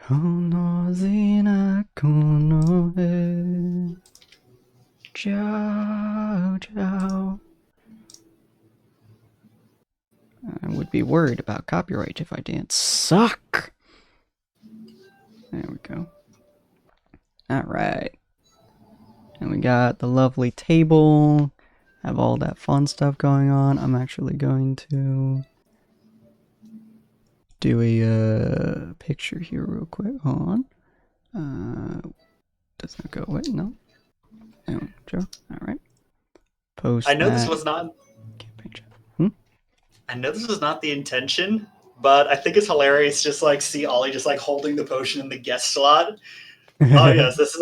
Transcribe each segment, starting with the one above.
Honozina konoe. Ciao, ciao. I would be worried about copyright if I didn't suck. There we go. Alright. And we got the lovely table. Have all that fun stuff going on. I'm actually going to do a picture here real quick. Hold on. Does that go away? No. No, Joe. Alright. Post I know that. this was not. Campaign chat. I know this was not the intention, but I think it's hilarious. Just like see Ollie just like holding the potion in the guest slot. Oh yes, this is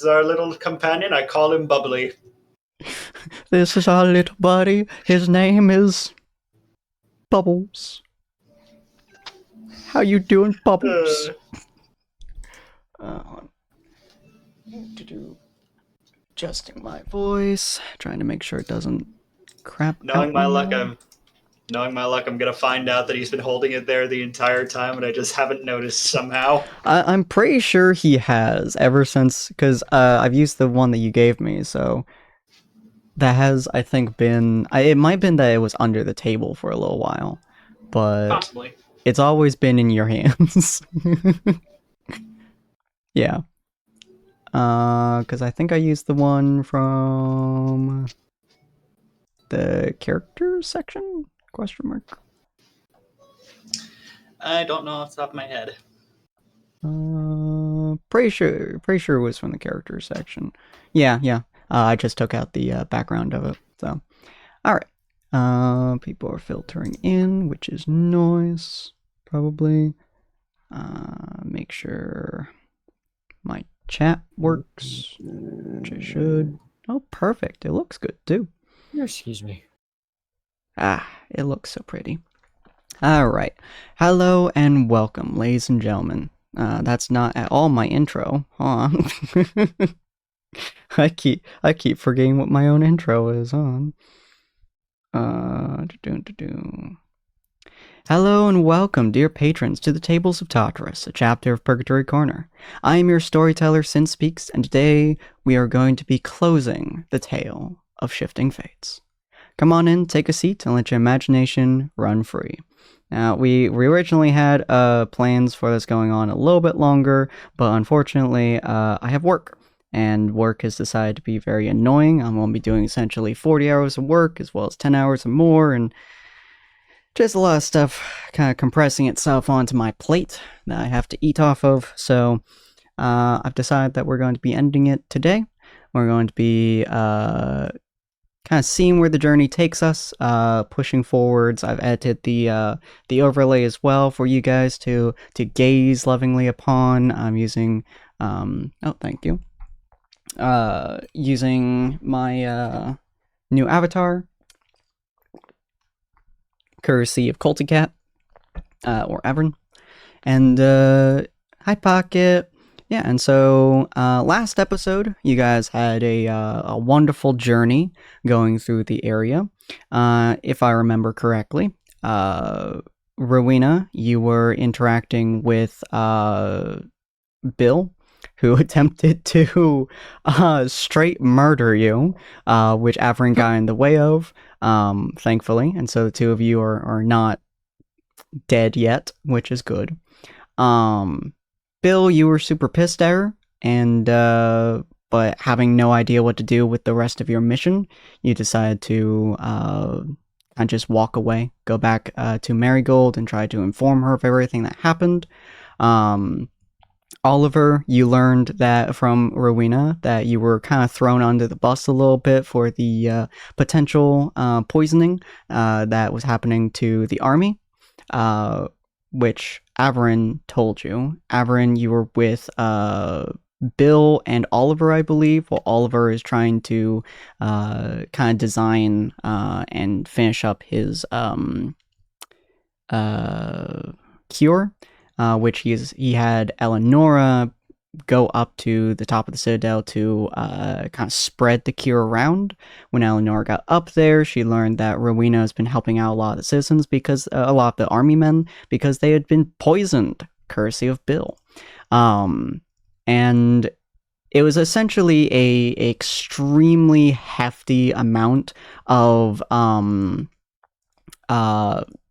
our little companion. I call him Bubbly. This is our little buddy. His name is Bubbles. How you doing, Bubbles? To do adjusting my voice, trying to make sure it doesn't crap. Knowing my luck, I'm gonna find out that he's been holding it there the entire time, and I just haven't noticed somehow. I'm pretty sure he has ever since, because I've used the one that you gave me, so that has, I think, been. It might have been that it was under the table for a little while, but Possibly. it's always been in your hands. Yeah. Because I think I used the one from the characters section? Question mark. I don't know off the top of my head. Pretty sure it was from the characters section. Yeah. I just took out the background of it. So, all right. People are filtering in, which is nice. Probably. Make sure my chat works, which I should. Oh, perfect. It looks good too. Excuse me. It looks so pretty. Alright. Hello and welcome, ladies and gentlemen. That's not at all my intro, huh? I keep forgetting what my own intro is on. Hello and welcome, dear patrons, to the Tables of Tartarus, a chapter of Purgatory Corner. I am your storyteller, Sinspeaks, and today we are going to be closing the tale of Shifting Fates. Come on in, take a seat, and let your imagination run free. Now, we originally had plans for this going on a little bit longer, but unfortunately, I have work, and work has decided to be very annoying. I'm going to be doing essentially 40 hours of work, as well as 10 hours or more, and just a lot of stuff kind of compressing itself onto my plate that I have to eat off of, so I've decided that we're going to be ending it today. We're going to be kind of seeing where the journey takes us, pushing forwards. I've edited the overlay as well for you guys to gaze lovingly upon. I'm using oh, thank you. Using my new avatar, courtesy of Culticat or Avern, and hi Pocket. Yeah, and so last episode, you guys had a wonderful journey going through the area. If I remember correctly, Rowena, you were interacting with Bill, who attempted to straight murder you, which Averin got in the way of, thankfully. And so the two of you are not dead yet, which is good. Bill, you were super pissed at her, and but having no idea what to do with the rest of your mission, you decided to just walk away, go back to Marigold and try to inform her of everything that happened. Oliver, you learned that from Rowena that you were kind of thrown under the bus a little bit for the potential poisoning that was happening to the army. Which Averin told you. Averin, you were with Bill and Oliver, I believe, while Oliver is trying to kind of design and finish up his cure, which he had Eleonora go up to the top of the Citadel to kind of spread the cure around. When Eleanor got up there, she learned that Rowena has been helping out a lot of the citizens because a lot of the army men because they had been poisoned, courtesy of Bill. And it was essentially a extremely hefty amount of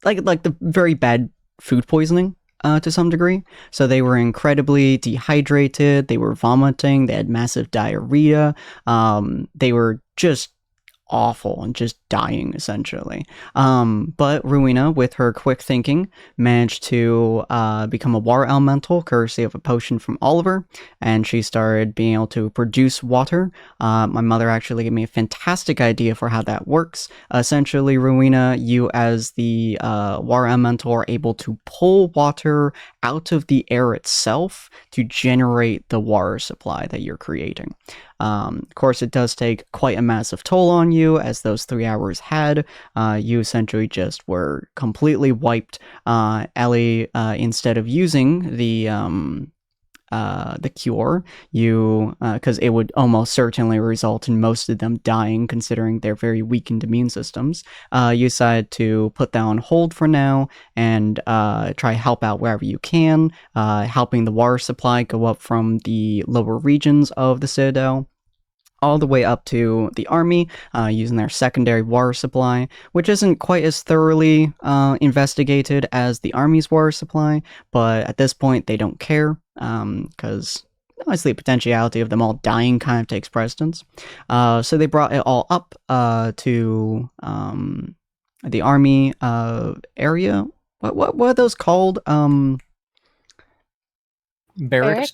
like the very bad food poisoning to some degree. So they were incredibly dehydrated, they were vomiting, they had massive diarrhea, they were just awful and just dying essentially. But Rowena, with her quick thinking, managed to become a water elemental courtesy of a potion from Oliver, and she started being able to produce water. My mother actually gave me a fantastic idea for how that works. Essentially, Rowena, you as the water elemental are able to pull water out of the air itself to generate the water supply that you're creating. Of course, it does take quite a massive toll on you, as those 3 hours had. You essentially just were completely wiped. Ellie, instead of using the cure, because it would almost certainly result in most of them dying, considering their very weakened immune systems. You decided to put that on hold for now and try to help out wherever you can, helping the water supply go up from the lower regions of the Citadel all the way up to the army, using their secondary water supply, which isn't quite as thoroughly investigated as the army's water supply, but at this point they don't care, because honestly the potentiality of them all dying kind of takes precedence. So they brought it all up to the army area. What are those called? Barracks?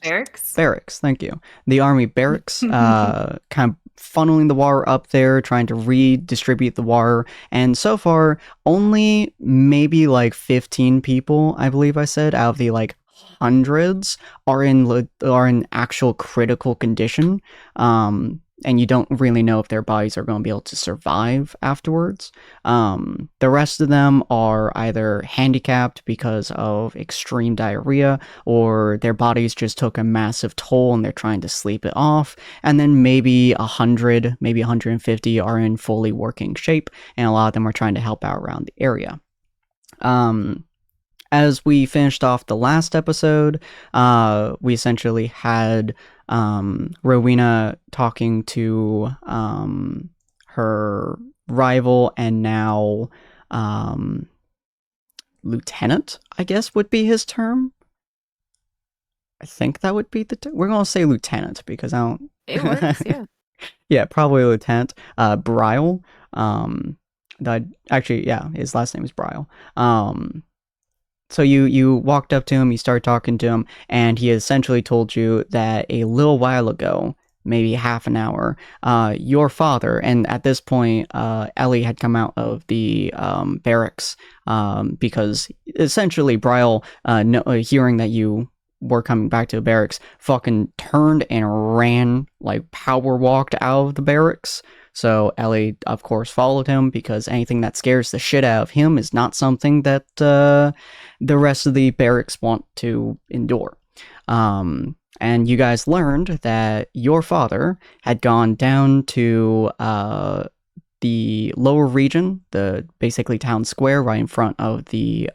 Barracks, thank you. The army barracks, kind of funneling the water up there, trying to redistribute the water, and so far, only maybe like 15 people, I believe I said, out of the like hundreds are in actual critical condition. And you don't really know if their bodies are going to be able to survive afterwards. The rest of them are either handicapped because of extreme diarrhea, or their bodies just took a massive toll and they're trying to sleep it off. And then maybe 100, maybe 150 are in fully working shape, and a lot of them are trying to help out around the area. As we finished off the last episode, we essentially had Rowena talking to her rival and now lieutenant, I guess would be his term. I think that would be the term. We're going to say lieutenant because I don't... It works, yeah. Yeah, probably lieutenant. Bryle. Actually, yeah, his last name is Bryle. So you walked up to him, you started talking to him, and he essentially told you that a little while ago, maybe half an hour, your father, and at this point, Ellie had come out of the barracks, because essentially Bryle, hearing that you were coming back to the barracks, fucking turned and ran, like power walked out of the barracks. So Ellie, of course, followed him because anything that scares the shit out of him is not something that the rest of the barracks want to endure. And you guys learned that your father had gone down to the lower region, the basically town square right in front of the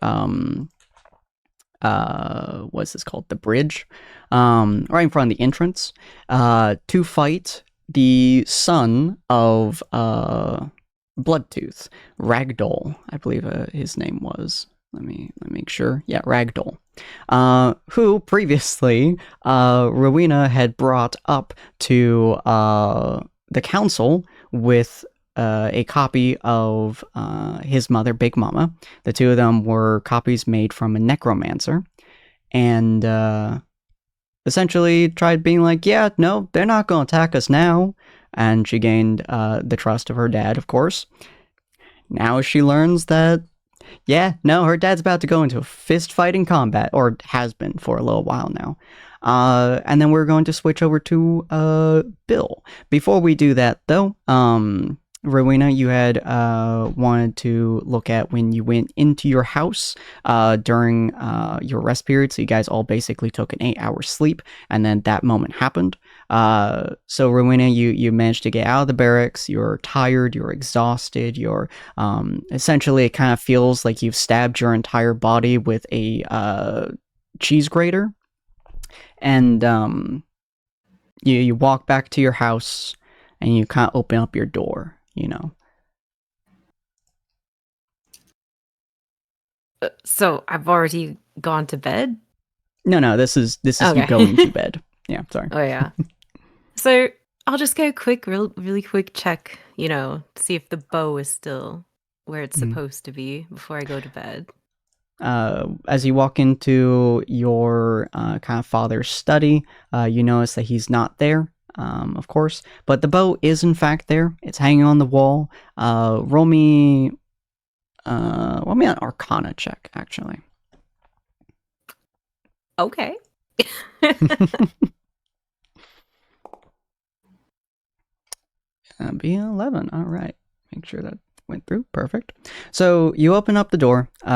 what's this called? The bridge, right in front of the entrance, to fight the son of Bloodtooth, Ragdoll, I believe his name was. Let me make sure. Yeah, Ragdoll. Who previously Rowena had brought up to the council with a copy of his mother, Big Mama. The two of them were copies made from a necromancer, and essentially tried being like, yeah, no, they're not going to attack us now. And she gained the trust of her dad, of course. Now she learns that, yeah, no, her dad's about to go into a fist-fighting combat, or has been for a little while now. And then we're going to switch over to Bill. Before we do that, though, Rowena, you had wanted to look at when you went into your house during your rest period. So you guys all basically took an 8-hour sleep, and then that moment happened. So Rowena, you managed to get out of the barracks. You're tired. You're exhausted. You're essentially, it kind of feels like you've stabbed your entire body with a cheese grater, and you walk back to your house, and you kind of open up your door. So I've already gone to bed? No, this is Okay. you going to bed. Yeah, sorry. Oh, yeah. So I'll just go really quick check, see if the bow is still where it's supposed to be before I go to bed. As you walk into your kind of father's study, you notice that he's not there, of course, but the bow is in fact there. It's hanging on the wall. Roll me an Arcana check, actually. Okay. That'd be 11. All right. Make sure that went through. Perfect. So you open up the door, you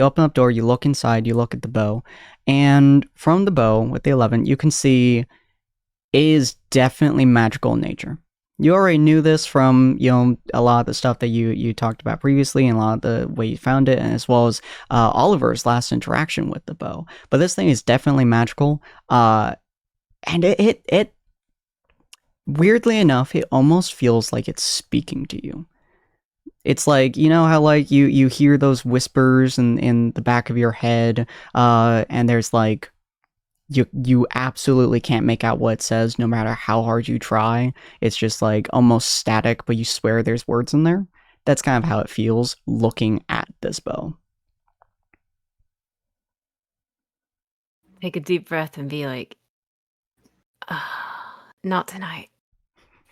open up the door, you look inside, you look at the bow, and from the bow with the 11, you can see it is definitely magical in nature. You already knew this from, a lot of the stuff that you talked about previously and a lot of the way you found it, and as well as Oliver's last interaction with the bow. But this thing is definitely magical, and it weirdly enough, it almost feels like it's speaking to you. It's like, how like you hear those whispers in the back of your head, and there's like you absolutely can't make out what it says no matter how hard you try. It's just like almost static, but you swear there's words in there. That's kind of how it feels looking at this bow. Take a deep breath and be like, not tonight.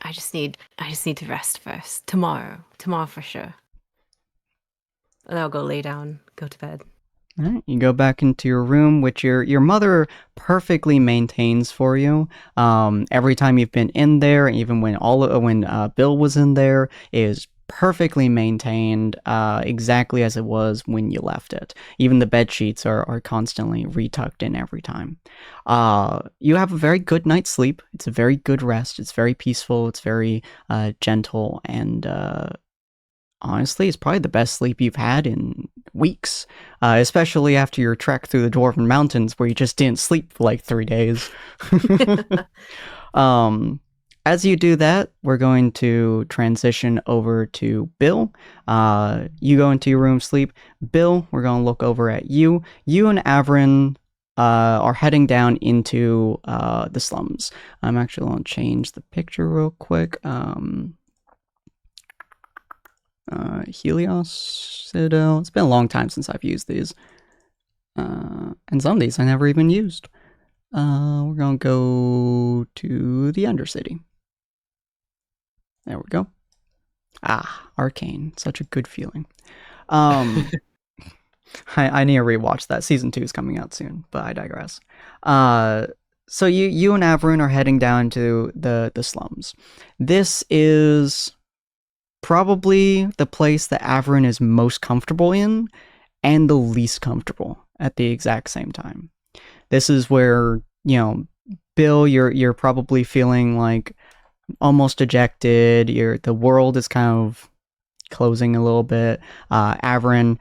I just need to rest first. Tomorrow for sure. And I'll go lay down, go to bed. All right, you go back into your room, which your mother perfectly maintains for you. Every time you've been in there, even when Bill was in there, it is perfectly maintained, exactly as it was when you left it. Even the bed sheets are constantly retucked in every time. You have a very good night's sleep. It's a very good rest. It's very peaceful. It's very gentle, and honestly, it's probably the best sleep you've had in weeks, especially after your trek through the Dwarven Mountains where you just didn't sleep for like 3 days. As you do that, we're going to transition over to Bill. You go into your room, sleep. Bill, we're going to look over at you. You and Averin are heading down into the slums. I'm actually going to change the picture real quick. Helios Citadel. It's been a long time since I've used these. And some of these I never even used. We're gonna go to the Undercity. There we go. Arcane. Such a good feeling. I need to rewatch that. Season 2 is coming out soon, but I digress. So you and Averin are heading down to the slums. This is probably the place that Averin is most comfortable in and the least comfortable at the exact same time. This is where, Bill, you're probably feeling like almost dejected. The world is kind of closing a little bit. Averin,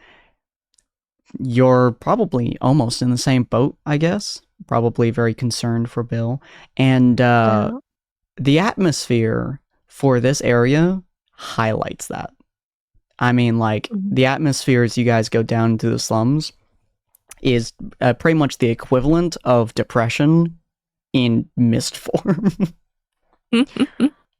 you're probably almost in the same boat, I guess. Probably very concerned for Bill. And the atmosphere for this area highlights that. I mean, like, the atmosphere as you guys go down into the slums is pretty much the equivalent of depression in mist form.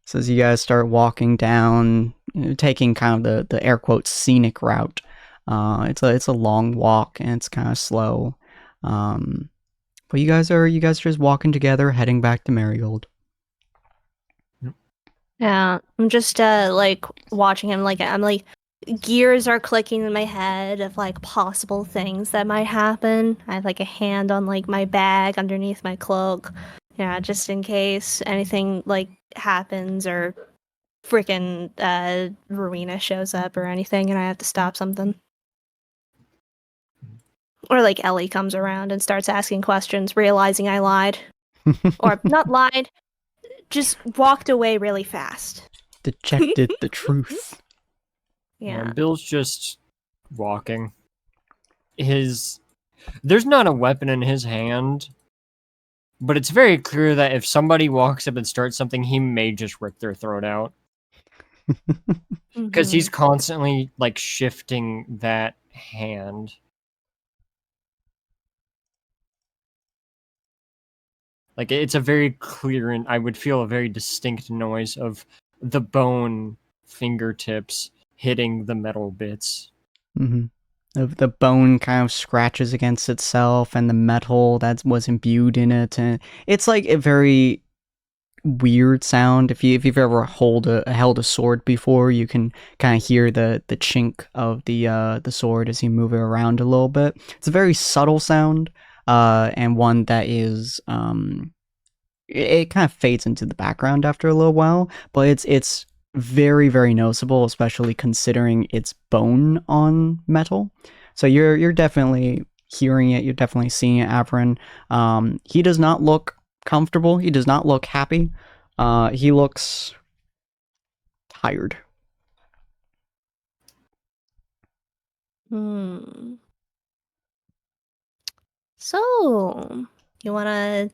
So as you guys start walking down, taking kind of the air quotes scenic route, it's a long walk and it's kind of slow. But you guys are just walking together, heading back to Marigold. Yeah, I'm just like watching him. Like I'm like gears are clicking in my head of like possible things that might happen. I have like a hand on like my bag underneath my cloak. Yeah, just in case anything like happens or freaking Rowena shows up or anything and I have to stop something. Or like Ellie comes around and starts asking questions, realizing I lied. Or not lied, just walked away really fast. Dejected the truth. Yeah. Bill's just walking. There's not a weapon in his hand, but it's very clear that if somebody walks up and starts something, he may just rip their throat out. Because he's constantly, like, shifting that hand. Like, it's a very clear, and I would feel a very distinct noise of the bone fingertips hitting the metal bits. Mm-hmm. The bone kind of scratches against itself, and the metal that was imbued in it, and it's like a very weird sound. If you've ever held a sword before, you can kind of hear the chink of the sword as you move it around a little bit. It's a very subtle sound, and one that is it kind of fades into the background after a little while, but it's very, very noticeable, especially considering it's bone on metal. So you're definitely hearing it. You're definitely seeing it, Avrin. He does not look comfortable. He does not look happy. He looks tired. So, you want to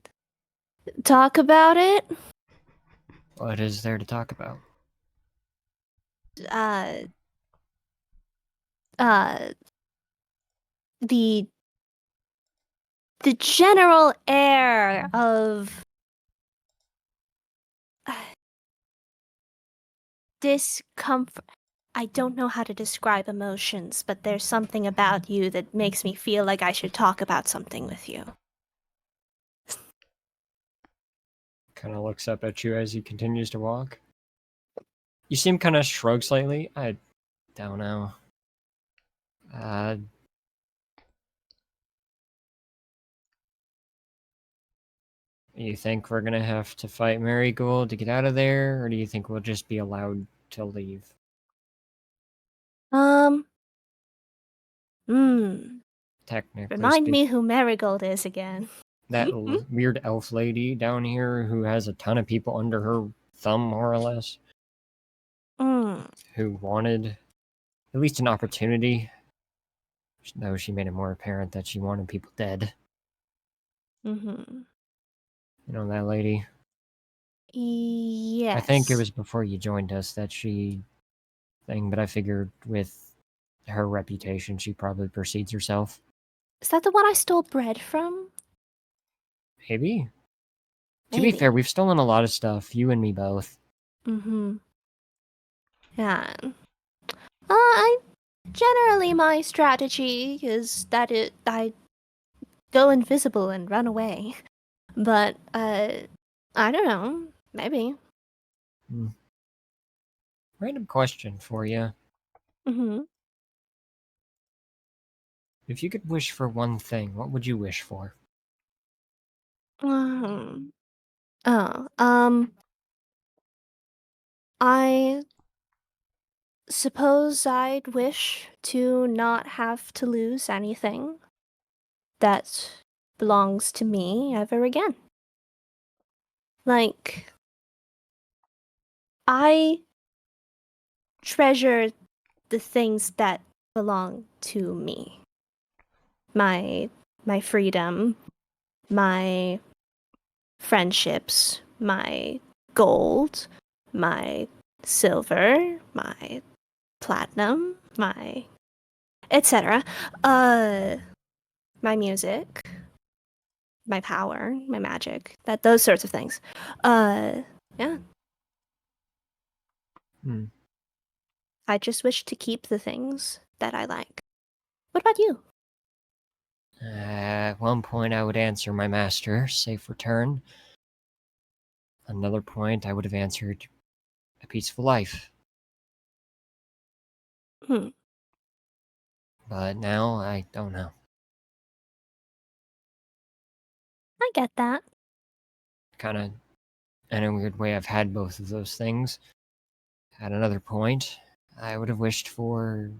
talk about it? What is there to talk about? The general air of discomfort. I don't know how to describe emotions, but there's something about you that makes me feel like I should talk about something with you. Kind of looks up at you as he continues to walk. You see him kind of shrug slightly. I don't know. You think we're gonna have to fight Marigold to get out of there, or do you think we'll just be allowed to leave? Technically Remind me who Marigold is again. That weird elf lady down here who has a ton of people under her thumb, more or less. Who wanted at least an opportunity. Though she made it more apparent that she wanted people dead. You know that lady? Yes. I think it was before you joined us that she thing, but I figured with her reputation, she probably precedes herself. Is that the one I stole bread from? Maybe. To be fair, we've stolen a lot of stuff, you and me both. Yeah. Generally my strategy is that I go invisible and run away. But, I don't know. Maybe. Random question for you. If you could wish for one thing, what would you wish for? I suppose I'd wish to not have to lose anything that belongs to me ever again. Like, I treasure the things that belong to me. My freedom, my friendships, my gold, my silver, my platinum, my etc. My music, my power, my magic, those sorts of things. Yeah. I just wish to keep the things that I like. What about you? At one point, I would answer my master, safe return. Another point, I would have answered a peaceful life. But now, I don't know. I get that. Kind of, in a weird way, I've had both of those things. At another point, I would have wished for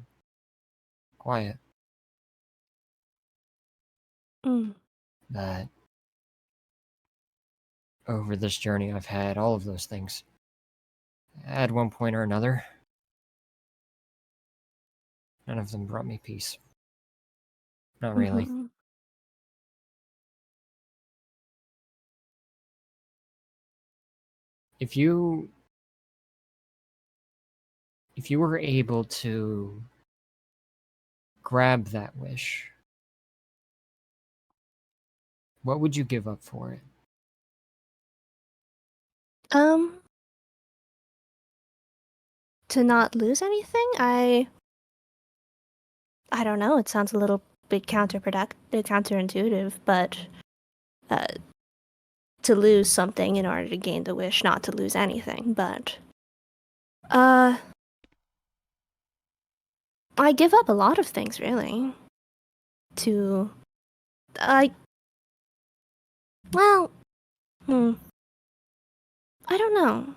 quiet. Mm. But over this journey, I've had all of those things. At one point or another, none of them brought me peace. Not really. Mhm. If you were able to grab that wish, what would you give up for it? To not lose anything, I don't know. It sounds a little bit counterintuitive, but to lose something in order to gain the wish, not to lose anything. But I give up a lot of things, really. Well, I don't know.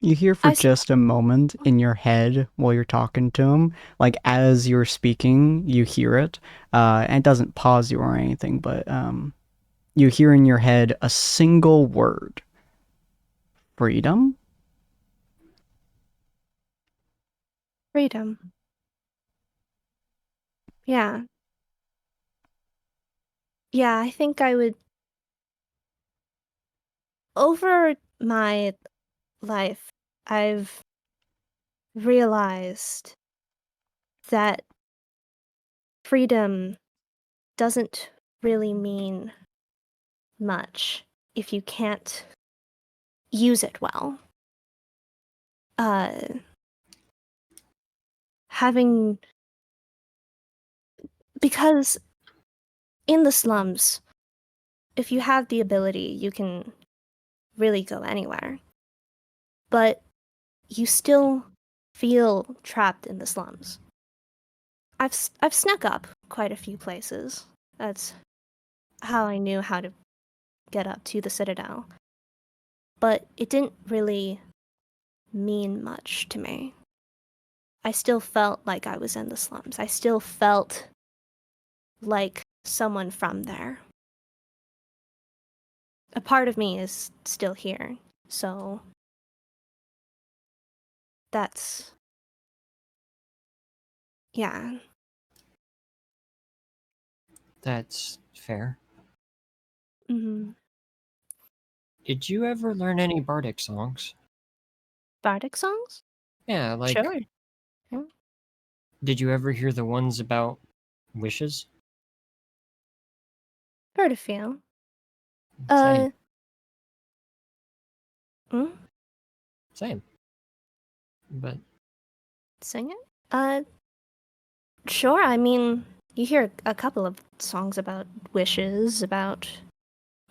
You hear for I s- just a moment in your head while you're talking to him, like as you're speaking, you hear it, and it doesn't pause you or anything, but you hear in your head a single word: freedom. freedom. Yeah. Yeah, I think I would. Over my life, I've realized that freedom doesn't really mean much if you can't use it well. Having Because in the slums, if you have the ability, you can really go anywhere. But you still feel trapped in the slums. I've snuck up quite a few places. That's how I knew how to get up to the Citadel. But it didn't really mean much to me. I still felt like I was in the slums. I still felt like someone from there. A part of me is still here, so that's... yeah. That's fair. Mm-hmm. Did you ever learn any bardic songs? Bardic songs? Yeah, like, Sure. Yeah. did you ever hear the ones about wishes? Heard a few. Same. Hmm? Same. But Sing it? Sure. I mean, you hear a couple of songs about wishes, about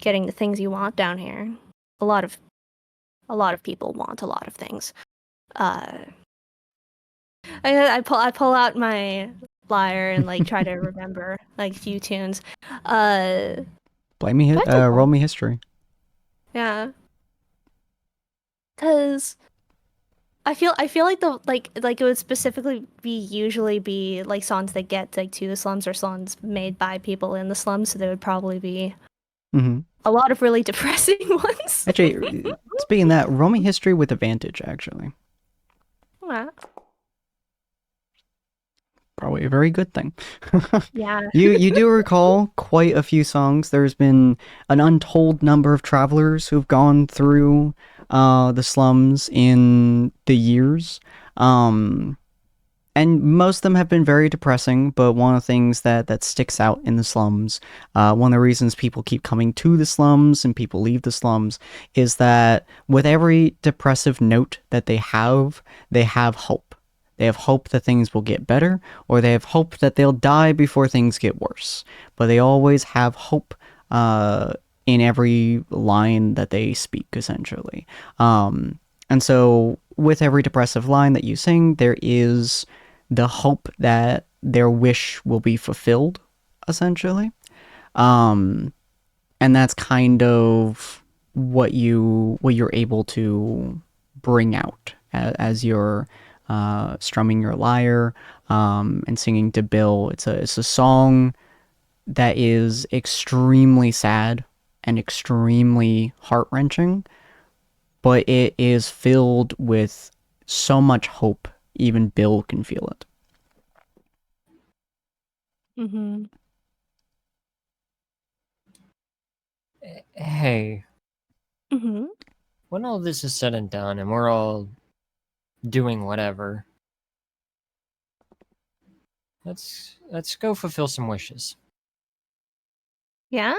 getting the things you want down here. A lot of people want a lot of things. I pull out my lyre and like try to remember like a few tunes. Roll me history. Yeah. Cause I feel like the like it would specifically usually be like songs that get like to the slums or songs made by people in the slums, so there would probably be a lot of really depressing ones. Actually, speaking of that, roll me history with advantage, actually. Yeah. Probably a very good thing. Yeah. You do recall quite a few songs. There's been an untold number of travelers who've gone through the slums in the years. And most of them have been very depressing, but one of the things that sticks out in the slums, one of the reasons people keep coming to the slums and people leave the slums, is that with every depressive note that they have hope. They have hope that things will get better, or they have hope that they'll die before things get worse. But they always have hope in every line that they speak, essentially. And so, with every depressive line that you sing, there is the hope that their wish will be fulfilled, essentially. And that's kind of what you're able to bring out as you're strumming your lyre and singing to Bill. It's a song that is extremely sad and extremely heart-wrenching, but it is filled with so much hope, even Bill can feel it. Mm-hmm. Hey, Mm-hmm. when all this is said and done and we're all doing whatever, let's go fulfill some wishes. Yeah?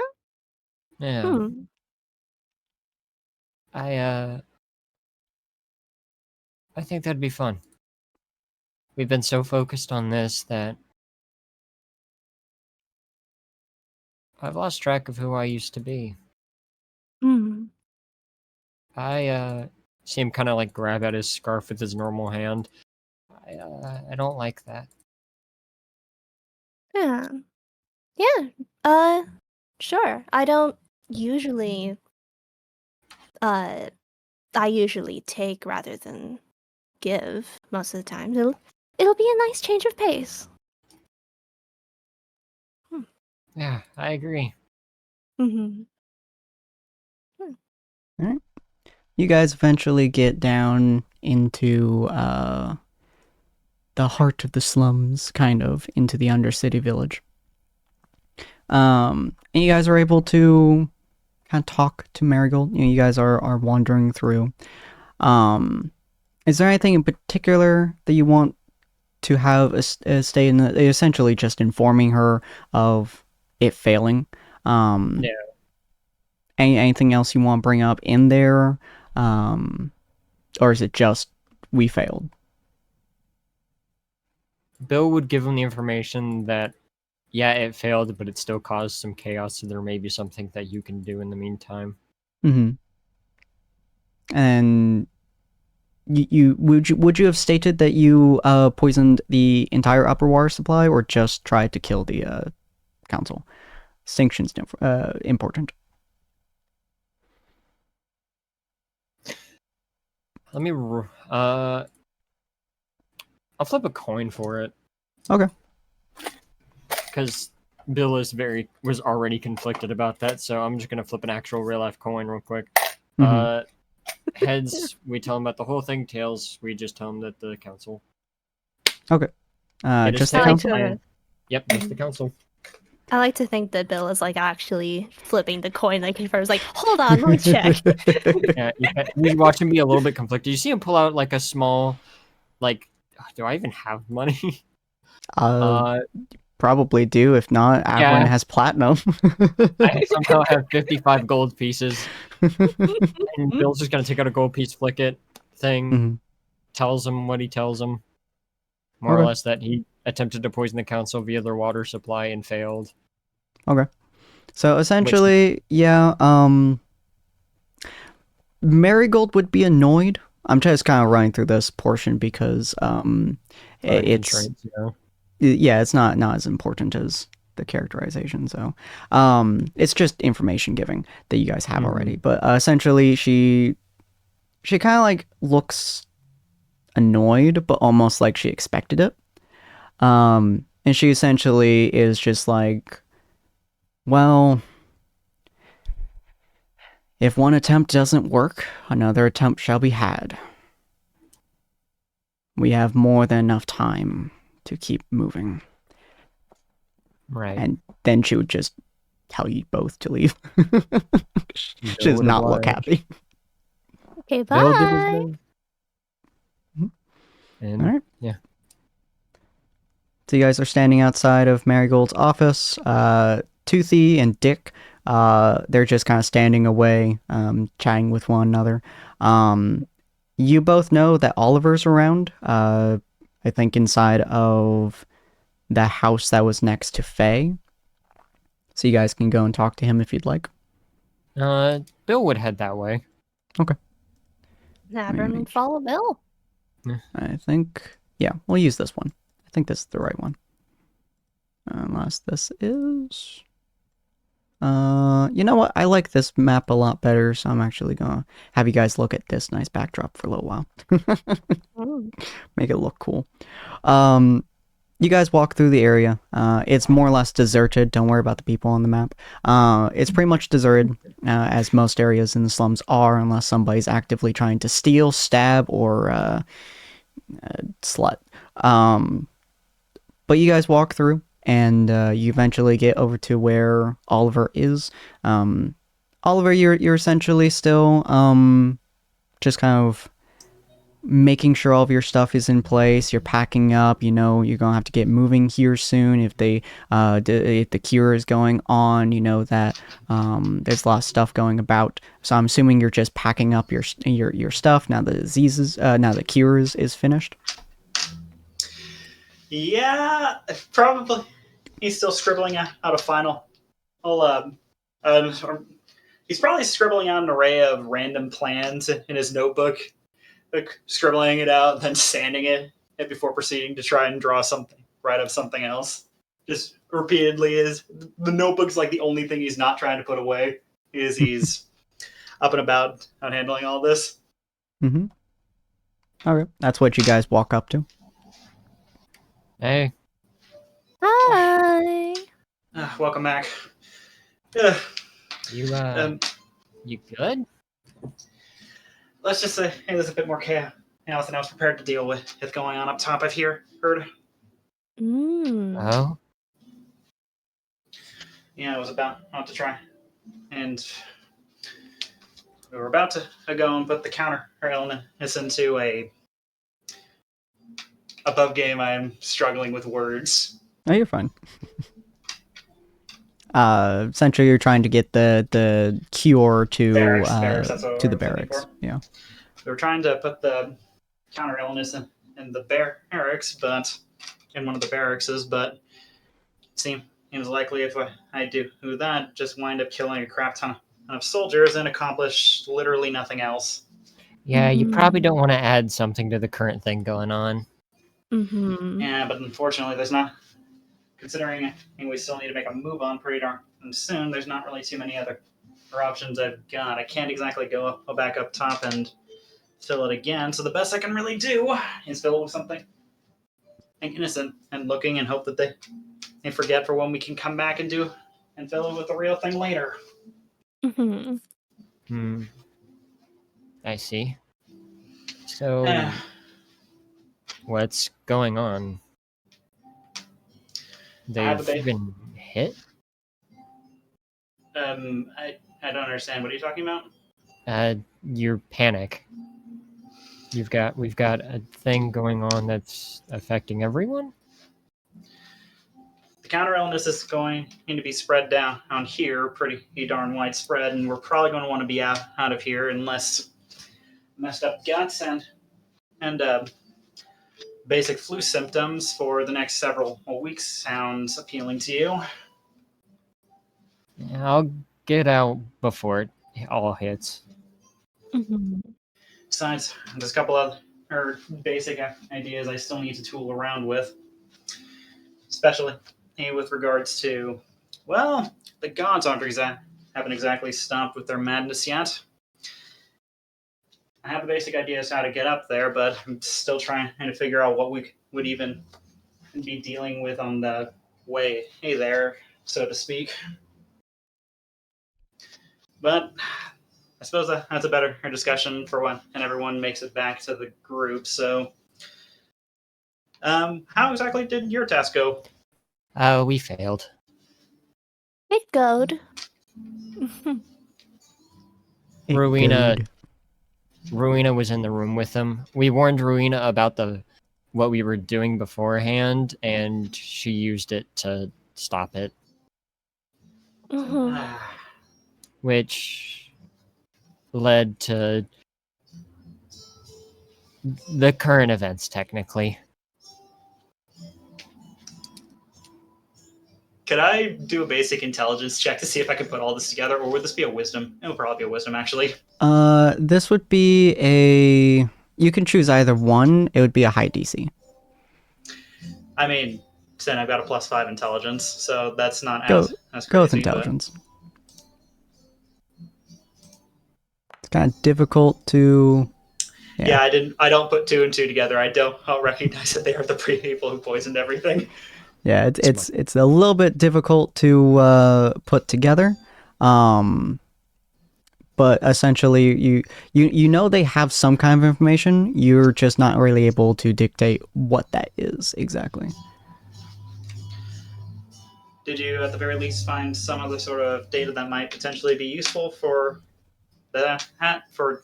Yeah. Hmm. I think that'd be fun. We've been so focused on this that I've lost track of who I used to be. Hmm. I see him kind of like grab at his scarf with his normal hand. I don't like that. Yeah. Yeah. Sure. I don't usually uh I usually take rather than give most of the time. It'll be a nice change of pace. Yeah, I agree. Mm-hmm. All right. You guys eventually get down into the heart of the slums, kind of into the Undercity village. And you guys are able to kind of talk to Marigold. You guys are wandering through. Is there anything in particular that you want to have a stay in? Essentially, just informing her of it failing. Yeah. Anything else you want to bring up in there, or is it just we failed? Bill would give him the information that, yeah, it failed, but it still caused some chaos, so there may be something that you can do in the meantime. Mm-hmm. And would you have stated that you poisoned the entire upper water supply, or just tried to kill the council? Distinction's important. Let me, I'll flip a coin for it. Okay. Because Bill was already conflicted about that, so I'm just gonna flip an actual real life coin real quick. Mm-hmm. Heads, we tell him about the whole thing. Tails, we just tell him that the council. Okay. It is Just the I like council. to Yep, just the council. I like to think that Bill is like actually flipping the coin like he was like, hold on, let me check. Yeah, you watch him be a little bit conflicted. You see him pull out like a small, like, do I even have money? Probably do. If not, Averin Yeah. has platinum. I somehow have 55 gold pieces, and Bill's just gonna take out a gold piece, flick it, thing, Mhm. tells him what he tells him, more or Okay. less that he attempted to poison the council via their water supply and failed. Okay. So essentially, yeah, Marigold would be annoyed. I'm just kind of running through this portion because it's Constraints, you know? yeah, it's not as important as the characterization. So it's just information giving that you guys have already. But essentially, she kind of like looks annoyed, but almost like she expected it. And she essentially is just like, well, if one attempt doesn't work, another attempt shall be had. We have more than enough time to keep moving. Right. And then she would just tell you both to leave. She does would not look oblige. happy. Okay, Bill did his bye. thing. Mhm. And All right. yeah. So you guys are standing outside of Marigold's office. Toothy and Dick, they're just kind of standing away, chatting with one another. You both know that Oliver's around. I think inside of the house that was next to Faye. So you guys can go and talk to him if you'd like. Bill would head that way. Okay. Averin would follow Bill. I think, yeah, we'll use this one. I think this is the right one. Unless this is... You know what? I like this map a lot better, so I'm actually gonna have you guys look at this nice backdrop for a little while. Mm. Make it look cool. You guys walk through the area. It's more or less deserted. Don't worry about the people on the map. It's pretty much deserted, as most areas in the slums are, unless somebody's actively trying to steal, stab, or slut. But you guys walk through, and you eventually get over to where Oliver is. Oliver, you're essentially still just kind of making sure all of your stuff is in place. You're packing up. You know you're gonna have to get moving here soon. If if the cure is going on, you know that there's a lot of stuff going about. So I'm assuming you're just packing up your stuff now. Now the cure is finished. Yeah, probably. He's still scribbling out a final. He's probably scribbling out an array of random plans in his notebook, like scribbling it out, then sanding it before proceeding to try and write up something else. Just repeatedly, the notebook's like the only thing he's not trying to put away. He's up and about on handling all this. Mm-hmm. All right, that's what you guys walk up to. Hey, Hi. Welcome back. Uh, you you good? let's just say, hey, there's a bit more chaos than I was prepared to deal with. It's going on up top. I've heard. Mm. Oh, Yeah, I was about to try, and we were about to go and put the counter illness into a above game. I'm struggling with words. Oh, you're fine. Essentially, you're trying to get the cure to Barracks, that's what to I the was looking barracks. for. Yeah. We were trying to put the counter illness in the barracks, but in one of the barrackses, but it seems likely if I do that, just wind up killing a crap ton of soldiers and accomplish literally nothing else. yeah. You probably Mhm. don't want to add something to the current thing going on. Mm-hmm. Yeah, but unfortunately, there's not. Considering we still need to make a move on pretty darn soon, there's not really too many other options I've got. I can't exactly go back up top and fill it again, so the best I can really do is fill it with something innocent and looking and hope that they forget for when we can come back and fill it with the real thing later. Mm-hmm. Hmm. I see. So, what's going on? have They've a been hit? I don't understand. What are you talking about? Your panic. We've got a thing going on that's affecting everyone? The counter illness is going to be spread down on here pretty darn widespread, and we're probably going to want to be out of here unless messed up guts and basic flu symptoms for the next several weeks sounds appealing to you. Yeah, I'll get out before it all hits. Mm-hmm. Besides, there's a couple of basic ideas I still need to tool around with, especially with regards to, well, the gods haven't exactly stopped with their madness yet. I have a basic idea as how to get up there, but I'm still trying to figure out what we would even be dealing with on the way there, so to speak. But I suppose that's a better discussion for when everyone makes it back to the group. So, how exactly did your task go? We failed. It goed. Rowena was in the room with them. We warned Rowena about what we were doing beforehand, and she used it to stop it, Mm-hmm. which led to the current events, technically. Could I do a basic intelligence check to see if I can put all this together, or would this be a wisdom? It would probably be a wisdom, actually. This would be a. You can choose either one. It would be a high DC. I mean, then I've got a +5 intelligence, so that's not Go as crazy. go with intelligence. kind of difficult to. Yeah, I don't put two and two together. I don't recognize that they are the people who poisoned everything. Yeah, it's a little bit difficult to put together. But essentially, you know they have some kind of information. You're just not really able to dictate what that is exactly. Did you, at the very least, find some other sort of data that might potentially be useful for the hat? For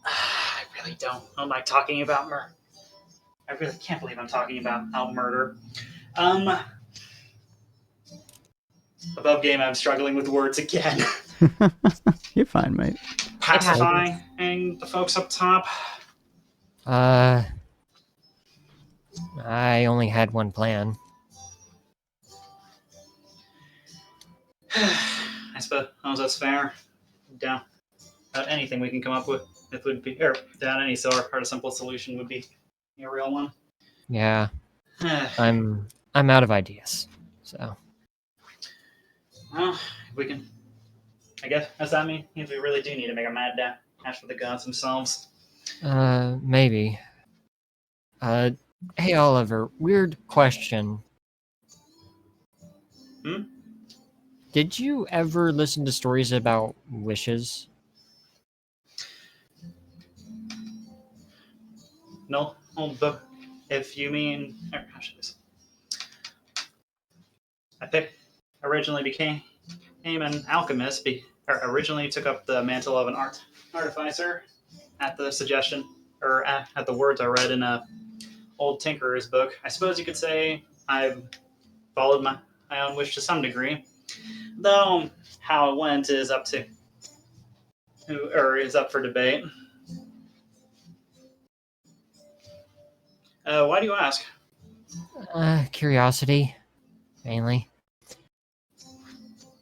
I really don't. I'm like talking about murder. I really can't believe I'm talking about murder. Above game, I'm struggling with words again. You're fine, mate. Pacifying the folks up top. I only had one plan. I suppose that's fair. Down. Anything we can come up with, it would be, or down any sort, or a simple solution would be a real one. Yeah, I'm out of ideas. So, well, we can. I guess does that mean we really do need to make a mad dash for the gods themselves? maybe. Hey Oliver, weird question. Did you ever listen to stories about wishes? No, but if you mean, how should this? I originally became an alchemist. Originally took up the mantle of an artificer at the suggestion, or at the words I read in a old tinkerer's book. I suppose you could say I've followed my own wish to some degree, though how it went is up for debate. Why do you ask? Curiosity, mainly.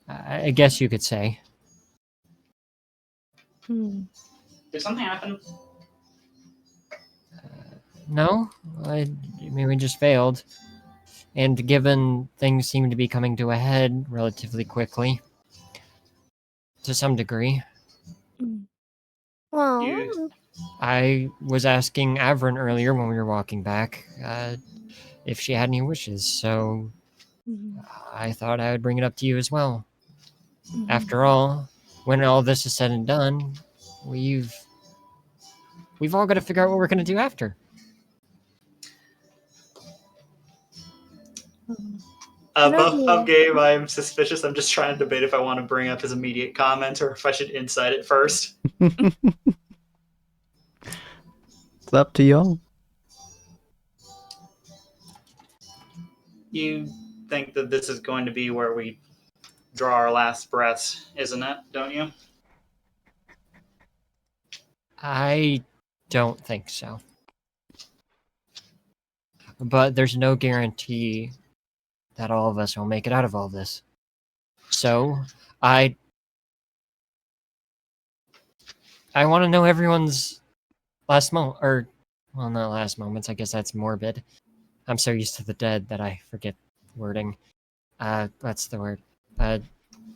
I guess you could say. Hmm. Did something happen? No, I mean we just failed, and given things seem to be coming to a head relatively quickly, to some degree. Well, You I was asking Avrin earlier when we were walking back if she had any wishes, so I thought I would bring it up to you as well. After all, when all this is said and done, we've all got to figure out what we're going to do after. Above game, I'm suspicious. I'm just trying to debate if I want to bring up his immediate comment or if I should incite it first. It's up to y'all. You think that this is going to be where we draw our last breaths, isn't it? Don't you? I don't think so. But there's no guarantee that all of us will make it out of all this. So, I want to know everyone's last moment, or, well, not last moments, I guess that's morbid. I'm so used to the dead that I forget wording. What's the word?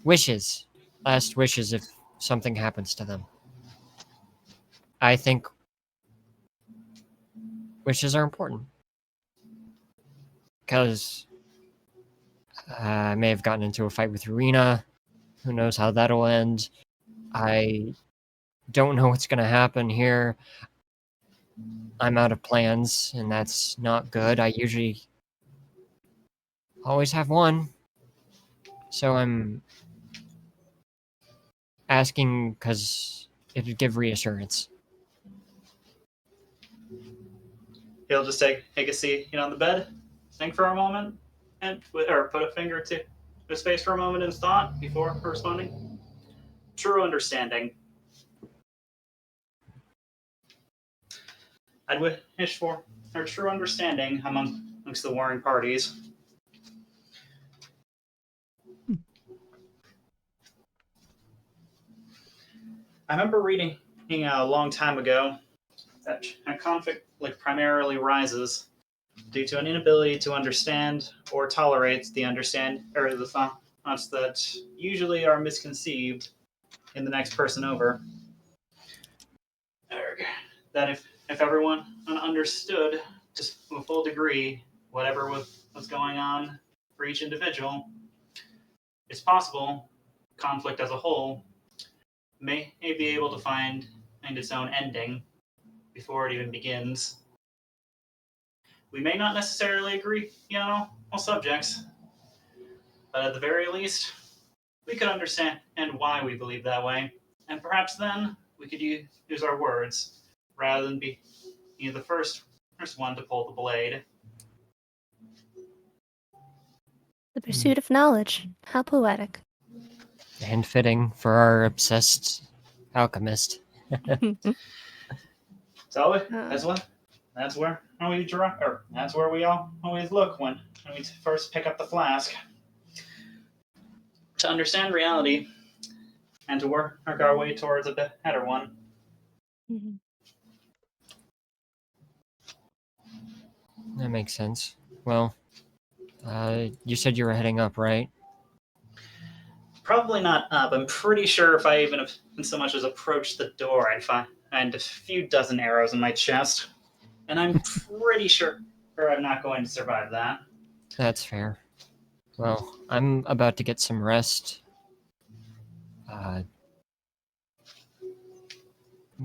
Wishes. Last wishes if something happens to them. I think wishes are important. Because I may have gotten into a fight with Rena. Who knows how that'll end. I don't know what's going to happen here. I'm out of plans, and that's not good. I usually always have one. So I'm asking because it would give reassurance. He'll just take a seat on the bed, think for a moment, or put a finger to his face for a moment in thought before responding. True understanding. I'd wish for a true understanding amongst the warring parties. I remember reading a long time ago that a conflict primarily rises due to an inability to understand or tolerate the thoughts that usually are misconceived. in the next person over. That if everyone understood to a full degree whatever was going on for each individual, it's possible conflict as a whole may be able to find its own ending before it even begins. We may not necessarily agree, on subjects, but at the very least, we could understand why we believe that way, and perhaps then we could use our words rather than be the first one to pull the blade. The pursuit of knowledge. How poetic. And fitting for our obsessed alchemist. So that's where we all always look when we first pick up the flask. To understand reality and to work our way towards a better one. Mhm. That makes sense. Well, you said you were heading up, right? Probably not up. I'm pretty sure if I even so much as approached the door, I'd find a few dozen arrows in my chest. And I'm pretty sure I'm not going to survive that. That's fair. Well, I'm about to get some rest.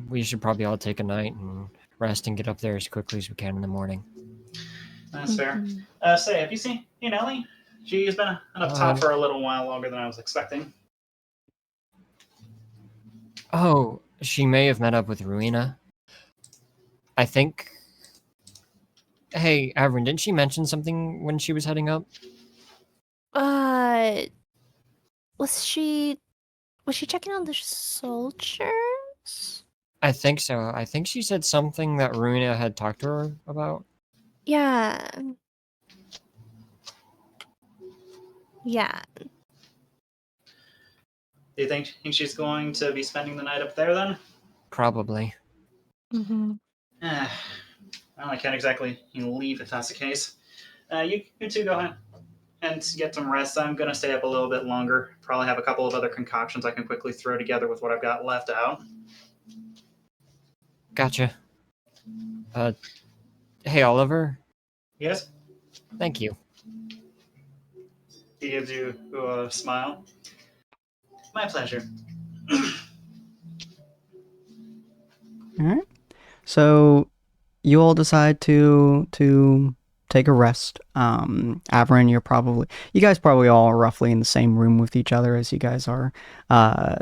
We should probably all take a night and rest and get up there as quickly as we can in the morning. That's fair. Mhm. Say, have you seen Ellie? She's been up top for a little while longer than I was expecting. Oh, she may have met up with Ruina. I think. Hey, Avrin, didn't she mention something when she was heading up? Was she checking on the soldiers? I think so. I think she said something that Ruina had talked to her about. Yeah. Yeah. Do you think she's going to be spending the night up there then? Probably. Mm-hmm. Well, I can't exactly leave if that's the case. You two go ahead and get some rest. I'm going to stay up a little bit longer. Probably have a couple of other concoctions I can quickly throw together with what I've got left out. Gotcha. Hey, Oliver. Yes? Thank you. He gives you a smile. My pleasure. All right. So you all decide to take a rest. Averin, you guys probably all are roughly in the same room with each other as you guys are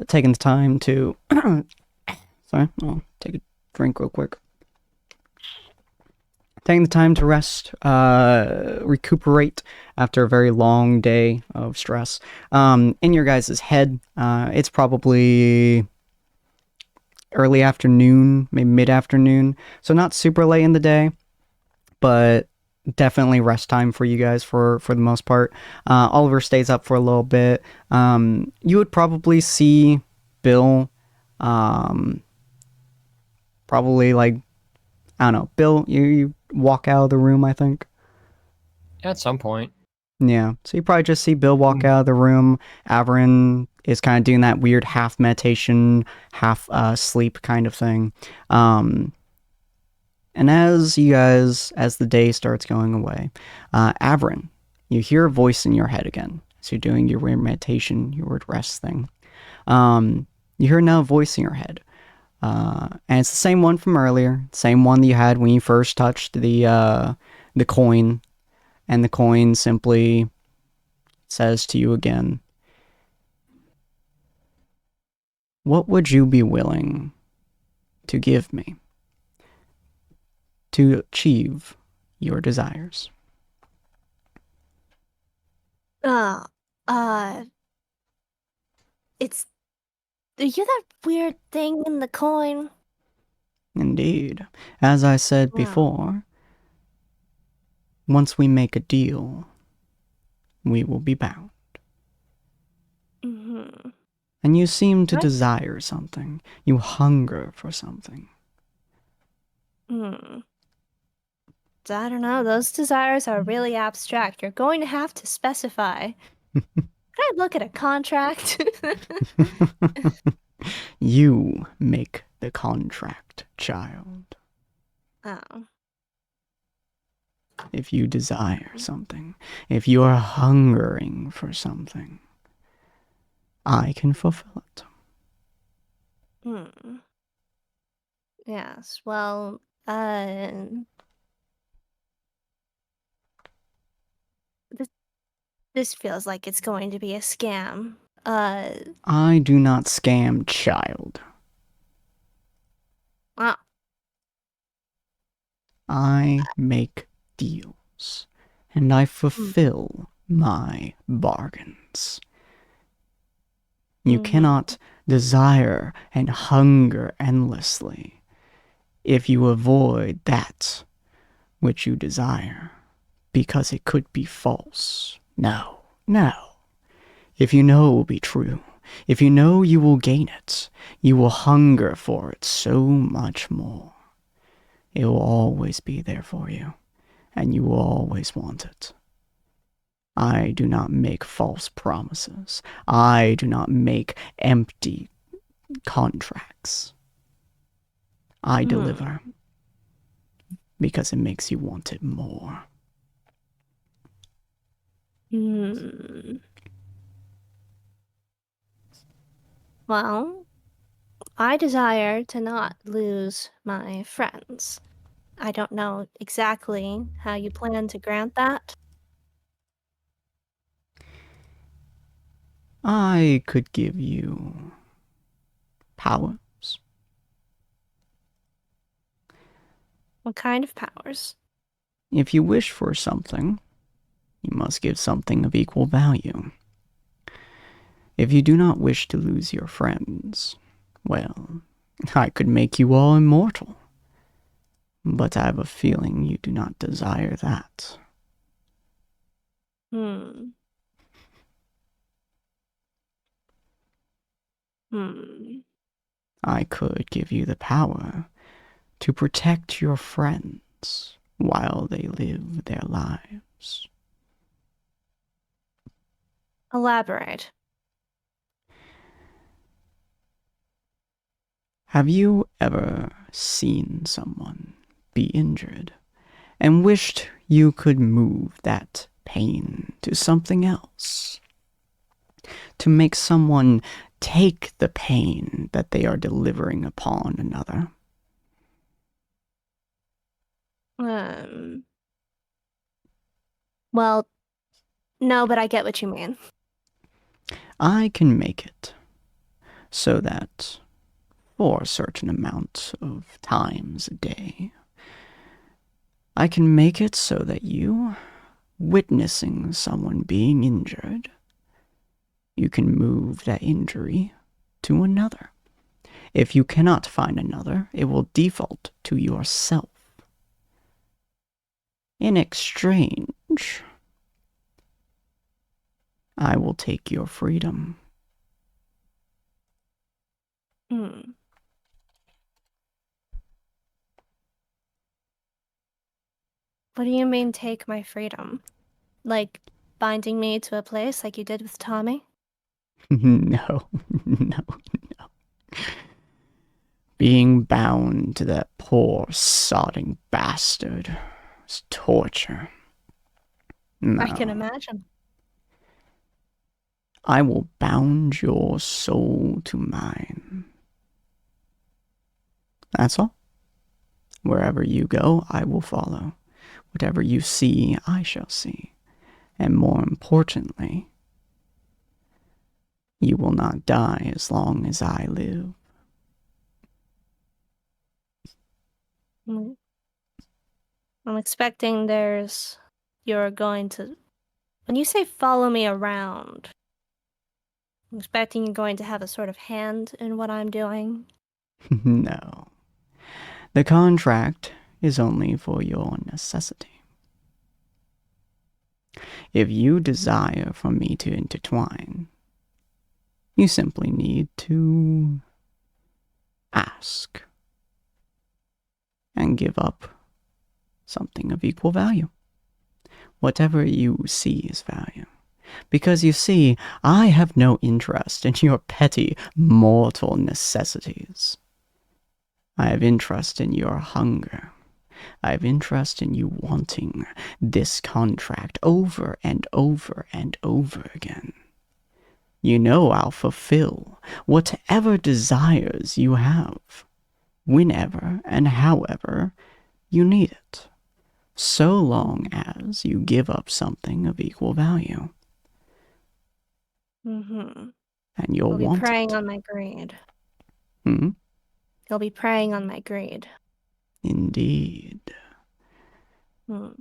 taking the time to. Sorry, I'll take a drink real quick. Taking the time to rest, recuperate after a very long day of stress. In your guys' head, it's probably early afternoon, maybe mid-afternoon, so not super late in the day, but definitely rest time for you guys for the most part. Oliver stays up for a little bit. You would probably see Bill, probably like, I don't know, Bill, you walk out of the room, I think. At some point. Yeah, so you probably just see Bill walk out of the room. Averin is kind of doing that weird half meditation, half sleep kind of thing. And as the day starts going away, Averin, you hear a voice in your head again. So you're doing your weird meditation, your weird rest thing. You hear now a voice in your head. And it's the same one from earlier, same one that you had when you first touched the coin. And the coin simply says to you again, what would you be willing to give me to achieve your desires? Are you that weird thing in the coin? Indeed. As I said Wow. before, once we make a deal, we will be bound. Mm-hmm. And you seem to What? desire something. You hunger for something. I don't know. Those desires are really abstract. You're going to have to specify. Can I look at a contract? You make the contract, child. Oh. If you desire something, if you are hungering for something, I can fulfill it. Yes, well, this feels like it's going to be a scam. I do not scam, child. Ah, I make deals, and I fulfill my bargains. You cannot desire and hunger endlessly if you avoid that which you desire, because it could be false. No, no. If you know it will be true, if you know you will gain it, you will hunger for it so much more. It will always be there for you, and you will always want it. I do not make false promises. I do not make empty contracts. I deliver because it makes you want it more. Well, I desire to not lose my friends. I don't know exactly how you plan to grant that. I could give you powers. What kind of powers? If you wish for something, you must give something of equal value. If you do not wish to lose your friends, well, I could make you all immortal. But I have a feeling you do not desire that. I could give you the power to protect your friends while they live their lives. Elaborate. Have you ever seen someone be injured and wished you could move that pain to something else? To make someone take the pain that they are delivering upon another? Well, no, but I get what you mean. I can make it so that for a certain amount of times a day, I can make it so that you, witnessing someone being injured, you can move that injury to another. If you cannot find another, it will default to yourself. In exchange, I will take your freedom. What do you mean take my freedom? Like binding me to a place like you did with Tommy? No. Being bound to that poor, sodding bastard is torture. No. I can imagine. I will bound your soul to mine. That's all. Wherever you go, I will follow. Whatever you see, I shall see. And more importantly, you will not die as long as I live. I'm expecting you're going to, when you say follow me around, I'm expecting you're going to have a sort of hand in what I'm doing. No. The contract is only for your necessity. If you desire for me to intertwine, you simply need to ask and give up something of equal value. Whatever you see as value. Because you see, I have no interest in your petty mortal necessities. I have interest in your hunger. I have interest in you wanting this contract over and over and over again. You know I'll fulfill whatever desires you have, whenever and however you need it, so long as you give up something of equal value. Mm-hmm. And you'll He'll be want preying it. on my greed. Hmm? He'll be preying on my greed. Indeed. I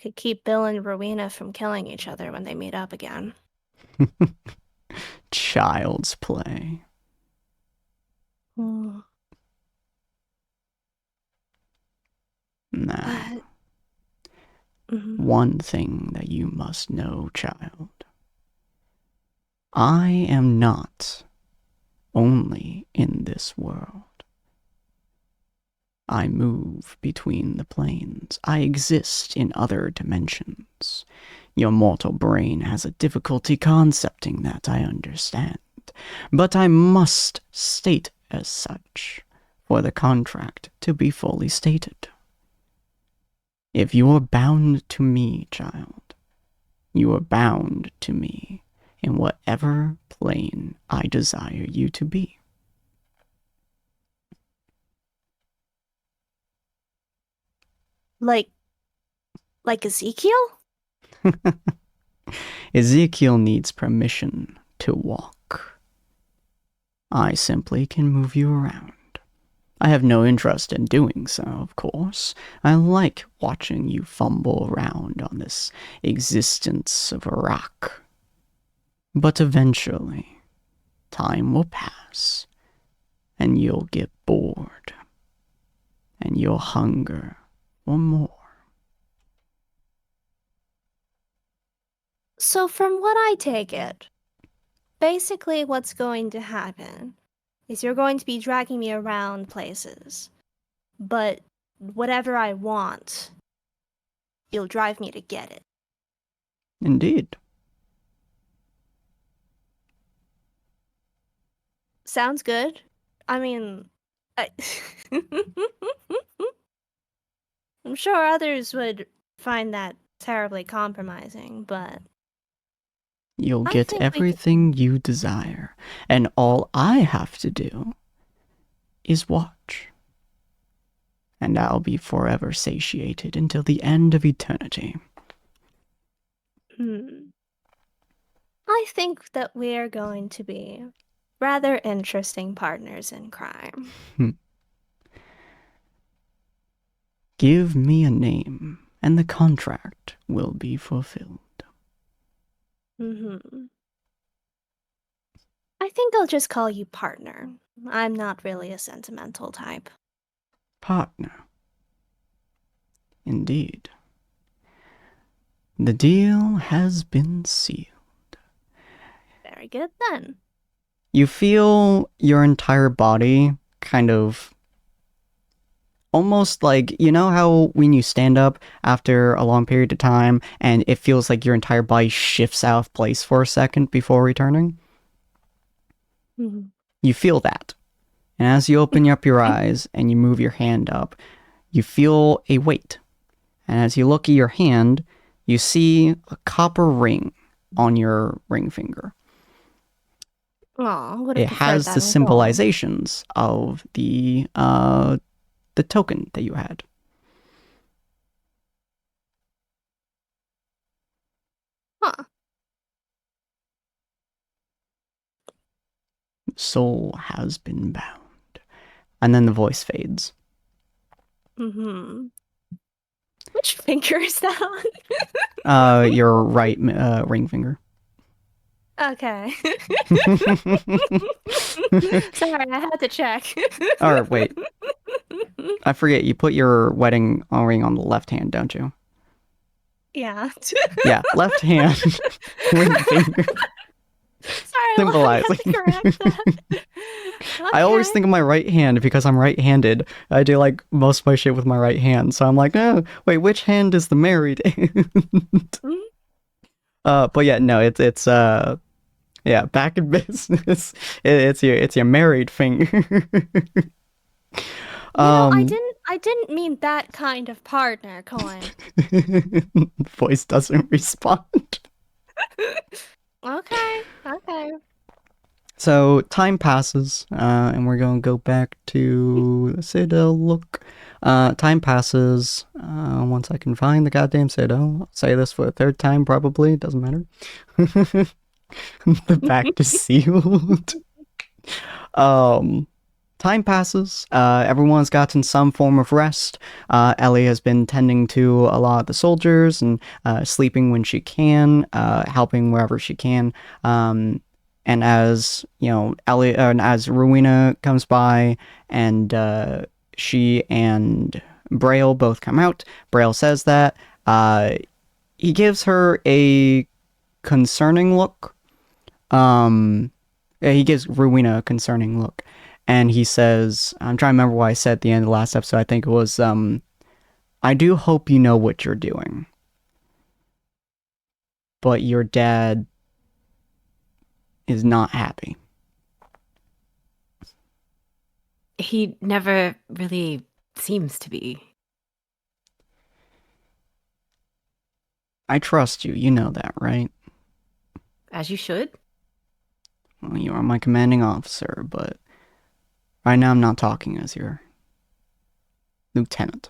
could keep Bill and Rowena from killing each other when they meet up again. Child's play. Mm. Now, But one thing that you must know, child. I am not only in this world. I move between the planes. I exist in other dimensions. Your mortal brain has a difficulty concepting that, I understand. But I must state as such, for the contract to be fully stated. If you are bound to me, child, you are bound to me in whatever plane I desire you to be. like Ezekiel? Ezekiel needs permission to walk. I simply can move you around. I have no interest in doing so, of course. I like watching you fumble around on this existence of a rock. But eventually, time will pass, and you'll get bored, and you'll hunger for more. So from what I take it, basically what's going to happen is you're going to be dragging me around places. But whatever I want, you'll drive me to get it. Indeed. Sounds good. I mean, I'm sure others would find that terribly compromising, but You'll I get think we could- everything you desire, and all I have to do is watch. And I'll be forever satiated until the end of eternity. I think that we're going to be rather interesting partners in crime. Give me a name, and the contract will be fulfilled. I think I'll just call you partner. I'm not really a sentimental type. Partner. Indeed. The deal has been sealed. Very good then. You feel your entire body kind of almost like, you know how when you stand up after a long period of time and it feels like your entire body shifts out of place for a second before returning? You feel that. And as you open up your eyes and you move your hand up, you feel a weight. And as you look at your hand, you see a copper ring on your ring finger. Aw, It has the symbolizations of the token that you had. Huh. Soul has been bound. And then the voice fades. Which finger is that on? Your right ring finger. Okay. Sorry, I had to check. Or wait. I forget, you put your wedding ring on the left hand, don't you? Yeah. Yeah, left hand ring finger. Sorry, Symbolizing. I had to correct that. I always Okay. think of my right hand because I'm right-handed. I do like most of my shit with my right hand, so I'm like, oh, wait, which hand is the married hand? But yeah, no, it's yeah, back in business. It's your married finger. I didn't mean that kind of partner, Coin. Voice doesn't respond. Okay. So time passes, and we're going to go back to the Citadel. Look, time passes. Once I can find the goddamn Citadel, I'll say this for the third time, probably. Doesn't matter. The back is sealed. Time passes. Everyone's gotten some form of rest. Ellie has been tending to a lot of the soldiers and sleeping when she can, helping wherever she can. And as Ellie and as Rowena comes by, and she and Braille both come out. Braille says that he gives her a concerning look. He gives Rowena a concerning look, and he says, "I'm trying to remember what I said at the end of the last episode. I think it was, I do hope you know what you're doing, but your dad is not happy." He never really seems to be. I trust you. You know that, right? As you should. Well, you are my commanding officer, but right now I'm not talking as your lieutenant.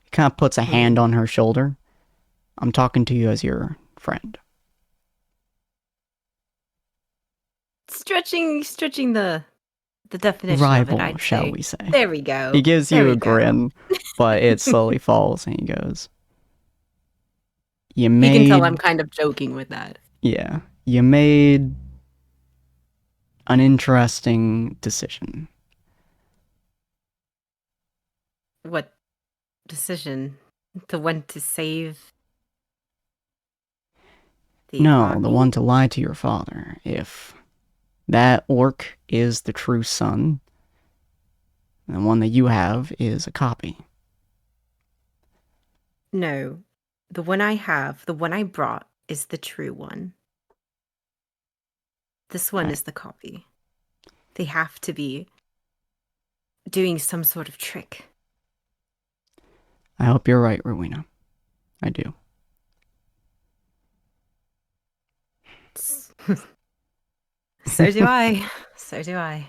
He kind of puts a hand on her shoulder. I'm talking to you as your friend. Stretching the definition Rival, of it, I'd shall say. we say. There we go. He gives There you we a go. grin, but it slowly falls, and he goes, You You made... can tell I'm kind of joking with that. Yeah. You made an interesting decision. What decision? The one to save the No, army? the one to lie to your father. If that orc is the true son, the one that you have is a copy. No. The one I have, the one I brought, is the true one. This one is the copy. They have to be doing some sort of trick. I hope you're right, Rowena. I do. So do I. So do I.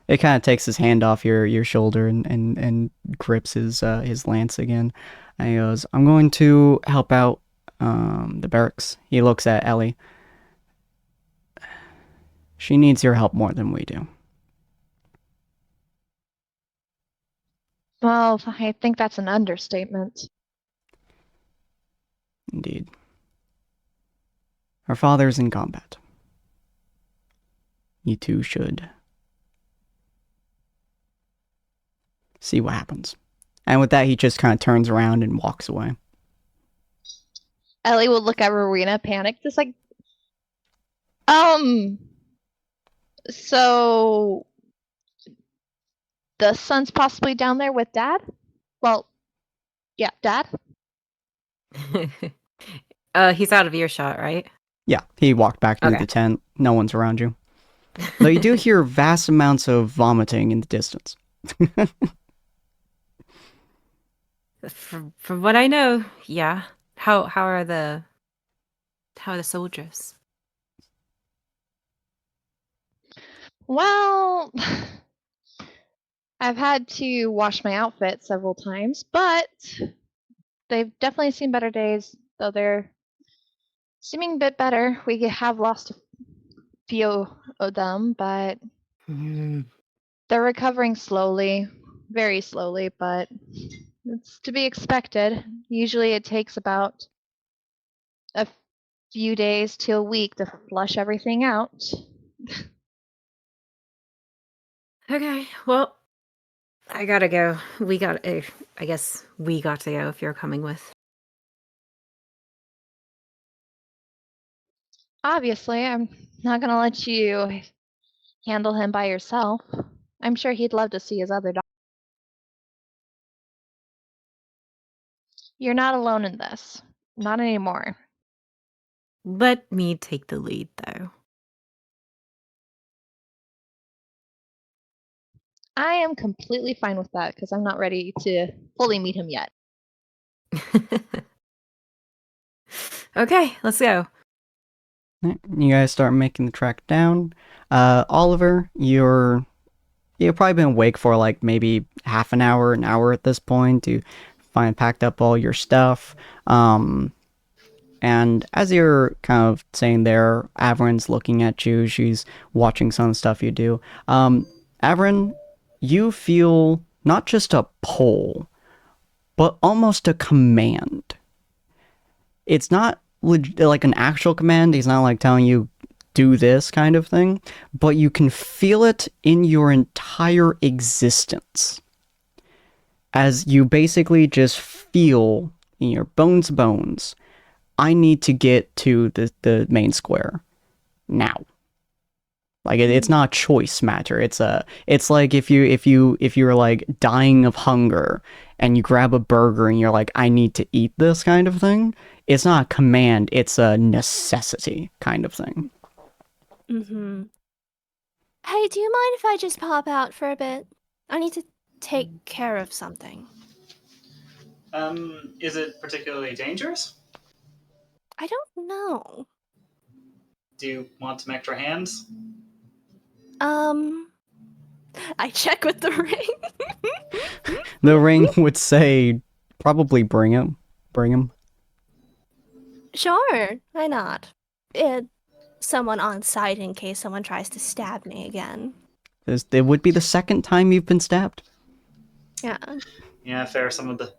It kind of takes his hand off your shoulder and grips his lance again. And he goes, I'm going to help out the barracks. He looks at Ellie. She needs your help more than we do. Well, I think that's an understatement. Indeed. Her father's in combat. You two should see what happens. And with that, he just kind of turns around and walks away. Ellie will look at Rowena, panicked, just like, so the son's possibly down there with Dad? Well, yeah, Dad? He's out of earshot, right? Yeah, he walked back through Okay. the tent. No one's around you. Though you do hear vast amounts of vomiting in the distance. From what I know, yeah. How are the soldiers? Well, I've had to wash my outfit several times, but they've definitely seen better days, though they're seeming a bit better. We have lost a few of them, but they're recovering slowly, very slowly, but it's to be expected. Usually it takes about a few days to a week to flush everything out. Okay, well, I gotta go. I guess we got to go if you're coming with. Obviously, I'm not gonna let you handle him by yourself. I'm sure he'd love to see his other dog. You're not alone in this. Not anymore. Let me take the lead, though. I am completely fine with that because I'm not ready to fully meet him yet. Okay, let's go. You guys start making the trek down. Oliver, you've probably been awake for like maybe half an hour at this point. You packed up all your stuff. And as you're kind of saying there, Averin's looking at you. She's watching some of the stuff you do. Averin, you feel not just a pull, but almost a command. It's not like an actual command. He's not like telling you do this kind of thing, but you can feel it in your entire existence. As you basically just feel in your bones, I need to get to the main square now. Like it's not a choice matter. It's like if you're like dying of hunger and you grab a burger and you're like, I need to eat this kind of thing. It's not a command, it's a necessity kind of thing. Mm-hmm. Hey, do you mind if I just pop out for a bit? I need to take care of something. Is it particularly dangerous? I don't know. Do you want some extra hands? I check with the ring. The ring would say, probably bring him. Sure, why not? Someone on site in case someone tries to stab me again. It would be the second time you've been stabbed. Yeah. Yeah, fair. Some of the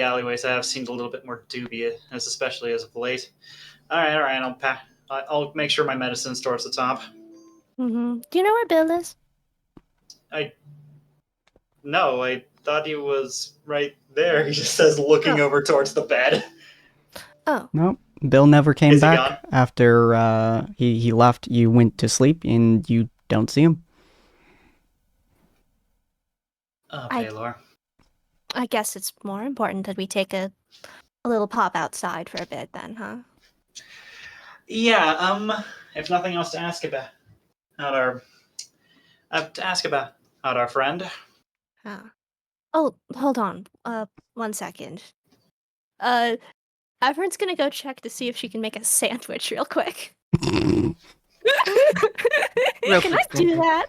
alleyways I have seemed a little bit more dubious, especially as of late. All right. I'll make sure my medicine's towards the top. Mm-hmm. Do you know where Bill is? No, I thought he was right there. He just says, looking over towards the bed. Oh. Nope. Bill never came Is he back gone? after he left. You went to sleep and you don't see him. Okay, Laura. I guess it's more important that we take a little pop outside for a bit then, huh? Yeah, if nothing else to ask about our friend. Huh. Oh, hold on. 1 second. Everyone's gonna go check to see if she can make a sandwich real quick. Can I do that?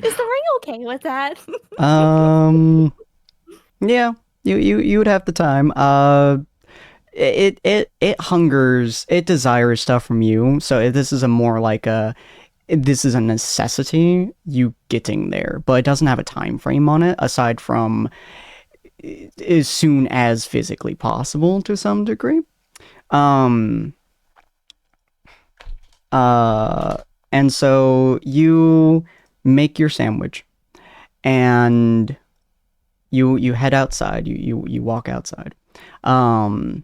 Is the ring okay with that? Yeah, you would have the time. It hungers, it desires stuff from you. So this is this is a necessity, you getting there, but it doesn't have a time frame on it aside from as soon as physically possible to some degree. And so you make your sandwich and you head outside, you walk outside. Hold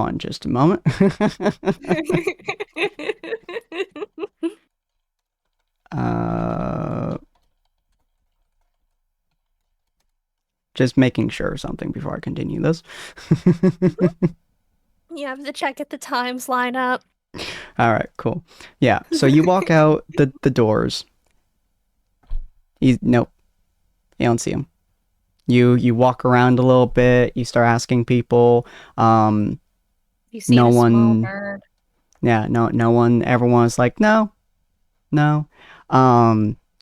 on just a moment. Just making sure of something before I continue this. You have to check if the times line up. All right, cool. Yeah, so you walk out the doors. Nope, you don't see him. You walk around a little bit. You start asking people. You see No a small one- bird. Yeah, no one. Everyone's like, no.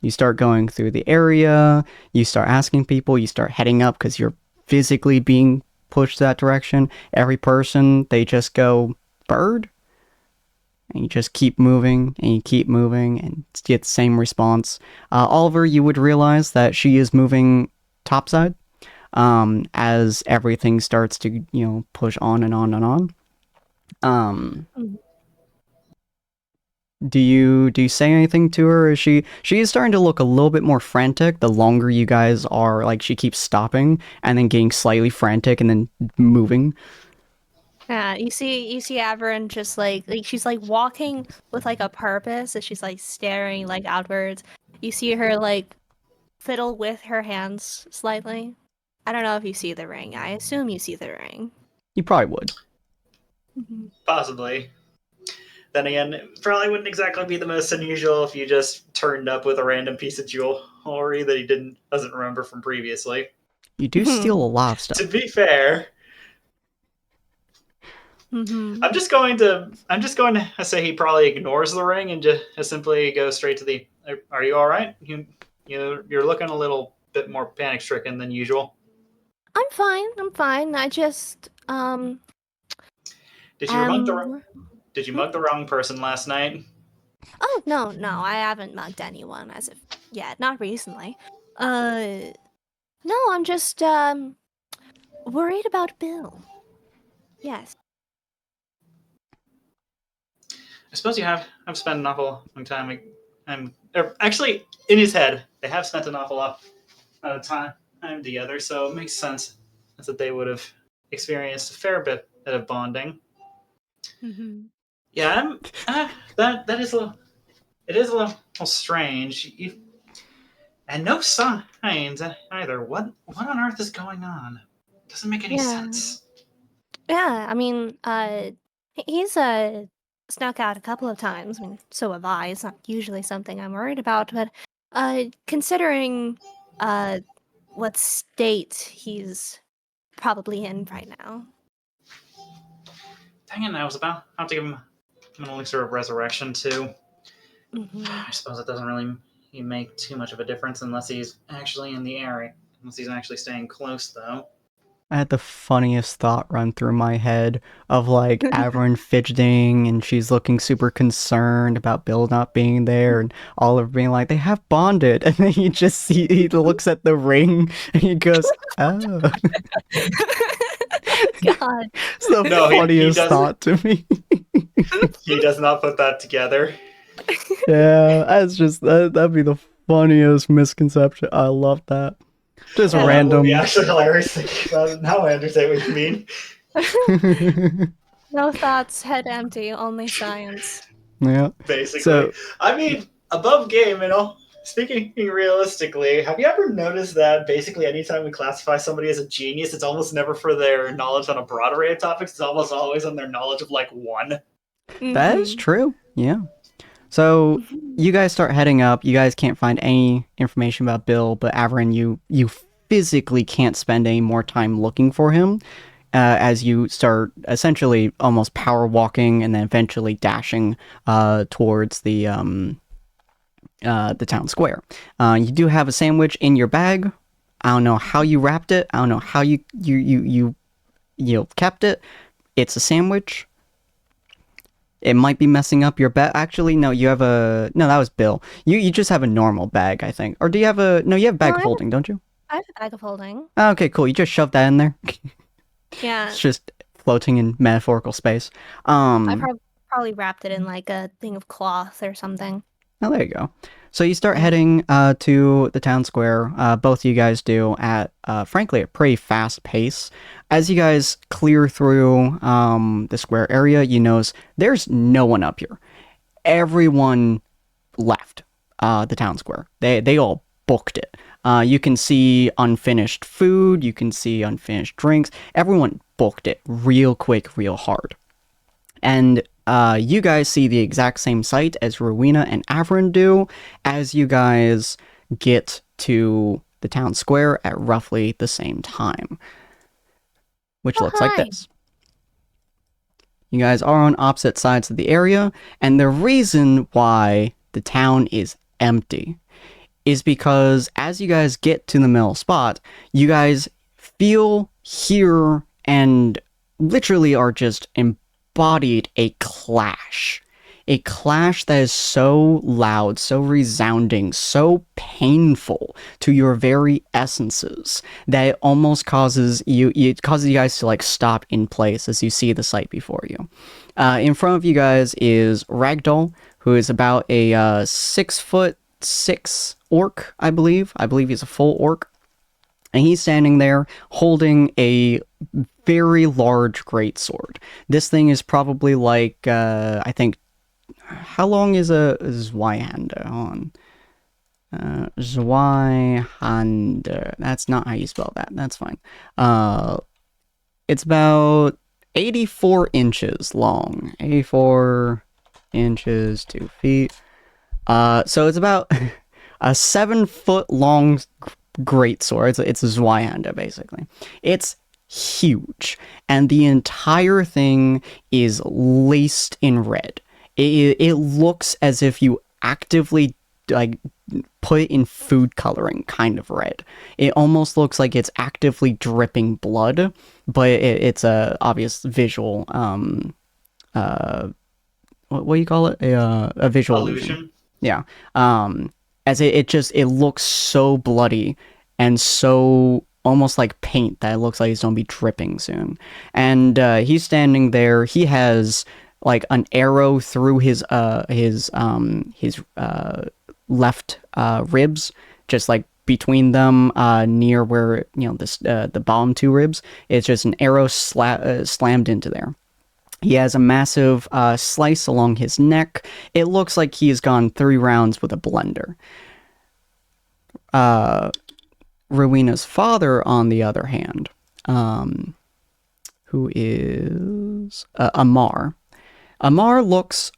You start going through the area. You start asking people. You start heading up because you're physically being pushed that direction. Every person, they just go bird, and you just keep moving and you keep moving and get the same response. Oliver, you would realize that she is moving topside as everything starts to push on and on and on. Do you say anything to her? Is she is starting to look a little bit more frantic the longer you guys are, like she keeps stopping and then getting slightly frantic and then moving. Yeah, you see Averin just like she's like walking with like a purpose, and she's like staring like outwards. You see her like fiddle with her hands slightly. I don't know if you see the ring. I assume you see the ring. You probably would. Possibly. Then again, it probably wouldn't exactly be the most unusual if you just turned up with a random piece of jewelry that he doesn't remember from previously. You do steal a lot of To stuff. be fair, I'm just going to say he probably ignores the ring and just simply goes straight to the. Are you all right? You're looking a little bit more panic stricken than usual. I'm fine. I just Did you mug the wrong person last night? Oh no, I haven't mugged anyone as of yet, not recently. No, I'm just worried about Bill. Yes. I suppose you have. I've spent an awful long time. Actually, in his head, they have spent an awful lot of time together, so it makes sense that they would have experienced a fair bit of bonding. Yeah, that is a little. It is a little strange. And no signs either. What on earth is going on? Doesn't make any sense. Yeah, I mean, he's snuck out a couple of times. I mean, so have I. It's not usually something I'm worried about, but considering what state he's probably in right now. Dang it, I was about to give him an elixir of resurrection too. I suppose it doesn't really make too much of a difference unless he's actually in the area. Unless he's actually staying close, though. I had the funniest thought run through my head of like Averin fidgeting and she's looking super concerned about Bill not being there and Oliver being like, they have bonded. And then he looks at the ring and he goes, oh. God. It's the funniest thought to me. He does not put that together. Yeah, that's just, that'd be the funniest misconception. I love that. Just random. That would be actually hilarious. Now I understand what you mean. No thoughts, head empty, only science. Yeah. Basically. So, I mean, above game and all. Speaking realistically, have you ever noticed that basically anytime we classify somebody as a genius, it's almost never for their knowledge on a broad array of topics. It's almost always on their knowledge of like one. That is true. Yeah. So you guys start heading up. You guys can't find any information about Bill, but Averin, you physically can't spend any more time looking for him as you start essentially almost power walking and then eventually dashing towards the town square. You do have a sandwich in your bag. I don't know how you wrapped it. I don't know how you kept it. It's a sandwich. It might be messing up your bag. Actually, no, you have a... No, that was Bill. You just have a normal bag, I think. Or do you have a... No, you have a bag of holding, don't you? I have a bag of holding. Okay, cool. You just shoved that in there? Yeah. It's just floating in metaphorical space. I probably wrapped it in like a thing of cloth or something. Oh, there you go. So you start heading to the town square. Both of you guys do at, frankly, a pretty fast pace. As you guys clear through the square area, you notice there's no one up here. Everyone left the town square. They all booked it. You can see unfinished food. You can see unfinished drinks. Everyone booked it real quick, real hard. And you guys see the exact same sight as Rowena and Averin do as you guys get to the town square at roughly the same time. Which looks like this. You guys are on opposite sides of the area, and the reason why the town is empty is because as you guys get to the middle spot, you guys feel, hear, and literally are just embodied a clash. A clash that is so loud, so resounding, so painful to your very essences that it almost causes you guys to like stop in place as you see the sight before you. In front of you guys is Ragdoll, who is about a 6'6" orc, I believe. I believe he's a full orc. And he's standing there holding a very large greatsword. This thing is probably like, I think, how long is a Zweihander? Hold on. Zweihander. That's not how you spell that. That's fine. It's about 84 inches long. 84 inches, 2 feet. So it's about a 7-foot long greatsword. It's a Zweihander, basically. It's huge, and the entire thing is laced in red. It looks as if you actively like put it in food coloring kind of red. It almost looks like it's actively dripping blood, but it's a obvious visual what do you call it, a visual illusion. Yeah. As it looks so bloody and so almost like paint that it looks like he's gonna be dripping soon. And he's standing there. He has like an arrow through his left ribs, just like between them, near where this the bottom 2 ribs. It's just an arrow slammed into there. He has a massive slice along his neck. It looks like he has gone 3 rounds with a blender. Rowena's father, on the other hand, who is Amar. Amar looks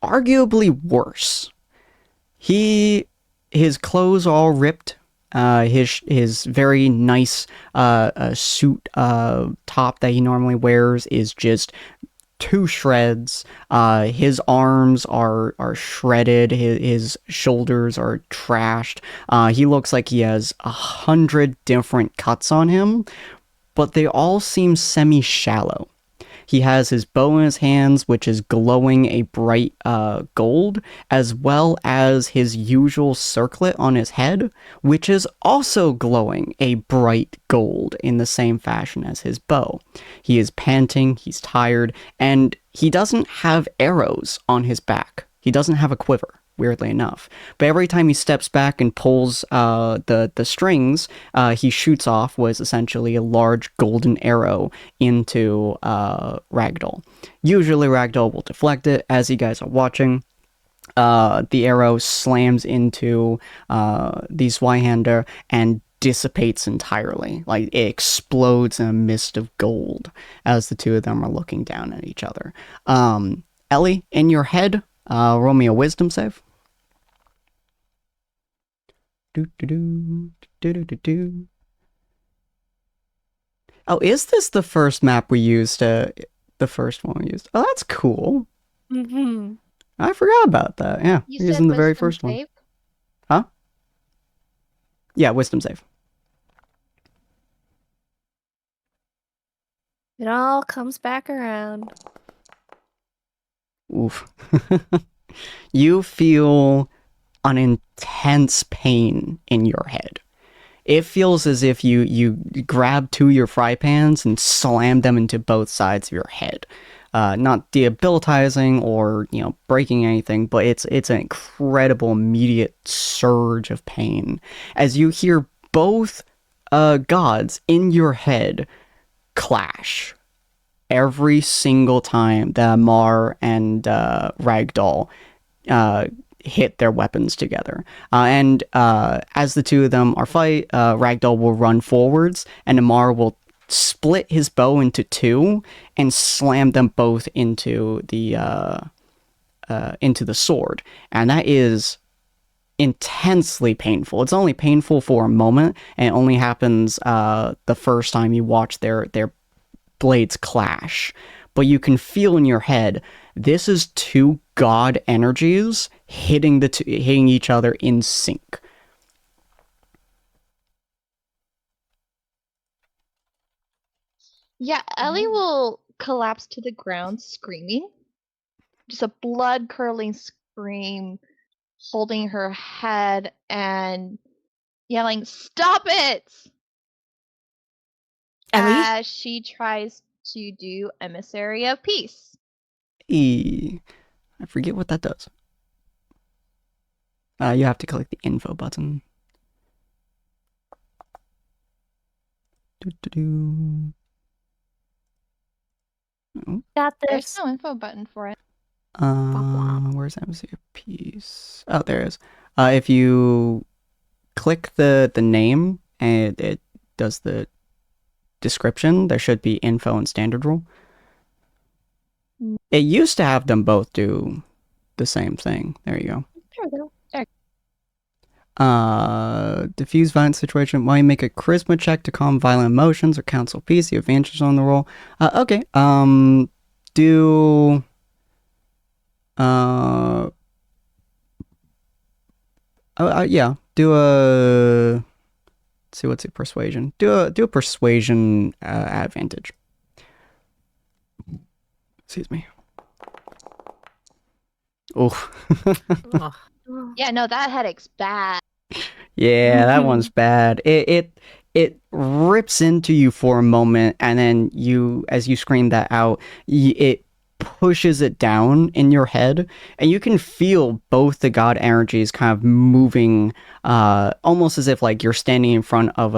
arguably worse. His clothes are all ripped. His very nice suit top that he normally wears is just 2 shreds. His arms are shredded. His shoulders are trashed. He looks like he has 100 different cuts on him, but they all seem semi-shallow. He has his bow in his hands, which is glowing a bright gold, as well as his usual circlet on his head, which is also glowing a bright gold in the same fashion as his bow. He is panting, he's tired, and he doesn't have arrows on his back. He doesn't have a quiver, weirdly enough. But every time he steps back and pulls the strings, he shoots off what is essentially a large golden arrow into Ragdoll. Usually Ragdoll will deflect it. As you guys are watching, the arrow slams into the Zweihander and dissipates entirely. Like, it explodes in a mist of gold as the 2 of them are looking down at each other. Ellie, in your head, roll me a wisdom save. Oh, is this the first map we used? The first one we used. Oh, that's cool. Mm-hmm. I forgot about that. Yeah, You using said the very wisdom first one. save? Huh? Yeah, wisdom save. It all comes back around. Oof. You feel an intense pain in your head. It feels as if you grab 2 of your fry pans and slam them into both sides of your head. Not debilitizing or breaking anything, but it's an incredible immediate surge of pain as you hear both gods in your head clash every single time that Amar and Ragdoll hit their weapons together. And as the 2 of them are fight, Ragdoll will run forwards, and Amar will split his bow into 2 and slam them both into the sword. And that is intensely painful. It's only painful for a moment, and it only happens the first time you watch their blades clash. But you can feel in your head, this is 2 god energies hitting each other in sync. Yeah, Ellie will collapse to the ground screaming. Just a blood curdling scream, holding her head and yelling, "Stop it!" Ellie? as she tries to do Emissary of Peace. I forget what that does. You have to click the info button. Oh, Got There's this. no info button for it. where's Embassy of Peace? Oh, there it is. If you click the name and it does the description, there should be info and standard rule. It used to have them both do the same thing. There you go. There we go. There. Diffuse violent situation. While you make a charisma check to calm violent emotions or counsel peace, you have advantage on the roll. Okay. Do. Yeah. Do a. Let's see, what's it? Persuasion. Do a persuasion advantage. Excuse me. Oh. Ugh. Yeah, no, that headache's bad. Yeah, that one's bad. It rips into you for a moment, and then as you scream that out, it pushes it down in your head, and you can feel both the god energies kind of moving, almost as if like you're standing in front of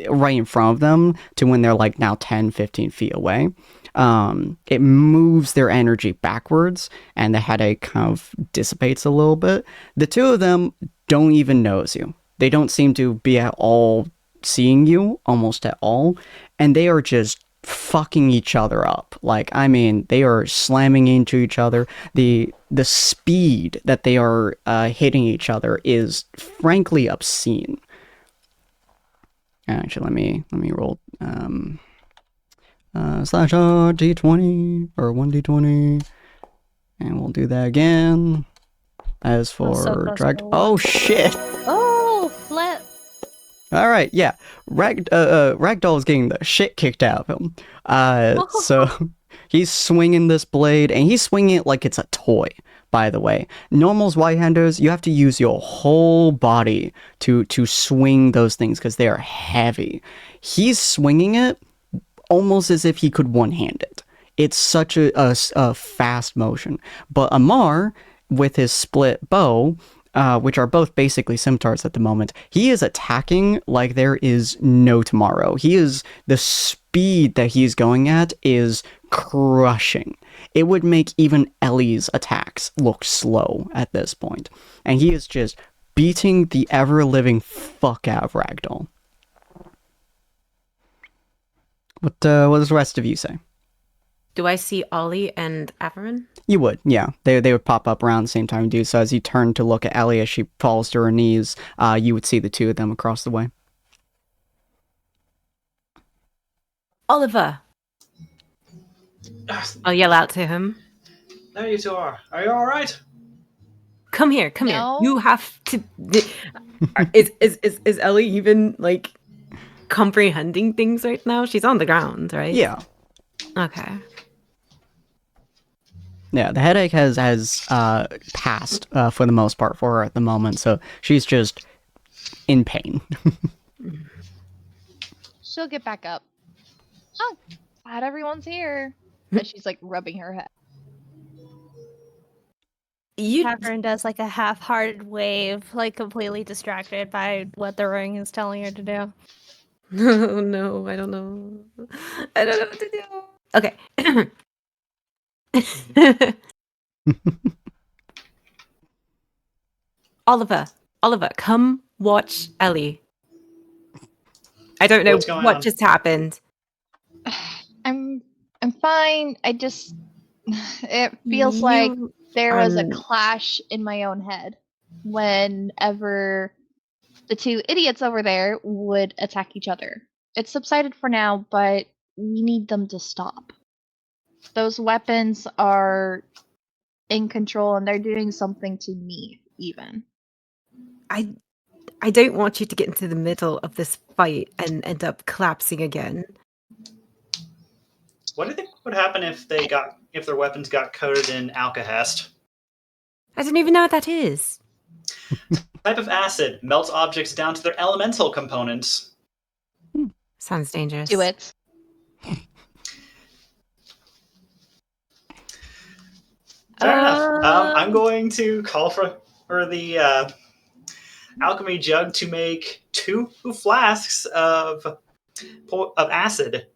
right in front of them to when they're like now 10, 15 feet away. It moves their energy backwards, and the headache kind of dissipates a little bit. The two of them don't even notice you. They don't seem to be at all seeing you, almost at all, and they are just fucking each other up. Like, I mean, they are slamming into each other. The speed that they are hitting each other is frankly obscene. Actually, let me roll slash d20 or 1d20, and we'll do that again. As for drag, oh shit! Oh, flip! All right, yeah, Ragdoll is getting the shit kicked out of him. So he's swinging this blade, and he's swinging it like it's a toy. By the way, normals, white-handers, you have to use your whole body to swing those things because they are heavy. He's swinging it almost as if he could one-hand it. It's such a fast motion. But Amar, with his split bow, which are both basically scimitars at the moment, he is attacking like there is no tomorrow. The speed that he's going at is crushing. It would make even Ellie's attacks look slow at this point. And he is just beating the ever-living fuck out of Ragdoll. What does the rest of you say? Do I see Ollie and Averin? You would, yeah. They would pop up around the same time you do. So as you turn to look at Ellie as she falls to her knees, you would see the two of them across the way. Oliver! I'll yell out to him. There you two are. Are you all right? Come here. No. You have to. Is Ellie even like comprehending things right now? She's on the ground, right? Yeah. Okay. Yeah, the headache has passed for the most part for her at the moment, so she's just in pain. She'll get back up. Oh, glad everyone's here. And she's like rubbing her head. Catherine does like a half-hearted wave, like completely distracted by what the ring is telling her to do. Oh no, I don't know. I don't know what to do. Okay. Oliver, come watch Ellie. I don't know What's going what on? just happened. I'm fine. It feels like there was a clash in my own head whenever the two idiots over there would attack each other. It's subsided for now, but we need them to stop. Those weapons are in control and they're doing something to me, even. I don't want you to get into the middle of this fight and end up collapsing again. What do you think would happen if their weapons got coated in alkahest? I don't even know what that is. Type of acid melts objects down to their elemental components. Sounds dangerous. Do it. Fair enough. I'm going to call for the alchemy jug to make 2 flasks of acid.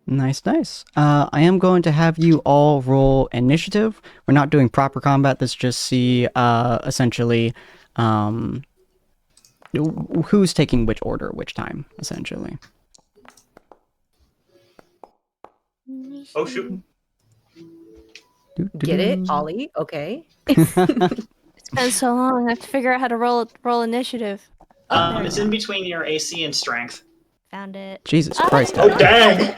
Nice. I am going to have you all roll initiative. We're not doing proper combat. This just see essentially who's taking which order, which time, essentially. Oh shoot! Get it, Ollie? Okay. It's been so long. I have to figure out how to roll initiative. Oh, there we It's go. in between your AC and strength. Found it. Jesus Christ. Oh dang!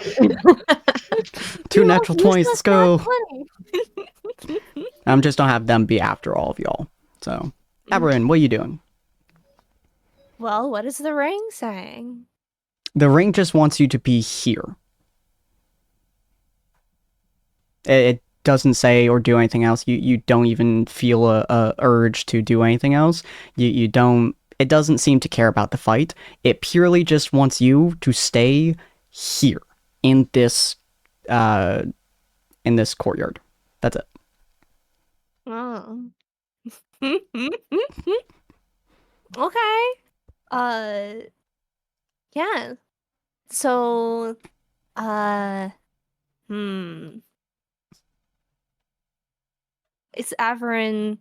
2 natural 20s, let's go. 20. Just don't have them be after all of y'all. So, Everin, what are you doing? Well, what is the ring saying? The ring just wants you to be here. It doesn't say or do anything else. You don't even feel a urge to do anything else. You don't. It doesn't seem to care about the fight. It purely just wants you to stay here in this courtyard. That's it. Oh. Okay. Yeah. So, it's Averin,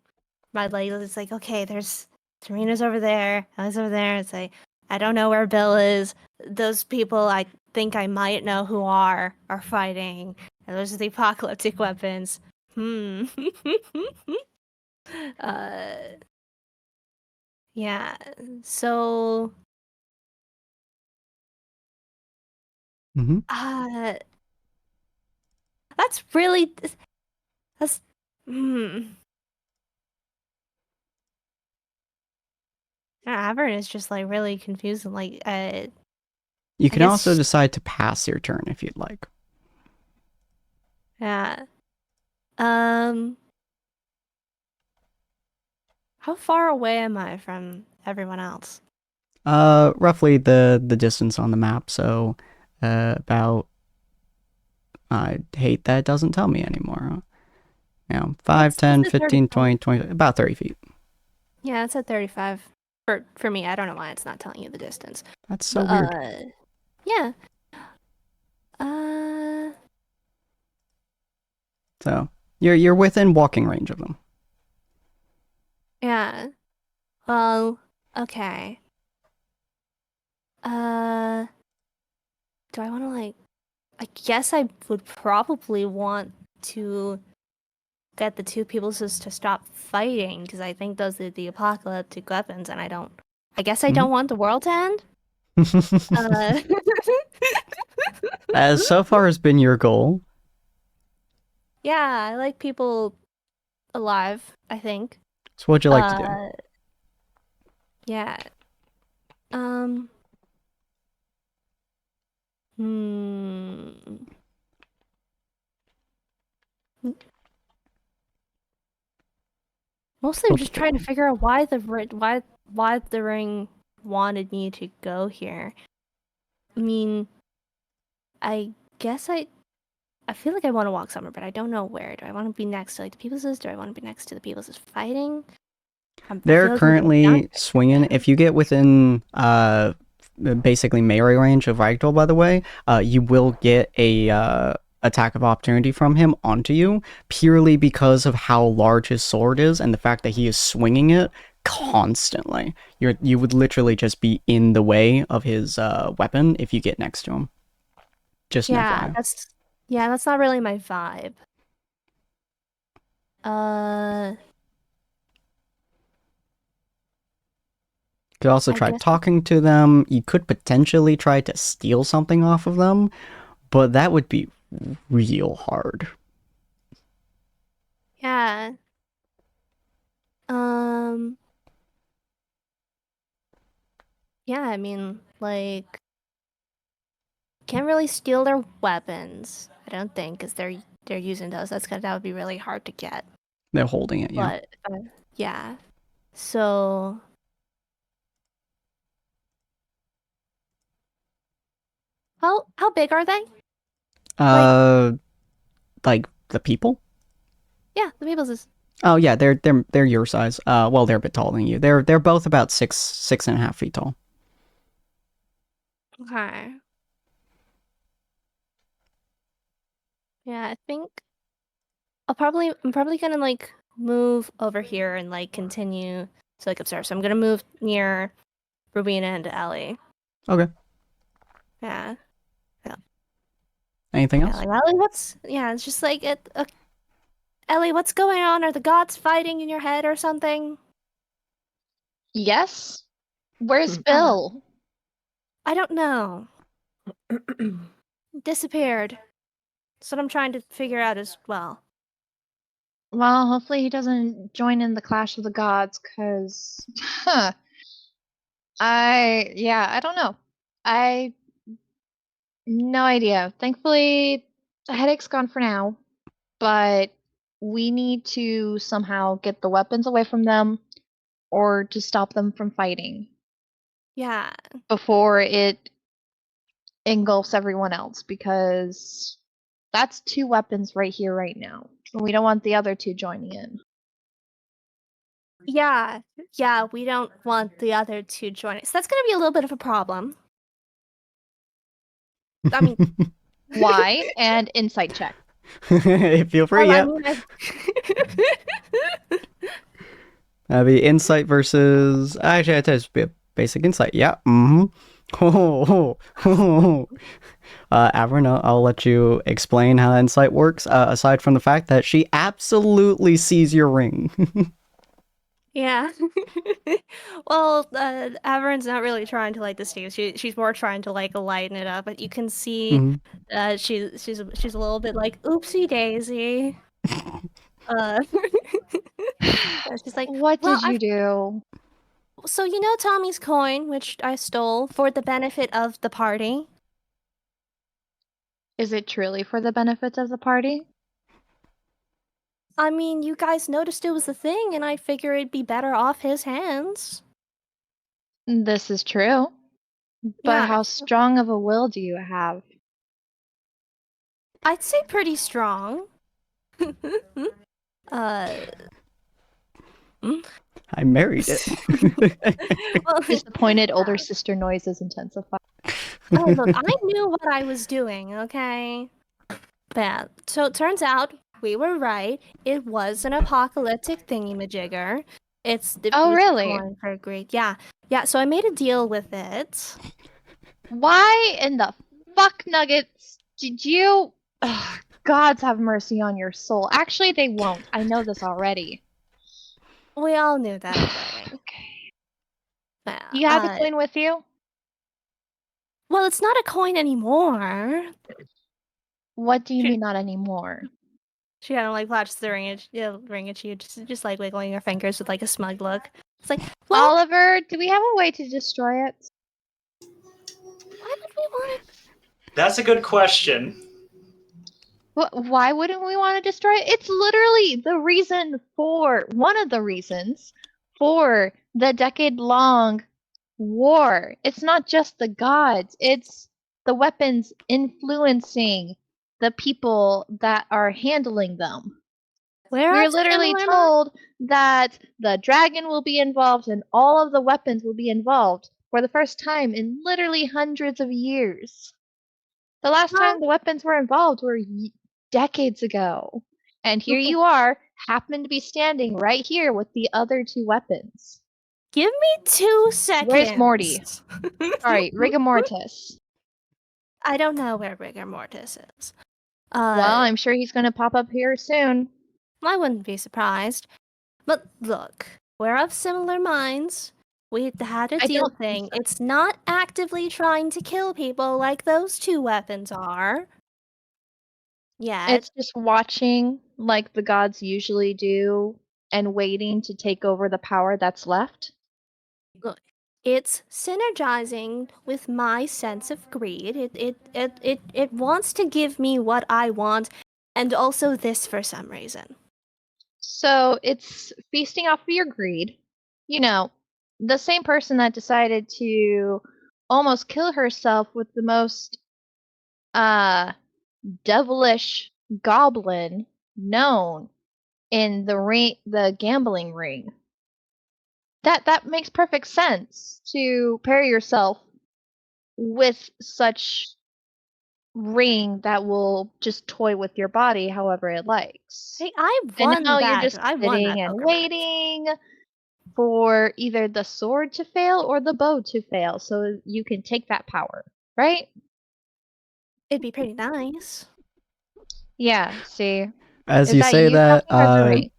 my like, it's like, okay, there's Serena's over there, Ellie's over there. It's like, I don't know where Bill is. Those people I think I might know who are fighting. And those are the apocalyptic weapons. Yeah. So, that's really that's Avern is just like really confused and like You can guess- also decide to pass your turn if you'd like. yeah. How far away am I from everyone else? Roughly the distance on the map, so about, I hate that it doesn't tell me anymore. 5, 10, 15, 20, 20, about 30 feet. Yeah, it's at 35. For me, I don't know why it's not telling you the distance. That's so But, weird. yeah. So, you're within walking range of them. Yeah. Well, okay. Do I want to like? I guess I would probably want to get the two people to stop fighting because I think those are the apocalyptic weapons, and I guess I don't want the world to end. As so far has been your goal. Yeah, I like people alive, I think. So what'd you like to do? Yeah. Mostly I'm just trying to figure out why the ring wanted me to go here. I mean, I guess I feel like I want to walk somewhere, but I don't know where. Do I want to be next to like the People's? Do I want to be next to the People's fighting? They're currently swinging. If you get within basically melee range of Ragdoll, by the way, you will get a attack of opportunity from him onto you, purely because of how large his sword is and the fact that he is swinging it constantly. You would literally just be in the way of his weapon if you get next to him. Just an FYI. That's not really my vibe. You could also try talking to them. You could potentially try to steal something off of them, but that would be real hard. Yeah. Yeah, I mean, like, can't really steal their weapons. I don't think, because they're using those. That would be really hard to get. They're holding it, yeah. But yeah. So how big are they? Like the people? Yeah, the people's is. Oh yeah, they're your size. Well, they're a bit taller than you. They're both about 6.5 feet tall. Okay. Yeah, I think I'm probably gonna like move over here and like continue to like observe. So I'm gonna move near Rubina and Ellie. Okay. Yeah. And Anything else? Ellie, it's just like, Ellie, what's going on? Are the gods fighting in your head or something? Yes? Where's Hmm. Bill? I don't know. Disappeared. That's what I'm trying to figure out as well. Well, hopefully he doesn't join in the Clash of the Gods, because... I don't know. No idea. Thankfully, the headache's gone for now, but we need to somehow get the weapons away from them or to stop them from fighting Yeah. before it engulfs everyone else, because that's 2 weapons right here, right now. And we don't want the other 2 joining in. Yeah, we don't want the other 2 joining. So that's gonna be a little bit of a problem. I mean, Why? And insight check. Feel free, well, I yeah. mean, That'd be insight versus. Actually, I'd just be a basic insight. Yeah. Mm-hmm. Avern, I'll let you explain how insight works. Aside from the fact that she absolutely sees your ring. yeah. Well, Avern's not really trying to deceive. She's more trying to lighten it up. But you can see, Mhm. she's a little bit like oopsie daisy. She's like, What well, did you do? so you know Tommy's coin, which I stole for the benefit of the party. Is it truly for the benefits of the party? I mean, you guys noticed it was a thing, and I figure it'd be better off his hands. This is true. But Yeah. how strong of a will do you have? I'd say pretty strong. I married it. Well, Disappointed older sister noises intensify. oh, look, I knew what I was doing, okay? But, so it turns out we were right. It was an apocalyptic thingy-majigger. Oh, really? Coin for Greek. Yeah. Yeah, so I made a deal with it. Why in the fuck nuggets did you... Ugh, gods have mercy on your soul. Actually, they won't. I know this already. We all knew that already. Okay. You have the coin with you? Well, it's not a coin anymore. What do you mean not anymore? She kind of flashes the ring at you, just wiggling her fingers with a smug look. It's like, well, Oliver, do we have a way to destroy it? why would we want to? That's a good question. Why wouldn't we want to destroy it? It's literally one of the reasons for the decade-long war. It's not just the gods, it's the weapons influencing the people that are handling them. We're literally told that the dragon will be involved and all of the weapons will be involved for the first time in literally hundreds of years. The last time the weapons were involved were decades ago. And here you are, happen to be standing right here with the other 2 weapons. Give me 2 seconds. Where's Morty? Sorry, rigor mortis. I don't know where rigor mortis is. Well, I'm sure he's gonna pop up here soon. I wouldn't be surprised. But look, we're of similar minds. We had a deal thing. So. It's not actively trying to kill people like those 2 weapons are. Yeah. It's just watching like the gods usually do and waiting to take over the power that's left. Look, it's synergizing with my sense of greed. It wants to give me what I want, and also this for some reason. So it's feasting off of your greed. You know, the same person that decided to almost kill herself with the most devilish goblin known in the gambling ring. That makes perfect sense to pair yourself with such ring that will just toy with your body however it likes. Hey, I won and now that. You're just sitting and waiting for either the sword to fail or the bow to fail so you can take that power, right? It'd be pretty nice. Yeah, see. As Is you that say you that, talking or is it me?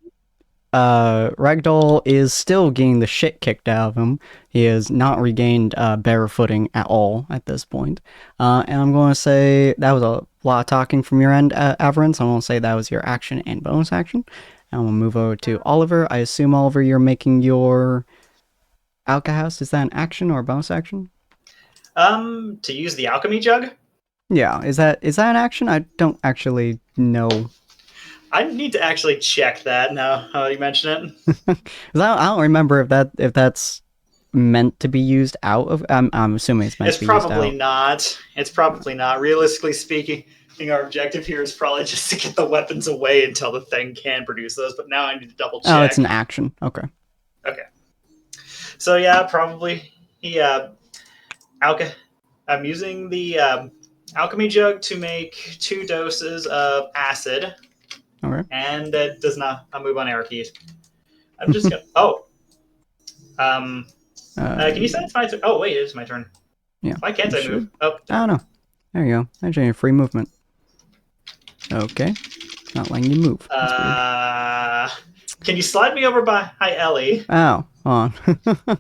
Ragdoll is still getting the shit kicked out of him. He has not regained bare footing at all at this point. And I'm going to say that was a lot of talking from your end, Averin, so I'm going to say that was your action and bonus action. And we'll move over to Oliver. I assume, Oliver, you're making your Alka-House. Is that an action or a bonus action? To use the alchemy jug? Yeah, is that an action? I don't actually know. I need to actually check that now you mention it. 'Cause I don't remember if that's meant to be used out of. I'm assuming it's meant It's to be used probably out. not. It's probably not. Realistically speaking, I think our objective here is probably just to get the weapons away until the thing can produce those. But now I need to double check. Oh, it's an action. Okay. Okay. So yeah, probably. I'm using the alchemy jug to make 2 doses of acid, Okay. and it does not. I'll move on arrow keys. I'm just gonna. Oh. Can you say it's my turn? Oh wait, it is my turn. Yeah. Why can't you I move? should. Oh. I don't know. There you go. Actually, a free movement. Okay. It's not letting you move. That's weird. Can you slide me over by Ellie? Oh, hold on. It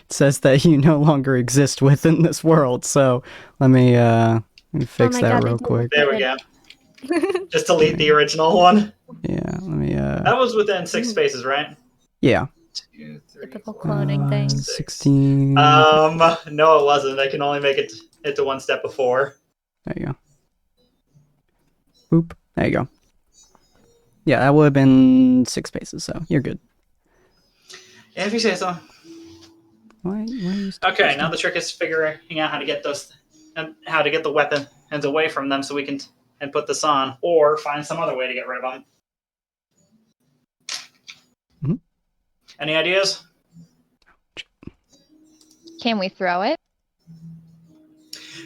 says that you no longer exist within this world, so let me fix my that God, real I did quick. There we go. Just delete the original one. Yeah, let me That was within 6 spaces, right? Yeah. 2, 3, Typical 4, cloning thing. 16. no, it wasn't. I can only make it to one step before. There you go. Boop. There you go. Yeah, that would have been 6 spaces, so you're good. Yeah, if you say so. Why are you Okay, now the trick is figuring out how to get the weapons away from them so we can put this on, or find some other way to get rid of them. Mm-hmm. Any ideas? Can we throw it?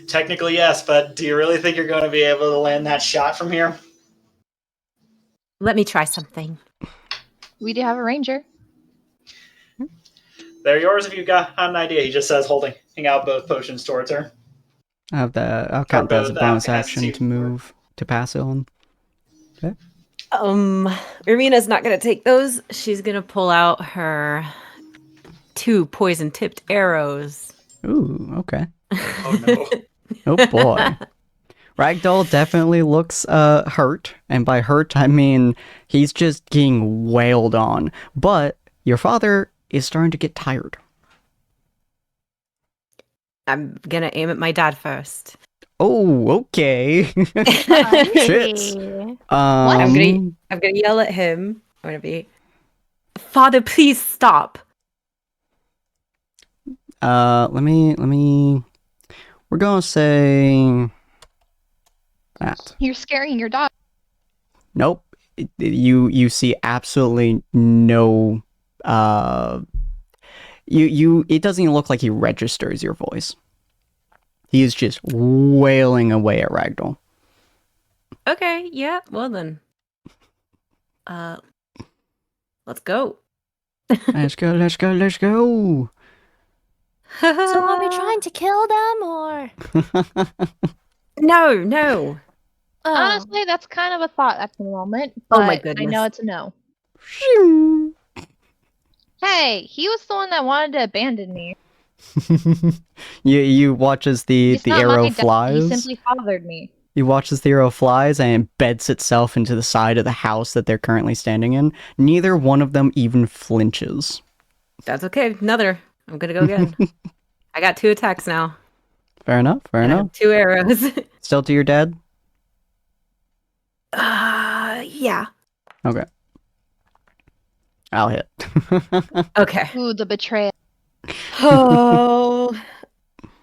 Technically, yes, but do you really think you're going to be able to land that shot from here? Let me try something. We do have a ranger. They're yours if you got an idea. He just says holding out both potions towards her. I'll count that as a both bonus Alka-Has action to move to pass it on. Okay. Irina's not gonna take those. She's gonna pull out her 2 poison-tipped arrows. Ooh, okay. Oh no. Oh boy. Ragdoll definitely looks hurt, and by hurt I mean he's just getting wailed on. But your father is starting to get tired. I'm gonna aim at my dad first. Oh, okay. Shit. I'm gonna yell at him. I'm gonna be, Father, please stop. Let me. We're gonna say that. You're scaring your dog. Nope. You see absolutely no. It doesn't even look like he registers your voice. He is just wailing away at Ragdoll. Okay, yeah, well then. Let's go. Let's go. So are we trying to kill them or? No. Oh. Honestly, that's kind of a thought at the moment, Oh but my I goodness. know it's a no. Hey, he was the one that wanted to abandon me. You watch as the He's not arrow my dad, He flies. simply fathered me. You watch as the arrow flies and embeds itself into the side of the house that they're currently standing in. Neither one of them even flinches. That's okay. Another. I'm gonna go again. I got 2 attacks now. Fair enough. And I have 2 arrows. Still to your dad? Yeah. Okay. I'll hit. Okay. Ooh, the betrayal. Oh.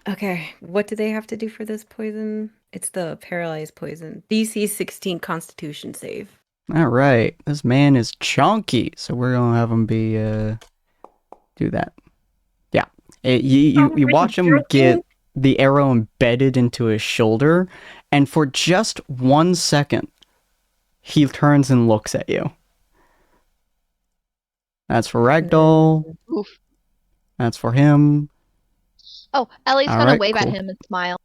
Okay. What do they have to do for this poison? It's the paralyzed poison. DC 16 Constitution save. All right. This man is chunky, so we're gonna have him be do that. Yeah. You watch him get the arrow embedded into his shoulder, and for just 1 second, he turns and looks at you. That's for Ragdoll. Oof. That's for him. Oh, Ellie's All gonna right, wave at cool. him and smile.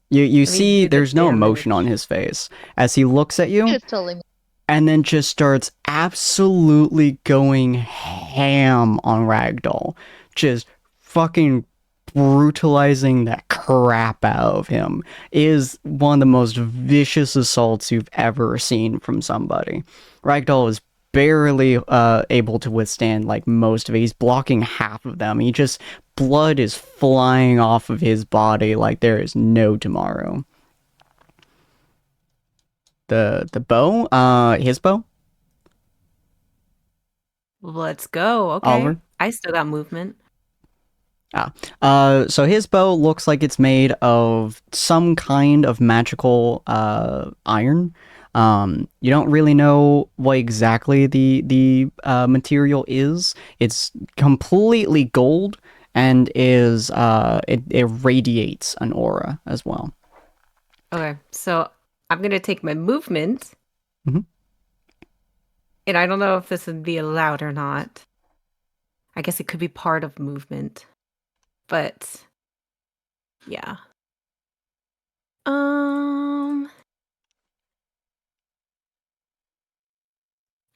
You Let me see do the there's no emotion on damage. his face as he looks at you It's totally. and then just starts absolutely going ham on Ragdoll. Just fucking brutalizing the crap out of him. It is one of the most vicious assaults you've ever seen from somebody. Ragdoll is barely able to withstand like most of it. He's blocking half of them. He just blood is flying off of his body like there is no tomorrow. The bow, his bow, Let's go. Okay. Oliver. I still got movement. So his bow looks like it's made of some kind of magical iron. You don't really know what exactly the material is. It's completely gold and is it radiates an aura as well. Okay, so I'm gonna take my movement. Mhm. And I don't know if this would be allowed or not. I guess it could be part of movement. But yeah. I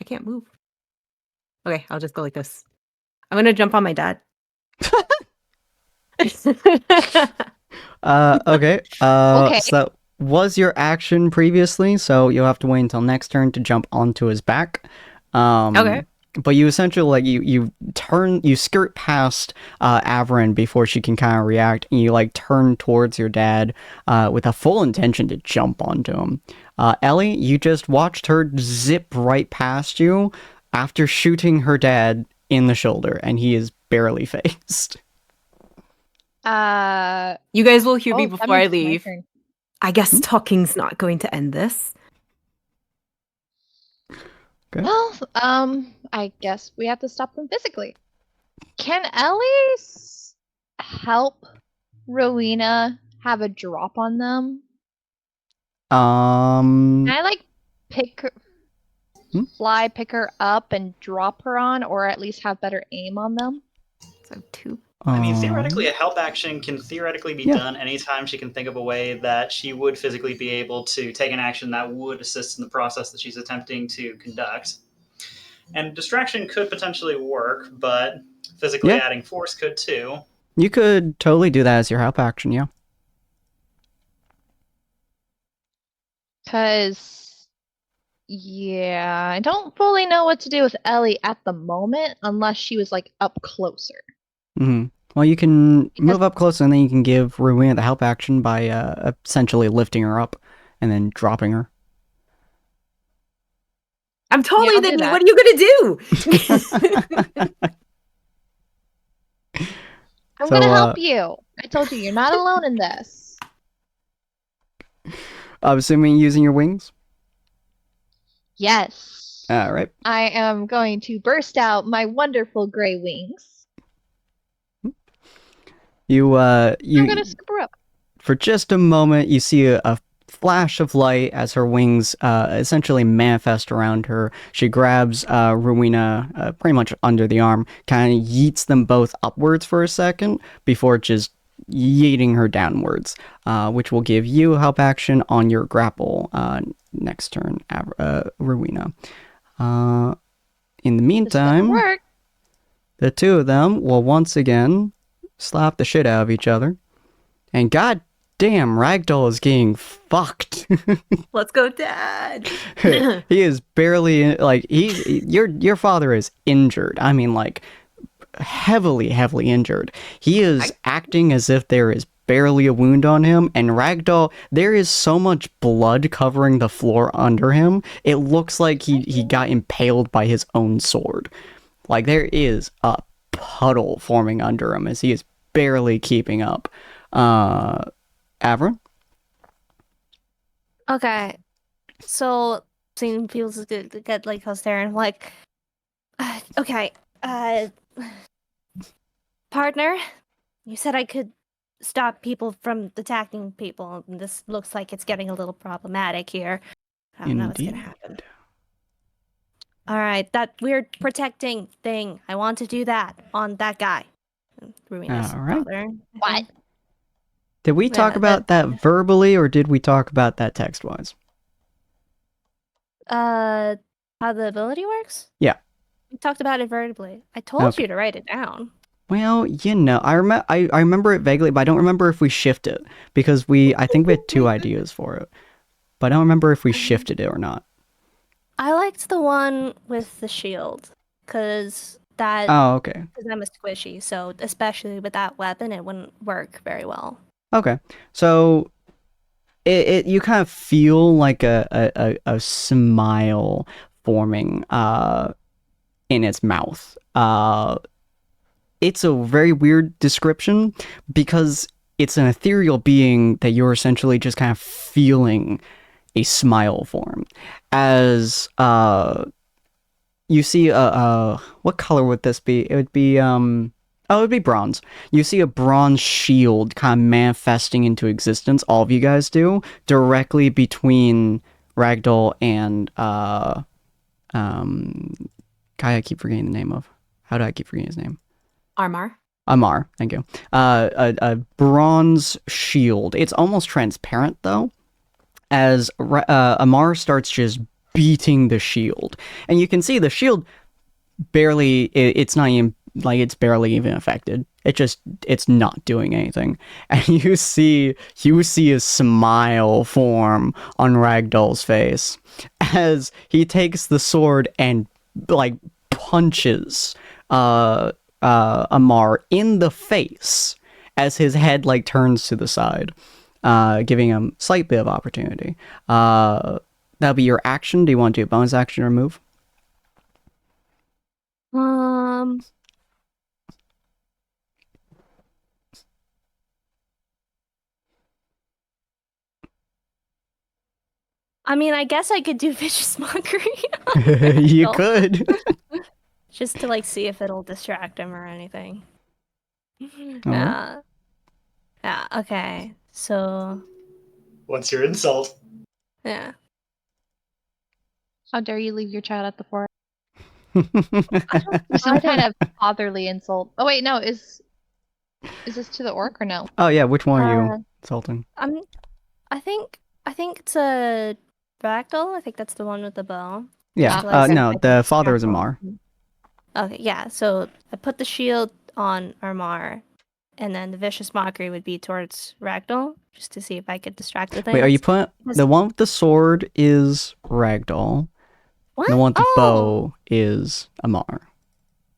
can't move. Okay, I'll just go like this. I'm gonna jump on my dad. Okay. Okay. So that was your action previously, so you'll have to wait until next turn to jump onto his back. Okay. But you essentially like you skirt past Averin before she can kind of react, and you like turn towards your dad with a full intention to jump onto him. Ellie, you just watched her zip right past you after shooting her dad in the shoulder, and he is barely phased. You guys will hear me that before I means it's my leave. turn. I guess talking's not going to end this. Okay. Well, I guess we have to stop them physically. Can Ellie help Rowena have a drop on them? Can I like pick her, pick her up and drop her on, or at least have better aim on them? So 2. I mean, theoretically, a help action can theoretically be done anytime she can think of a way that she would physically be able to take an action that would assist in the process that she's attempting to conduct. And distraction could potentially work, but physically adding force could too. You could totally do that as your help action, yeah. Because, yeah, I don't fully know what to do with Ellie at the moment unless she was like up closer. Mm-hmm. Well, you can move up close, and then you can give Rowena the help action by essentially lifting her up and then dropping her. I'm taller I'll than do you. that. What are you gonna do? I'm So, gonna help you. I told you, you're not alone in this. I'm assuming using your wings? Yes. All right. I am going to burst out my wonderful gray wings. I'm gonna scoop her up. For just a moment, you see a flash of light as her wings essentially manifest around her. She grabs Rowena pretty much under the arm, kind of yeets them both upwards for a second before just yeeting her downwards, which will give you a help action on your grapple next turn, Rowena. In the meantime, the two of them will once again slap the shit out of each other. And god damn, Ragdoll is getting fucked. Let's go, Dad. He is barely like your father is injured. I mean, like heavily injured. He is acting as if there is barely a wound on him, and Ragdoll, there is so much blood covering the floor under him. It looks like he got impaled by his own sword. Like there is a puddle forming under him as he is barely keeping up. Averin? Okay. So, scene feels good to get like us there and like, okay, partner, you said I could stop people from attacking people. And this looks like it's getting a little problematic here. I don't know what's gonna happen. All right, that weird protecting thing. I want to do that on that guy. Ruina's All right. father. What? Did we talk about that verbally, or did we talk about that text-wise? How the ability works? Yeah. We talked about it verbally. I told you to write it down. Well, I remember it vaguely, but I don't remember if we shifted it, because I think we had 2 ideas for it. But I don't remember if we shifted it or not. I liked the one with the shield, because that... Oh, okay. Because I'm a squishy, so especially with that weapon, it wouldn't work very well. Okay. So, you kind of feel like a smile forming in its mouth. It's a very weird description, because it's an ethereal being that you're essentially just kind of feeling a smile form. As you see what color would this be? It would be it'd be bronze. You see a bronze shield kind of manifesting into existence, all of you guys do, directly between Ragdoll and guy I keep forgetting the name of. How do I keep forgetting his name? Amar, thank you. A bronze shield. It's almost transparent, though, as Amar starts just beating the shield. And you can see the shield it's not even, like, it's barely even affected. It's not doing anything. And you see a smile form on Ragdoll's face as he takes the sword and, like, punches Amar in the face as his head, like, turns to the side, giving him a slight bit of opportunity. That'll be your action. Do you want to do a bonus action or move? I mean, I guess I could do vicious mockery. You could. Just to, like, see if it'll distract him or anything. Alright. Yeah, okay. So, What's your insult? yeah. How dare you leave your child at the forest? I Some kind of fatherly insult. Oh wait, no, is this to the orc or no? Oh yeah, which one are you insulting? I think it's a Ragdoll. I think that's the one with the bow. Yeah, Like, no, the father is Amar. Okay, yeah, so I put the shield on Amar, and then the vicious mockery would be towards Ragdoll, just to see if I could distract the thing. Wait, are you putting... The one with the sword is Ragdoll. What? The one with the bow is Amar.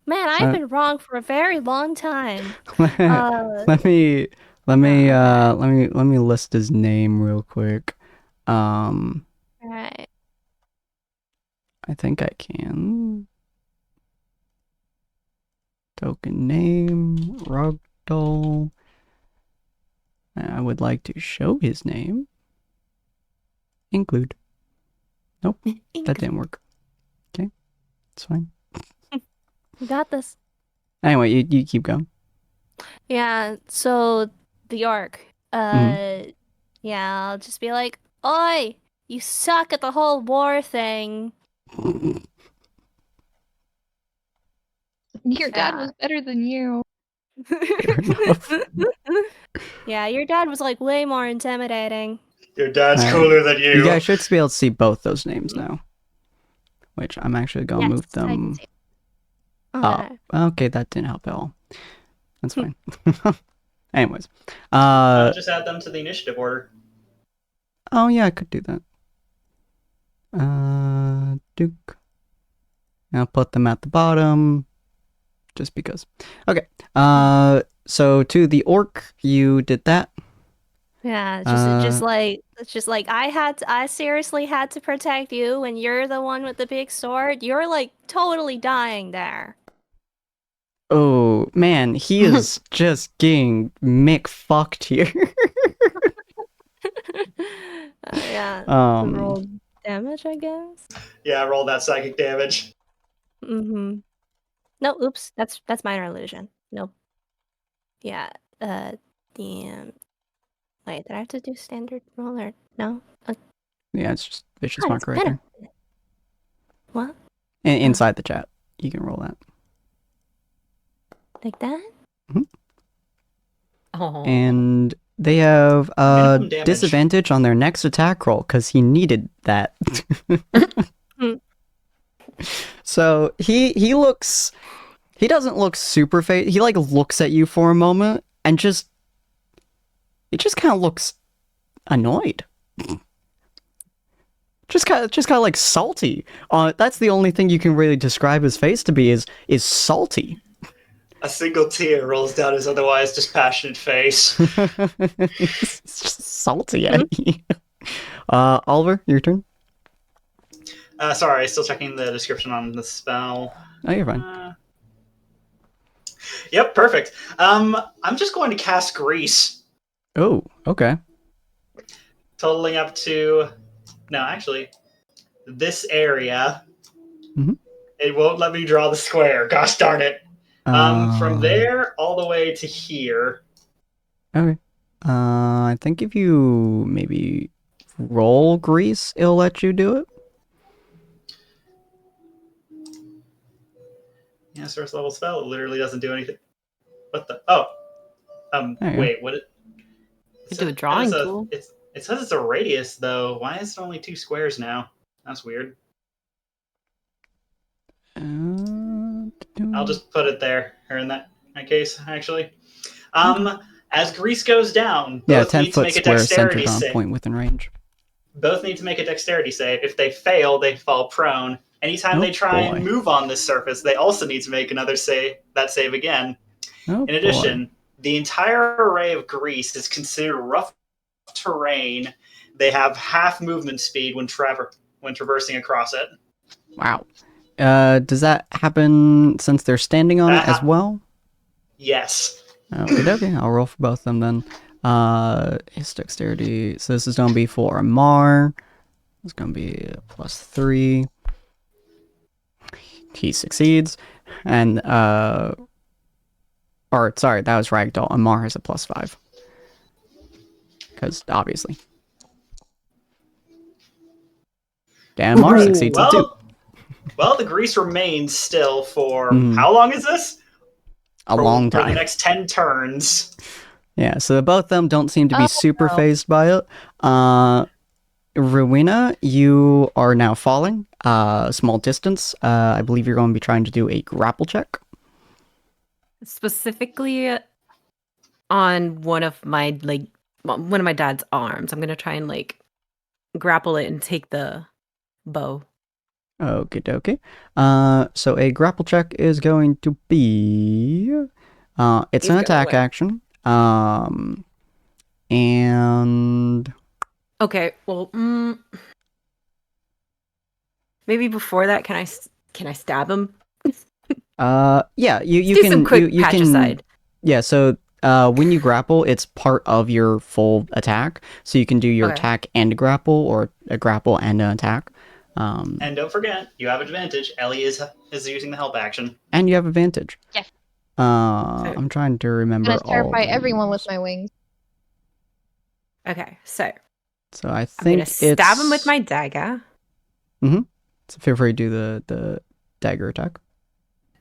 Man, I've been wrong for a very long time. Let me list his name real quick. Alright. I think I can. Token name, Ragdoll. I would like to show his name. Include. Nope, that didn't work. Okay, it's fine. You got this. Anyway, you keep going. Yeah, so the orc. Yeah, I'll just be like, "Oi, you suck at the whole war thing." Your dad was better than you. Fair enough. Yeah, your dad was, like, way more intimidating. Your dad's cooler than you. You guys should be able to see both those names now. Which I'm actually gonna move I can them. see. Okay, that didn't help at all. That's fine. Anyways, just add them to the initiative order. Oh yeah, I could do that. Duke. I'll put them at the bottom, just because. Okay. So to the orc, you did that. Yeah, it's just like I seriously had to protect you when you're the one with the big sword. You're, like, totally dying there. Oh man, he is just getting Mick fucked here. Yeah. Roll damage, I guess. Yeah, roll that psychic damage. Mm-hmm. No, oops, that's minor illusion. Nope. Yeah. Damn. Wait, did I have to do standard roll or no? Yeah, it's just vicious God, mark it's right there. What? Inside the chat, you can roll that. Like that? And They have Minimum damage. disadvantage on their next attack roll because he needed that. So he doesn't look super he like looks at you for a moment and just kind of looks annoyed. Just kind of like salty. That's the only thing you can really describe his face to be is salty. A single tear rolls down his otherwise dispassionate face. It's just salty at you. Oliver, your turn. Sorry, still checking the description on the spell. Oh, you're fine. Yep, perfect. I'm just going to cast Grease, Oh, okay. totaling up to... No, actually, this area. Mhm. It won't let me draw the square. Gosh darn it. From there all the way to here. Okay. I think if you maybe roll Grease, it'll let you do it. Yeah, first level spell. It literally doesn't do anything. What the? Oh. There you Wait, what? Could do a drawing tool. It says it's a radius, though. Why is it only 2 squares now? That's weird. I'll just put it there, or in that case, actually. As Grease goes down, Yeah, both need to 10-foot make a square dexterity centered on a save. point within range. Both need to make a dexterity save. If they fail, they fall prone. Anytime Oh, they try boy. and move on this surface, they also need to make another save again. Oh, In addition, the entire array of Grease is considered rough terrain. They have half movement speed when traversing across it. Wow. Does that happen since they're standing on it as well? Yes. Okay. I'll roll for both of them then. His dexterity. So this is going to be for Amar. It's going to be a +3. He succeeds. And, or, sorry, that was Ragdoll. Amar has a +5. Because, obviously. Dan Amar Right. succeeds it too. Well, the Grease remains still for... Mhm. How long is this? A long For the time. next 10 turns. Yeah, so both of them don't seem to be super no. phased by it. Rowena, you are now falling a small distance. I believe you're going to be trying to do a grapple check. Specifically on one of my dad's arms. I'm gonna try and grapple it and take the bow. Okie dokie. So a grapple check is going to be... it's He's an gonna attack win. action. And... Okay, well, maybe before that, can I stab him? yeah, you Do can... some quick you can, patricide. Yeah, so when you grapple, it's part of your full attack. So you can do your Okay. attack and a grapple, or a grapple and an attack. And don't forget, you have advantage. Ellie is using the help action. And you have advantage. Yes. I'm trying to remember I'm gonna all terrify everyone with these. my wings. Okay, so So I I'm think gonna stab him with my dagger. So feel free to do the dagger attack.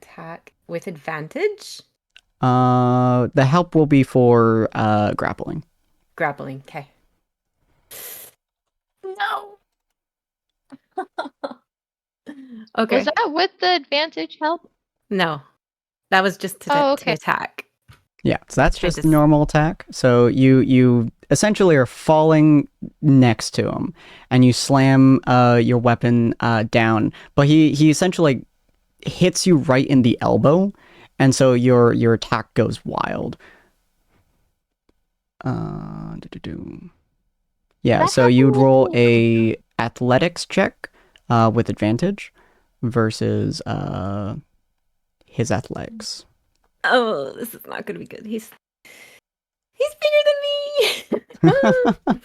Attack with advantage. The help will be for grappling. Grappling. Okay. No. Okay. Was that with the advantage help? No, that was just to, Oh, to okay. attack. Yeah, so that's I just just- normal attack. So you essentially are falling next to him, and you slam your weapon down. But he essentially hits you right in the elbow, and so your attack goes wild. Yeah, That so you would happened roll with a athletics check with advantage versus his athletics. Oh, this is not gonna be good. He's bigger than me.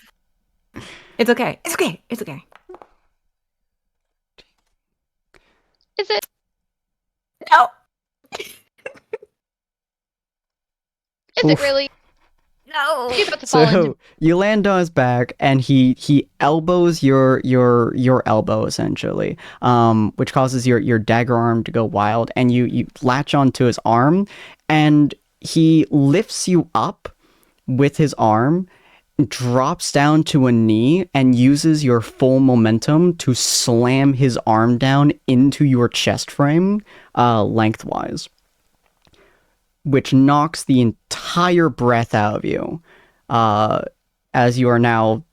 It's okay. It's okay. It's okay. Is it? No. Is Oof. it really? No. You're about to fall into. So you land on his back, and he elbows your elbow essentially, which causes your dagger arm to go wild, and you latch onto his arm, and he lifts you up, with his arm, drops down to a knee and uses your full momentum to slam his arm down into your chest frame lengthwise, which knocks the entire breath out of you as you are now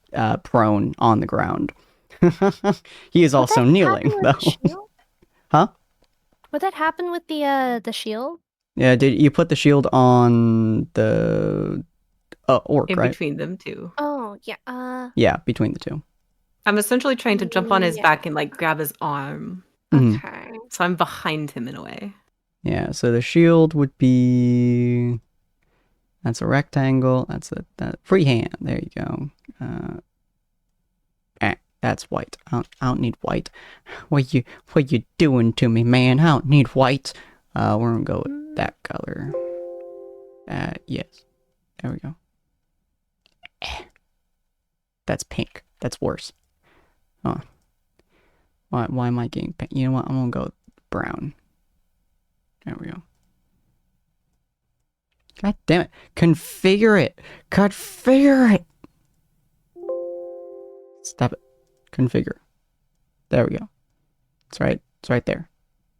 prone on the ground. He is also kneeling, though. Huh? Would that happen with the shield? Yeah, did you put the shield on the orc, In right? between them two. Oh, yeah. Yeah, between the two. I'm essentially trying to jump on his Yeah. back and like grab his arm. Mhm. Okay. So I'm behind him in a way. Yeah, so the shield would be... That's a rectangle. That's a free hand. There you go. That's white. I don't need white. What you doing to me, man? I don't need white. We're gonna go with that color. Yes. There we go. That's pink. That's worse. Oh. Why am I getting pink? You know what? I'm gonna go with brown. There we go. God damn it. Configure it. Configure it. Stop it. Configure. There we go. It's right. It's right there.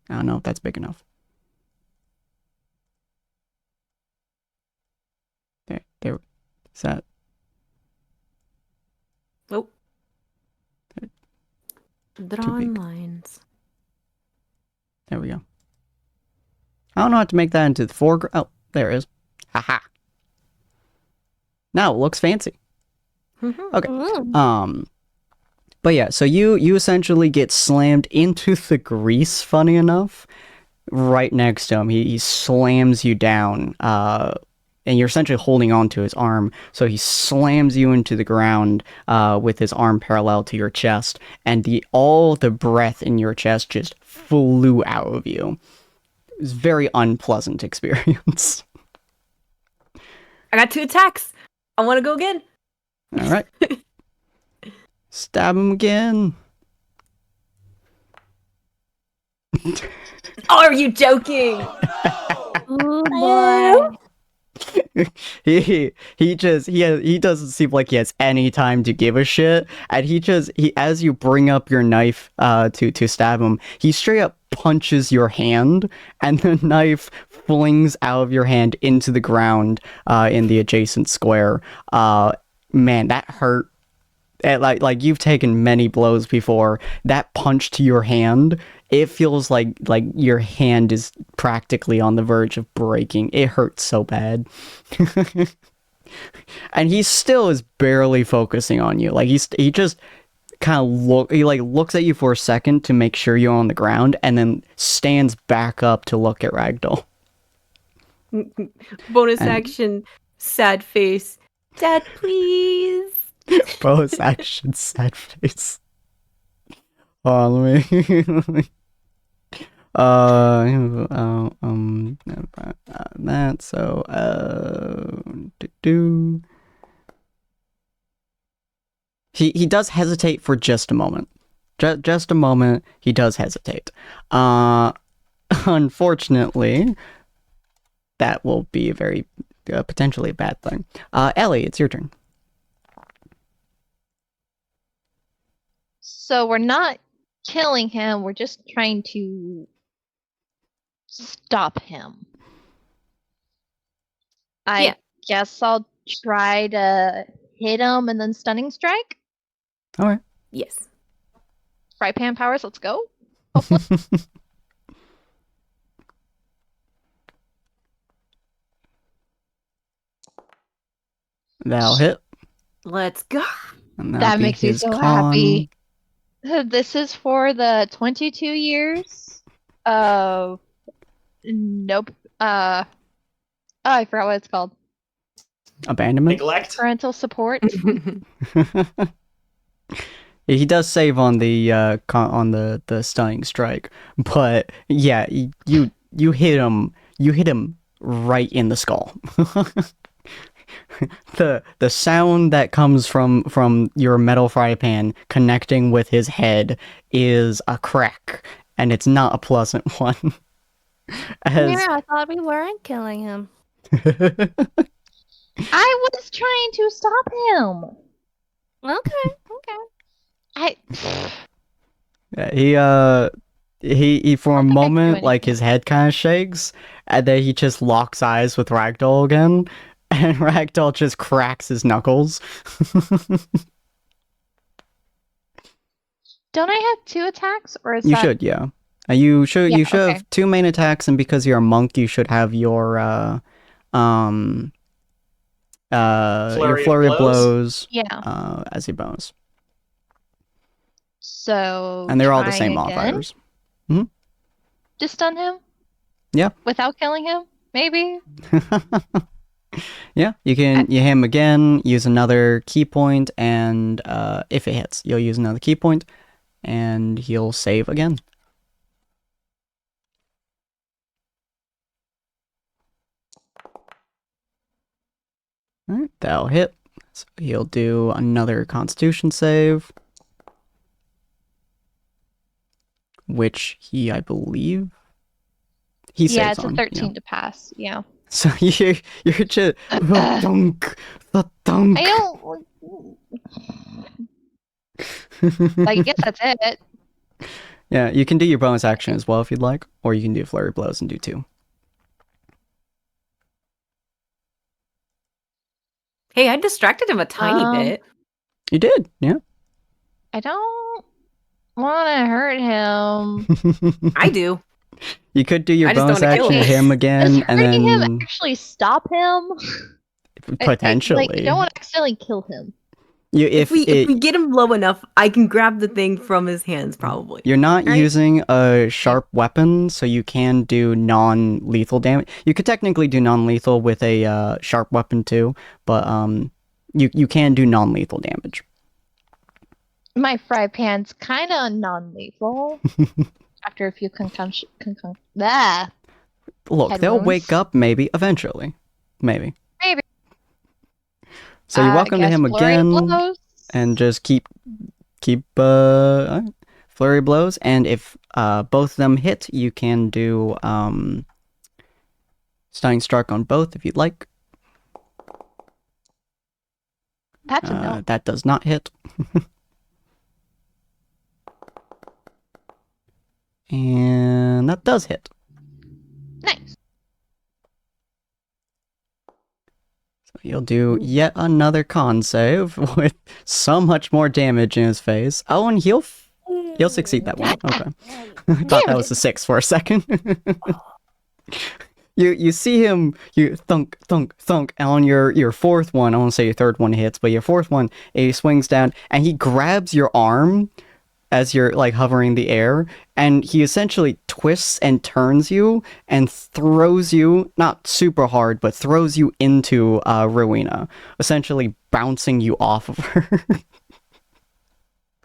I don't know if that's big enough. There. Is that? Oh. Drawn lines. There we go. I don't know how to make that into the foreground. Oh, there it is. Haha. Now it looks fancy. Okay. But yeah, so you essentially get slammed into the grease, funny enough, right next to him. He slams you down, and you're essentially holding on to his arm. So he slams you into the ground with his arm parallel to your chest, and all the breath in your chest just flew out of you. It was a very unpleasant experience. I got 2 attacks. I want to go again. All right. Stab him again. Are you joking? Oh boy. he doesn't seem like he has any time to give a shit, and he as you bring up your knife to stab him, he straight up punches your hand, and the knife flings out of your hand into the ground in the adjacent square. Man, that hurt. Like you've taken many blows before. That punch to your hand, it feels like your hand is practically on the verge of breaking. It hurts so bad. And he still is barely focusing on you. Like he just kind of looks at you for a second to make sure you're on the ground, and then stands back up to look at Ragdoll. Bonus action, sad face. Dad, please. Bonus action, sad face. Oh, let me. That so He does hesitate for just a moment. Just a moment. He does hesitate. Unfortunately, that will be a very potentially a bad thing. Ellie, it's your turn. So we're not killing him, we're just trying to stop him. I guess I'll try to hit him and then stunning strike. Alright. Yes. Fry pan powers, let's go. That'll hit. Let's go. And That makes me so happy. This is for the 22 years of nope. I forgot what it's called. Abandonment? Neglect. Parental support. He does save on the stunning strike, but yeah, you hit him right in the skull. The sound that comes from your metal fry pan connecting with his head is a crack, and it's not a pleasant one. Yeah, I thought we weren't killing him. I was trying to stop him. Okay. I Yeah, he for a don't think I can do moment, like, anything. his head kind of shakes, and then he just locks eyes with Ragdoll again, and Ragdoll just cracks his knuckles. Don't I have 2 attacks, or is You that should, yeah. You should Yeah, okay. have 2 main attacks, and because you're a monk, you should have your flurry of blows Yeah. as your bonus, So and they're all the trying same again modifiers. to stun him? Yeah. Without killing him? Maybe? Yeah, you can you hit him again, use another key point, and if it hits, you'll use another key point, and he'll save again. Alright, that'll hit. So he'll do another Constitution save, which I believe, he Yeah, saves it's a on. 13 to pass. Yeah. So you're just the dunk, the dunk. I don't. I guess that's it. Yeah, you can do your bonus action as well if you'd like, or you can do flurry blows and do 2. Hey, I distracted him a tiny bit. You did, yeah. I don't want to hurt him. I do. You could do your I just don't bonus wanna kill action to him. him again, Does and hurting him then actually stop him? potentially. I don't want to accidentally kill him. If we get him low enough, I can grab the thing from his hands, probably. You're not Right? using a sharp weapon, so you can do non-lethal damage. You could technically do non-lethal with a sharp weapon too, but you can do non-lethal damage. My fry pan's kind of non-lethal. After a few concussion. Look, Head they'll wounds. wake up maybe eventually, maybe. Maybe. So you're welcome to guess him flurry of again, blows. and just keep flurry blows, and if both of them hit, you can do stunning strike on both if you'd like. That's a no. That does not hit. And that does hit. Nice. So you'll do yet another con save with so much more damage in his face. Oh, and he'll succeed that one. Okay. I thought that was a 6 for a second. You see him, you thunk, thunk, thunk, and on your fourth one, I won't say your third one hits, but your fourth one, he swings down, and he grabs your arm as you're, like, hovering in the air, and he essentially twists and turns you, and throws you, not super hard, but throws you into Rowena, essentially bouncing you off of her.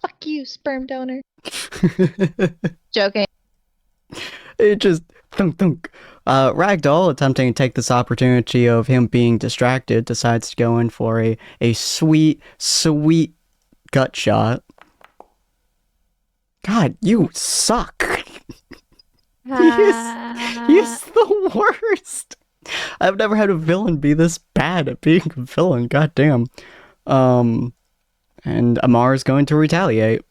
Fuck you, sperm donor. Joking. It just thunk thunk. Ragdoll, attempting to take this opportunity of him being distracted, decides to go in for a sweet gut shot. God, you suck. He's the worst. I've never had a villain be this bad at being a villain. God damn. And Amar is going to retaliate.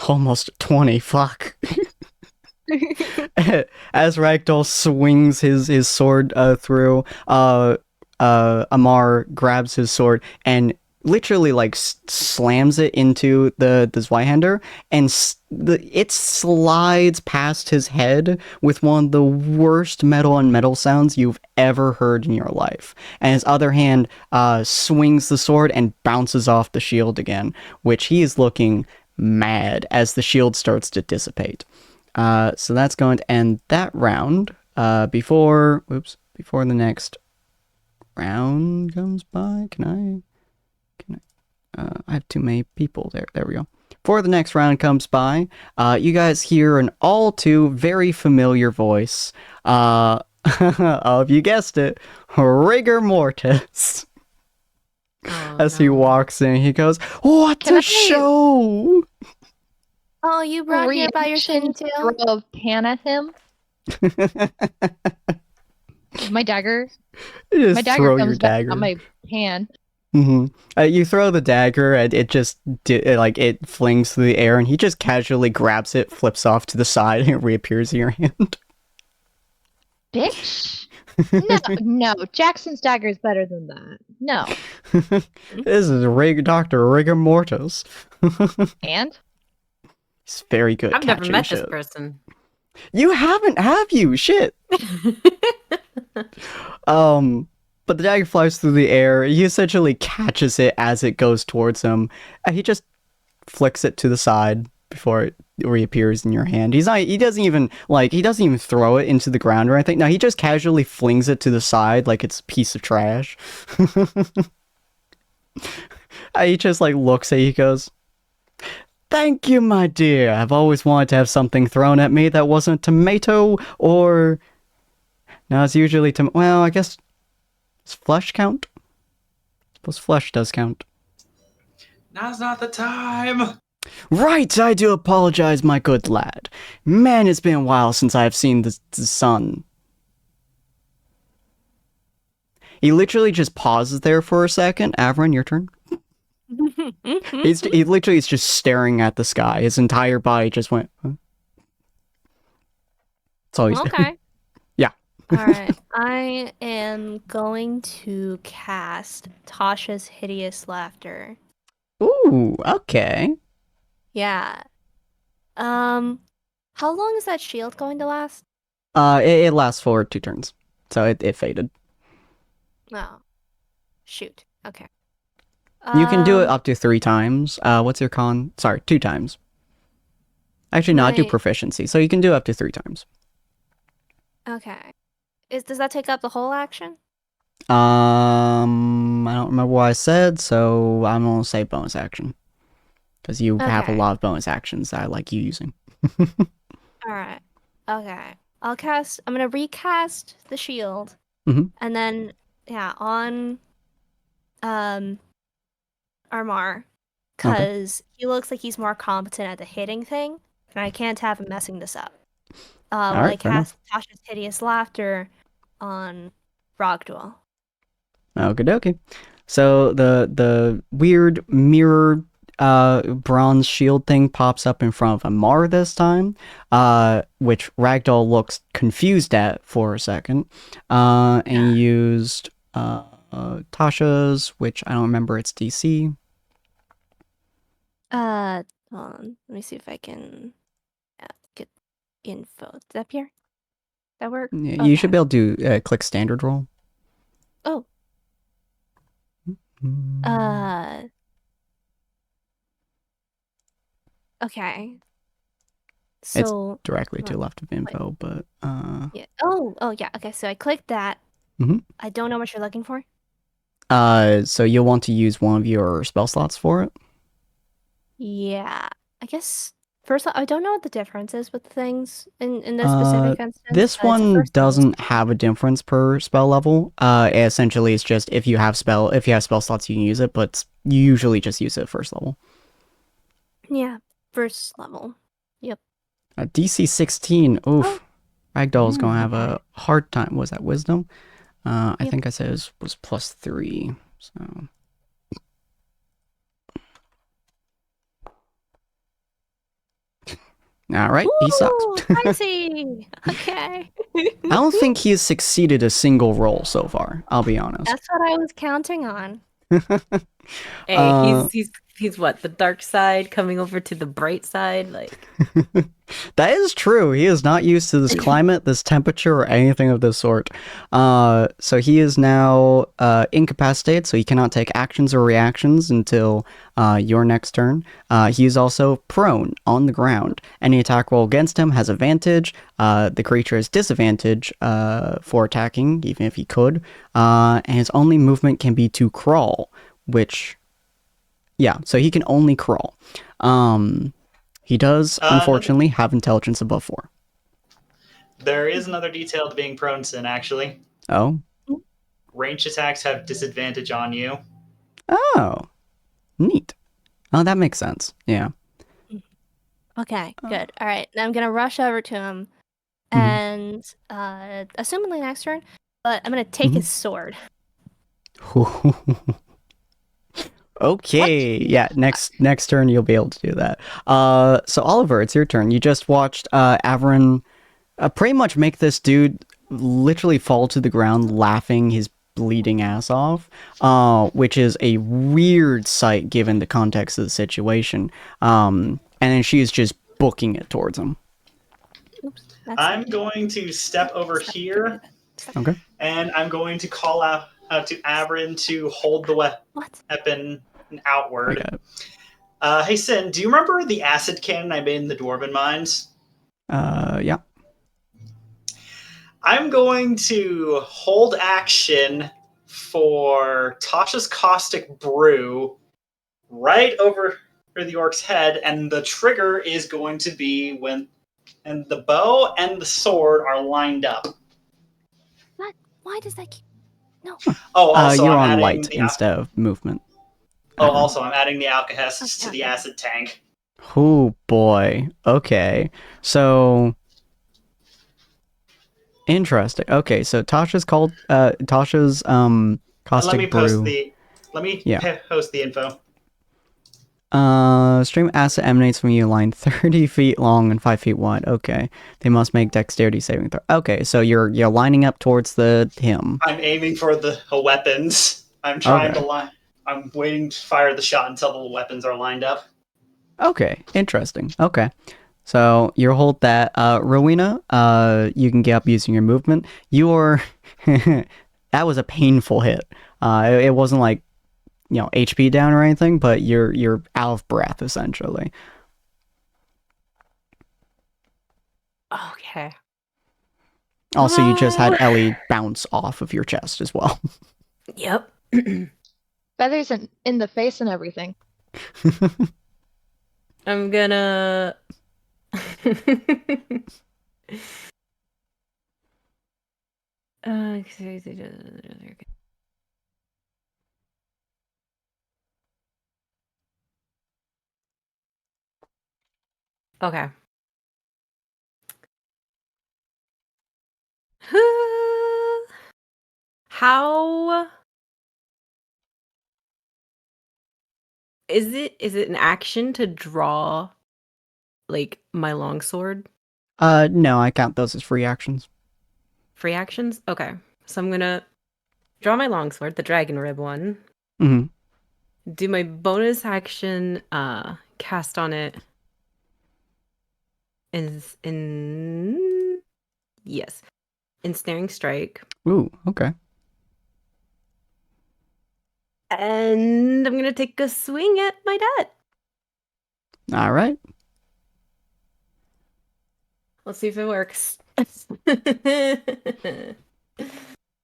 Almost 20. Fuck. As Ragdoll swings his sword through, Amar grabs his sword and literally, like, slams it into the Zweihander, and it slides past his head with one of the worst metal on metal sounds you've ever heard in your life. And his other hand swings the sword and bounces off the shield again, which he is looking mad as the shield starts to dissipate. So that's going to end that round. Before the next round comes by, I have too many people there. There we go. Before the next round comes by, you guys hear an all too very familiar voice. Of, you guessed it, Rigor Mortis. As he walks in, he goes, "What Can a I- show!" Oh, you brought here by your Reaction tail? throw of pan at him. My dagger. You My just dagger throw your comes back dagger. on my hand. You throw the dagger, and it just it flings through the air, and he just casually grabs it, flips off to the side, and it reappears in your hand. Bitch. No. Jackson's dagger is better than that. No. This is Dr. Rigor Mortis. And? He's very good. I've never catching met shit. this person. You haven't, have you? Shit. But the dagger flies through the air. He essentially catches it as it goes towards him, and he just flicks it to the side before it reappears in your hand. He doesn't even throw it into the ground or anything. No, he just casually flings it to the side like it's a piece of trash. He just looks at you, he goes, "Thank you, my dear. I've always wanted to have something thrown at me that wasn't tomato or..." No, it's usually well, I guess... Does flesh count? I suppose flesh does count. Now's not the time. Right, I do apologize, my good lad. Man, it's been a while since I have seen the sun. He literally just pauses there for a second. Avron, your turn. He literally is just staring at the sky. His entire body just went... Huh? That's all he's doing. Okay. Yeah. Alright. I am going to cast Tasha's Hideous Laughter. Ooh, okay. Yeah. How long is that shield going to last? It lasts for 2 turns. So it faded. Oh. Shoot. Okay. You can do it up to 3 times. What's your con? Sorry, 2 times. Actually, no, I do My- proficiency, so you can do it up to 3 times. Okay. Does that take up the whole action? I don't remember what I said, so I'm gonna say bonus action. Because you have a Okay. lot of bonus actions that I like you using. Alright. Okay. I'm gonna recast the shield. Mhm. And then, yeah, on Armar. Because he looks like he's more competent at the hitting thing. And I can't have him messing this up. While I Alright, fair enough. cast Tasha's Hideous Laughter on Rogdwell. Okie dokie. So the weird mirror bronze shield thing pops up in front of Amar this time, which Ragdoll looks confused at for a second, and used Tasha's, which I don't remember its DC. Hold on. Let me see if I can get info. Does that appear? That work? Yeah, you should Okay. be able to click standard roll. Oh. Okay. So Directly to hold on. left of info, but Yeah. Oh yeah. Okay, so I clicked that. Mhm. I don't know what you're looking for. so you'll want to use one of your spell slots for it. Yeah. I guess first I don't know what the difference is with things in this specific instance. This It's a one first level doesn't spell. have a difference per spell level. Essentially, it's just if you have spell slots, you can use it, but you usually just use it at first level. Yeah, first level. Yep. DC 16. Oof. Oh. Ragdoll's gonna have Okay. a hard time. Was that wisdom? I Yep. think I said it was +3. So. All right, he sucks. Ooh, I see. Okay. I don't think he has succeeded a single roll so far. I'll be honest. That's what I was counting on. Hey, he's what, the dark side coming over to the bright side? Like, That is true. He is not used to this climate, this temperature, or anything of this sort. So he is now incapacitated, so he cannot take actions or reactions until your next turn. He is also prone on the ground. Any attack roll against him has advantage. The creature has disadvantage for attacking, even if he could. And his only movement can be to crawl, which... Yeah, so he can only crawl. He does, unfortunately, have intelligence above 4. There is another detail to being prone, Sin, actually. Oh? Ranged attacks have disadvantage on you. Oh. Neat. Oh, that makes sense. Yeah. Okay, good. All right, now I'm gonna rush over to him, and assumingly next turn, but I'm gonna take Mhm. his sword. Okay, yeah, next turn you'll be able to do that. So Oliver, it's your turn. You just watched Averin pretty much make this dude literally fall to the ground laughing his bleeding ass off, which is a weird sight given the context of the situation. And then she's just booking it towards him. Oops. I'm going to step over here, Okay. and I'm going to call out to Averin to hold the What? weapon I outward. got it. Hey, Sin, do you remember the acid cannon I made in the Dwarven Mines? Yeah. I'm going to hold action for Tasha's Caustic Brew right over the orc's head, and the trigger is going to be when and the bow and the sword are lined up. What? Why does that keep... No. Oh, also You're I'm on adding light the instead of movement. also I'm adding the Alcahest to the Okay. acid tank. Oh boy. Okay. So interesting. Okay, so Tasha's Let caustic me post brew. the Yeah. post the info. Stream acid emanates from you line 30 feet long and 5 feet wide. Okay. They must make dexterity saving throw. Okay, so you're lining up towards him. I'm aiming for the weapons. I'm trying Okay. to line. I'm waiting to fire the shot until the weapons are lined up. Okay, interesting. Okay. So you hold that. Rowena, you can get up using your movement. You're that was a painful hit. It wasn't like, HP down or anything, but you're out of breath essentially. Okay. Also, you just had Oh. Ellie bounce off of your chest as well. Yep. Feathers in the face and everything. I'm gonna. uh, okay. How is it? Is it an action to draw, like, my longsword? No, I count those as free actions. Free actions? Okay. So I'm gonna draw my longsword, the dragon rib one. Mm-hmm. Do my bonus action, cast on it is in yes, ensnaring strike, Ooh, okay. and I'm gonna take a swing at my dad. All right. Let's see if it works.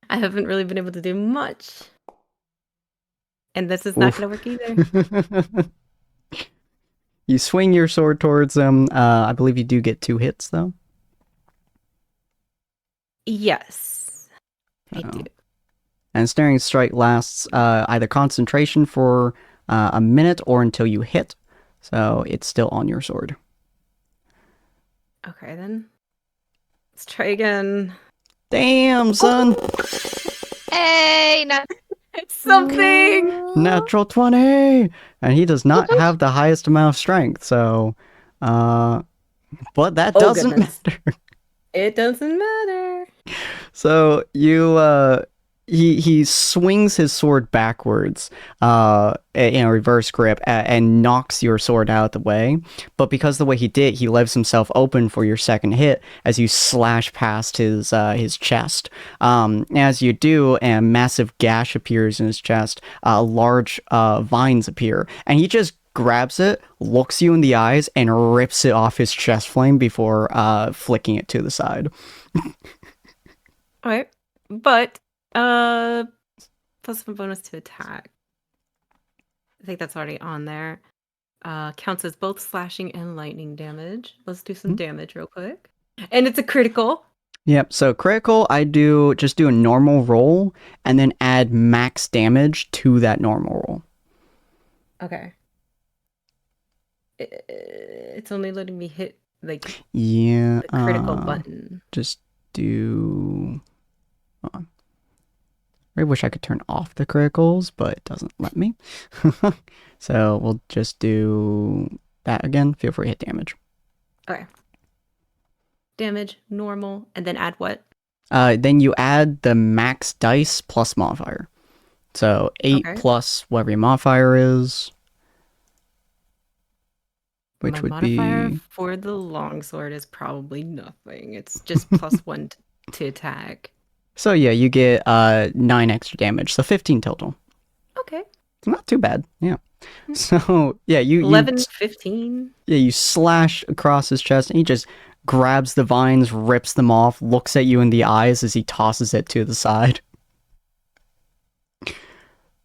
I haven't really been able to do much, and this is not Oof. gonna work either. You swing your sword towards him. I believe you do get 2 hits though. Yes, I Oh. do. And snaring strike lasts either concentration for a minute or until you hit. So it's still on your sword. Okay, then let's try again. Damn, son! Hey, not It's something. Natural 20! And he does not have the highest amount of strength, so... but that Oh, doesn't goodness. matter. It doesn't matter. So he swings his sword backwards, in a reverse grip, and knocks your sword out of the way. But because the way he did, he leaves himself open for your second hit as you slash past his chest. As you do, a massive gash appears in his chest. Large vines appear, and he just grabs it, looks you in the eyes, and rips it off his chest flame before flicking it to the side. All right, but plus 1 bonus to attack. I think that's already on there. Counts as both slashing and lightning damage. Let's do some damage real quick. And it's a critical. Yep, so critical, I do a normal roll and then add max damage to that normal roll. Okay. It's only letting me hit, like, Yeah, the critical button. just do... Hold on. I wish I could turn off the criticals, but it doesn't let me. So we'll just do that again. Feel free to hit damage. Okay. Damage, normal, and then add what? Then you add the max dice plus modifier. So 8 Okay. plus whatever your modifier is. Which My would modifier be... for the longsword is probably nothing. It's just +1 to attack. So yeah, you get 9 extra damage. So 15 total. Okay. Not too bad. Yeah. So yeah, you 11, 15. Yeah, you slash across his chest, and he just grabs the vines, rips them off, looks at you in the eyes as he tosses it to the side.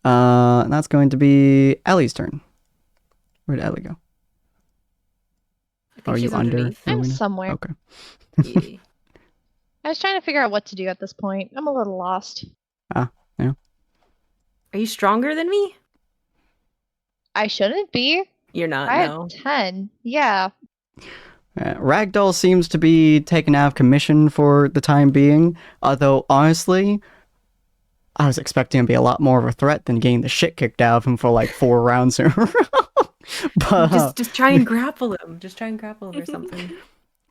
And that's going to be Ellie's turn. Where'd Ellie go? I think Are she's you under? underneath. I'm Rowena? somewhere. Okay. Yeah. I was trying to figure out what to do at this point. I'm a little lost. Are you stronger than me? I shouldn't be. You're not, I no. had 10. Yeah. Ragdoll seems to be taken out of commission for the time being, although honestly, I was expecting him to be a lot more of a threat than getting the shit kicked out of him for like 4 rounds in a row. But Just try and grapple him. Just try and grapple him or something.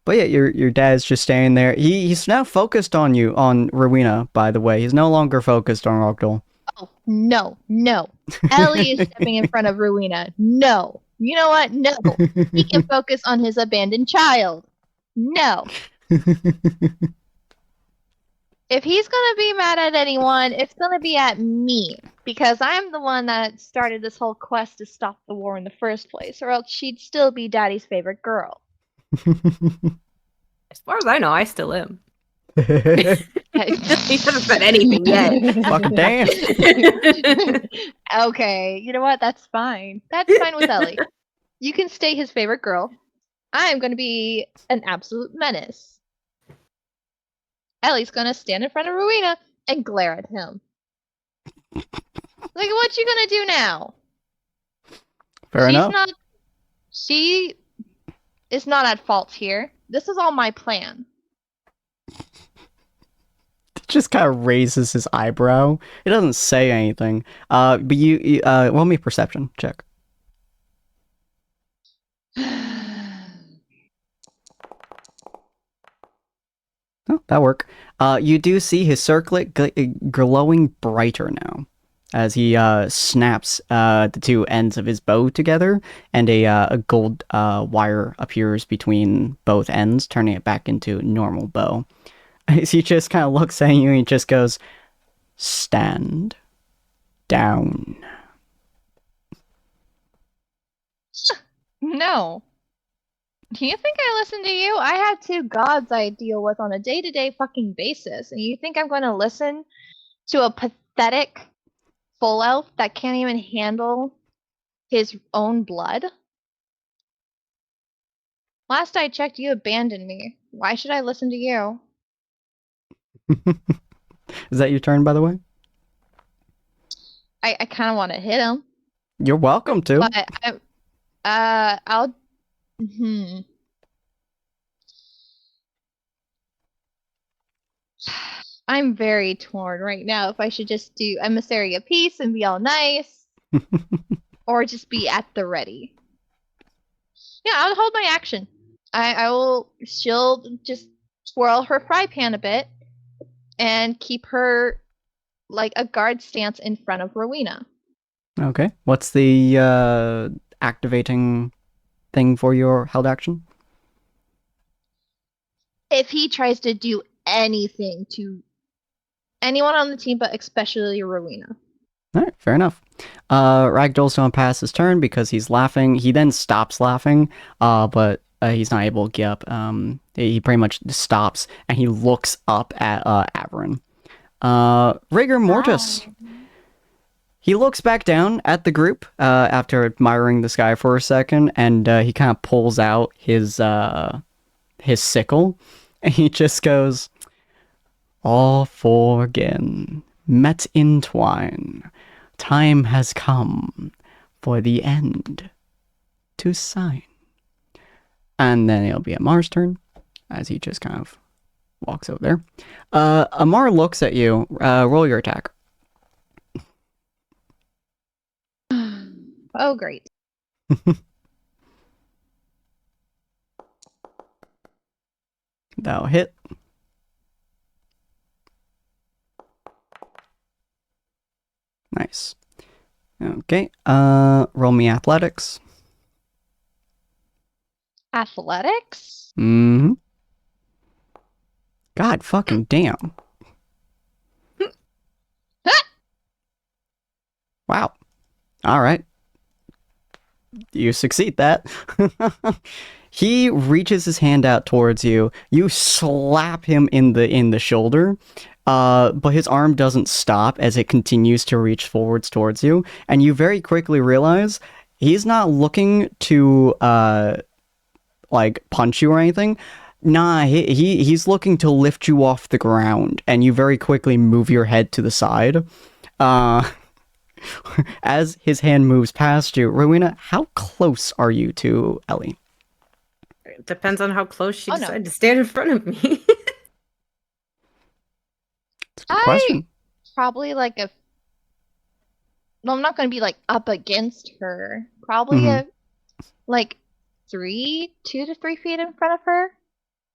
But yeah, your dad's just standing there. He's now focused on you, on Rowena, by the way. He's no longer focused on Ragdoll. Oh, no. Ellie is stepping in front of Rowena. No. You know what? No. He can focus on his abandoned child. No. If he's gonna be mad at anyone, it's gonna be at me. Because I'm the one that started this whole quest to stop the war in the first place, or else she'd still be Daddy's favorite girl. As far as I know, I still am. Fucking He hasn't said anything yet. damn. Okay, you know what? That's fine. That's fine with Ellie. You can stay his favorite girl. I'm gonna be an absolute menace. Ellie's gonna stand in front of Rowena and glare at him. Like, what you gonna do now? Fair enough. She is not at fault here. This is all my plan. Just kind of raises his eyebrow. It doesn't say anything. But you roll me a perception check. Oh, that work. You do see his circlet glowing brighter now, as he snaps the two ends of his bow together, and a gold wire appears between both ends, turning it back into normal bow. As he just kind of looks at you and he just goes, "Stand down." No. Do you think I listen to you? I have 2 gods I deal with on a day-to-day fucking basis, and you think I'm going to listen to a pathetic full elf that can't even handle his own blood? Last I checked, you abandoned me. Why should I listen to you? Is that your turn, by the way? I kind of want to hit him, You're welcome to. but I'll. I'm very torn right now if I should just do Emissary of Peace and be all nice, or just be at the ready. Yeah, I'll hold my action. She'll just swirl her fry pan a bit and keep her like a guard stance in front of Rowena. Okay. What's the activating thing for your held action? If he tries to do anything to anyone on the team, but especially Rowena. Alright, fair enough. Ragdoll's gonna pass his turn because he's laughing. He then stops laughing, but he's not able to get up. He pretty much stops and he looks up at Averin. Rigor Mortis. Wow. He looks back down at the group after admiring the sky for a second, and he kind of pulls out his sickle, and he just goes, "All four again, met in twine. Time has come for the end to sign." And then it'll be Amar's turn, as he just kind of walks over there. Amar looks at you. Roll your attack. Oh, great. That'll hit. Nice. Okay. Roll me athletics. Athletics? Mm-hmm. God fucking damn. Wow. All right. You succeed that. He reaches his hand out towards you. You slap him in the shoulder, but his arm doesn't stop as it continues to reach forwards towards you, and you very quickly realize he's not looking to like punch you or anything. Nah, he's looking to lift you off the ground, and you very quickly move your head to the side. As his hand moves past you, Rowena, how close are you to Ellie? It depends on how close she Oh, no. decided to stand in front of me. It's a good question. Probably like a. No, I'm not going to be like up against her. Probably Mhm. like 2 to 3 feet in front of her.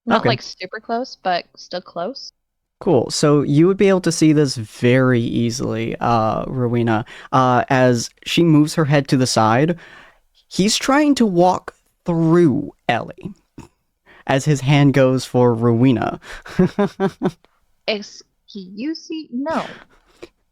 Not Okay. like super close, but still close. Cool. So you would be able to see this very easily, Rowena. As she moves her head to the side, he's trying to walk through Ellie as his hand goes for Rowena. Excuse me? No.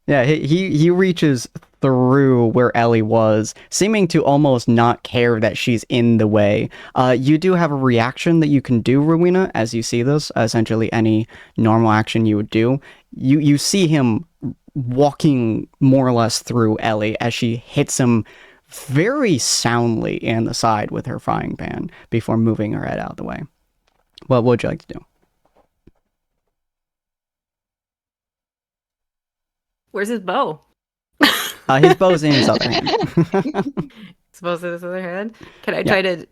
Yeah, he reaches through where Ellie was, seeming to almost not care that she's in the way. You do have a reaction that you can do, Rowena, as you see this. Essentially, any normal action you would do. You see him walking more or less through Ellie as she hits him very soundly in the side with her frying pan before moving her head out of the way. What would you like to do? Where's his bow? His bow's in his other hand. Supposed to this other hand. Can I Yeah. try to,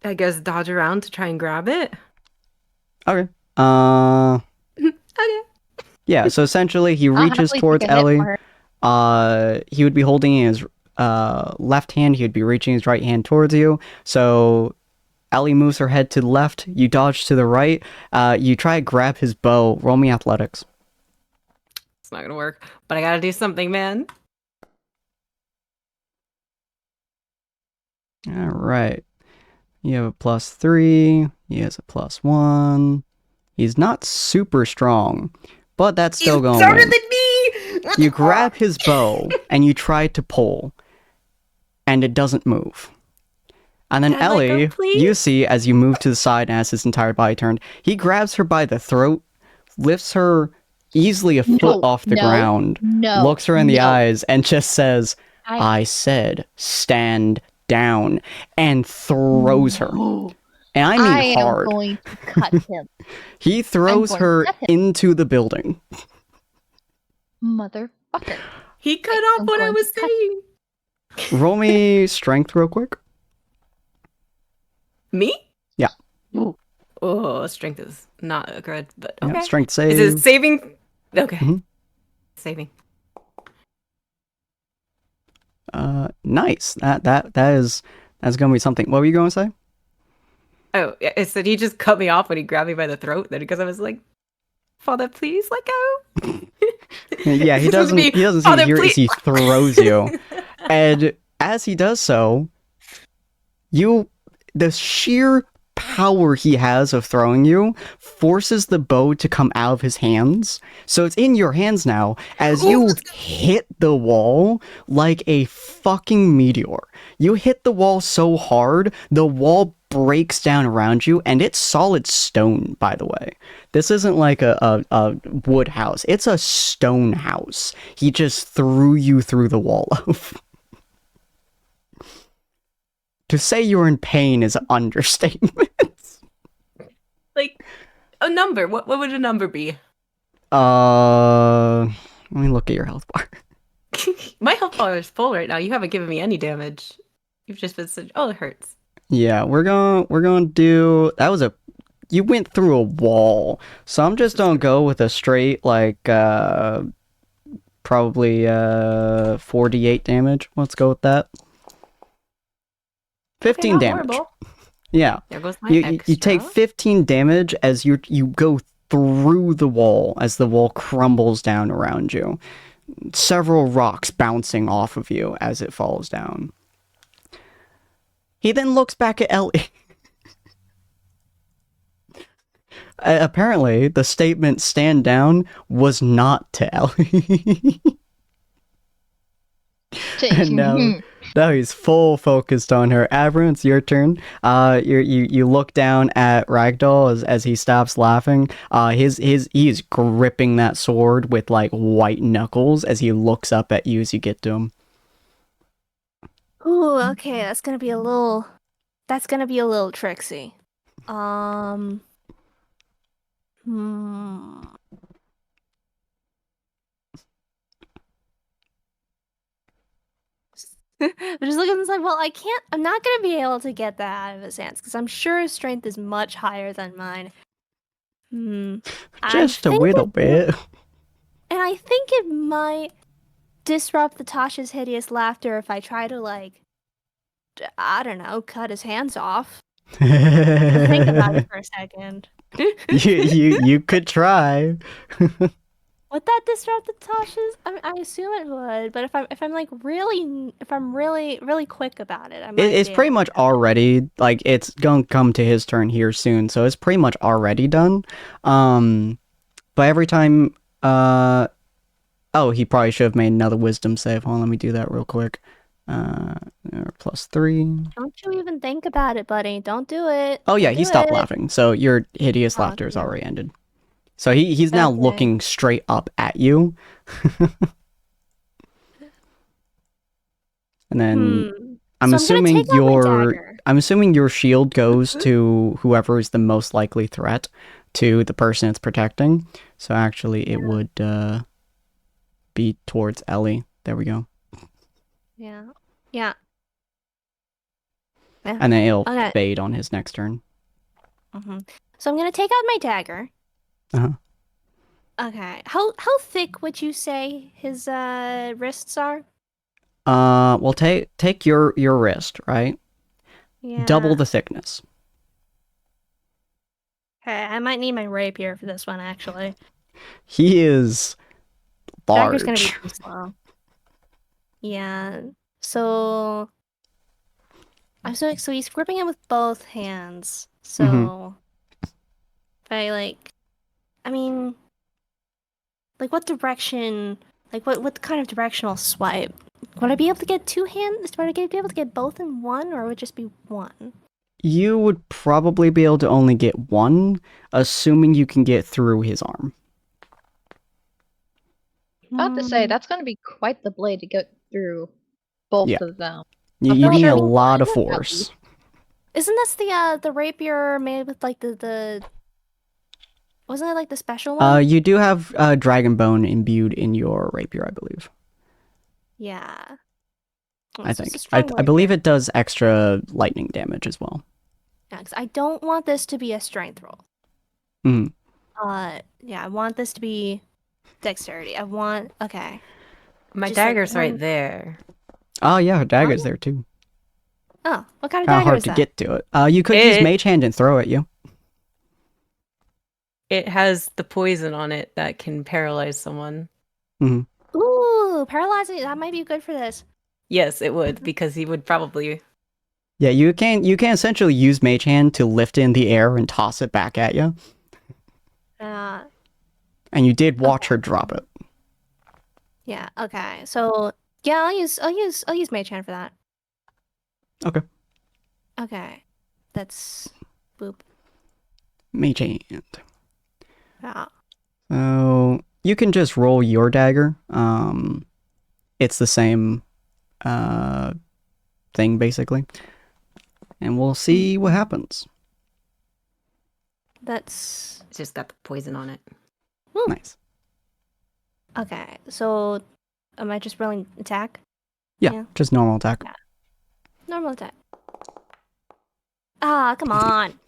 I guess, dodge around to try and grab it? Okay. Okay. Yeah, so essentially he I'll reaches happily towards take a hit Ellie. for her. He would be holding his left hand, he would be reaching his right hand towards you. So Ellie moves her head to the left, you dodge to the right, you try to grab his bow. Roll me athletics. It's not gonna work, but I gotta do something, man. Alright. You have a +3, he has a +1. He's not super strong, but that's still going stronger win. than me! You grab his bow and you try to pull, and it doesn't move. And then Can I let go, Ellie, please? you see as you move to the side and has his entire body turned, he grabs her by the throat, lifts her easily a foot off the ground, looks her in the eyes, and just says, I said, stand down, and throws her. And I mean hard. am going to cut him. He throws going to her cut him. into the building. Motherfucker. He cut off I'm what I going was to cut saying. Roll me strength real quick. Me? Yeah. Oh, strength is not good, but okay. Yeah, strength save. Is it saving? Okay. Mhm. Saving. Nice. That's gonna be something. What were you going to say? Oh, it said he just cut me off when he grabbed me by the throat. Then because I was like, "Father, please let go." Yeah, he This was doesn't. me. He doesn't seem to Father, hear it as he please. throws you, and as he does so, the sheer power he has of throwing you forces the bow to come out of his hands. So it's in your hands now as you hit the wall like a fucking meteor. You hit the wall so hard, the wall breaks down around you, and it's solid stone, by the way. This isn't like a wood house. It's a stone house. He just threw you through the wall of. To say you're in pain is an understatement. Like a number. What would a number be? Let me look at your health bar. My health bar is full right now. You haven't given me any damage. You've just been such. Oh, it hurts. Yeah, we're gonna do. You went through a wall, so I'm just gonna go with a straight like probably 48 damage. Let's go with that. 15 not damage. horrible. Yeah. There goes my You take extra. 15 damage as you go through the wall, as the wall crumbles down around you. Several rocks bouncing off of you as it falls down. He then looks back at Ellie. Apparently, the statement "stand down" was not to Ellie. And now he's full focused on her. Avron, it's your turn. You look down at Ragdoll as he stops laughing. He is gripping that sword with like white knuckles as he looks up at you as you get to him. Ooh, okay, that's gonna be a little tricksy. I'm just looking inside. Well, I'm not gonna be able to get that out of his hands because I'm sure his strength is much higher than mine. Just a little bit. And I think it might disrupt Natasha's hideous laughter if I try to, like, I don't know, cut his hands off. Think about it for a second. you could try. Would that disrupt Natasha's? I assume it would, but if I'm really quick about it, I might. It's pretty much already, like, it's gonna come to his turn here soon, so it's pretty much already done. But every time, oh, he probably should have made another wisdom save. Hold on, let me do that real quick. +3. Don't you even think about it, buddy. Don't do it. Oh yeah, Don't he do stopped it. laughing, so your hideous laughter is yeah. already ended. So he's now Okay. looking straight up at you. And then I'm So assuming take out my dagger. I'm assuming your shield goes to whoever is the most likely threat to the person it's protecting. So actually it would be towards Ellie. There we go. Yeah. And then it'll Okay. fade on his next turn. So I'm gonna take out my dagger. Uh-huh. Okay. How thick would you say his wrists are? Well, take your wrist, right? Yeah. Double the thickness. Okay, I might need my rapier for this one actually. He is large. Dagger's gonna be too slow. Yeah. So he's gripping it with both hands. So if I what direction? Like what kind of directional swipe? Would I be able to get two hands? Would I be able to get both in one, or would it just be one? You would probably be able to only get one, assuming you can get through his arm. I have to say, that's going to be quite the blade to get through both Yeah. of them. You I'm need pretty a sure lot of one- force. Isn't this the rapier made with like the wasn't it like the special one? You do have dragon bone imbued in your rapier, I believe. Yeah. I think. I believe it does extra lightning damage as well. Yeah, 'cause I don't want this to be a strength roll. Mhm. Yeah, I want this to be dexterity. Okay. My Just like dagger's right one- there. Oh yeah, her dagger's there too. Oh, what kind of How dagger hard is to that? get to it. You could use mage hand and throw at you. It has the poison on it that can paralyze someone. Ooh, paralyzing. That might be good for this. Yes, it would, because he would probably. Yeah, you can essentially use mage hand to lift it in the air and toss it back at you. And you did watch her drop it. Yeah. Okay. So yeah, I'll use mage hand for that. Okay. Okay. That's boop. Mage hand. Yeah. So you can just roll your dagger. It's the same thing basically. And we'll see what happens. That's It's just got the poison on it. Nice. okay. So am I just rolling attack? Yeah, Yeah. just normal attack. Yeah. Normal attack. Ah, come on.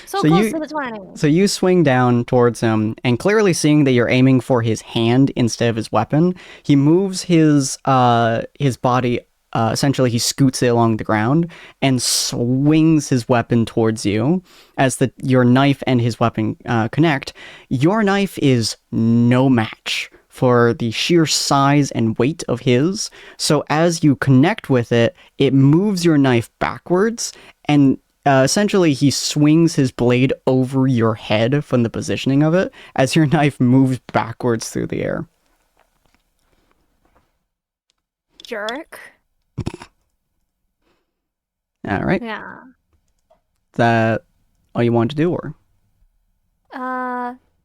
So So close you- to the 20. So you swing down towards him, and clearly seeing that you're aiming for his hand instead of his weapon, he moves his body essentially he scoots it along the ground and swings his weapon towards you. As your knife and his weapon connect, your knife is no match for the sheer size and weight of his. So as you connect with it, it moves your knife backwards, and essentially he swings his blade over your head from the positioning of it as your knife moves backwards through the air. Jerk. All right. Yeah. Is that all you want to do, or?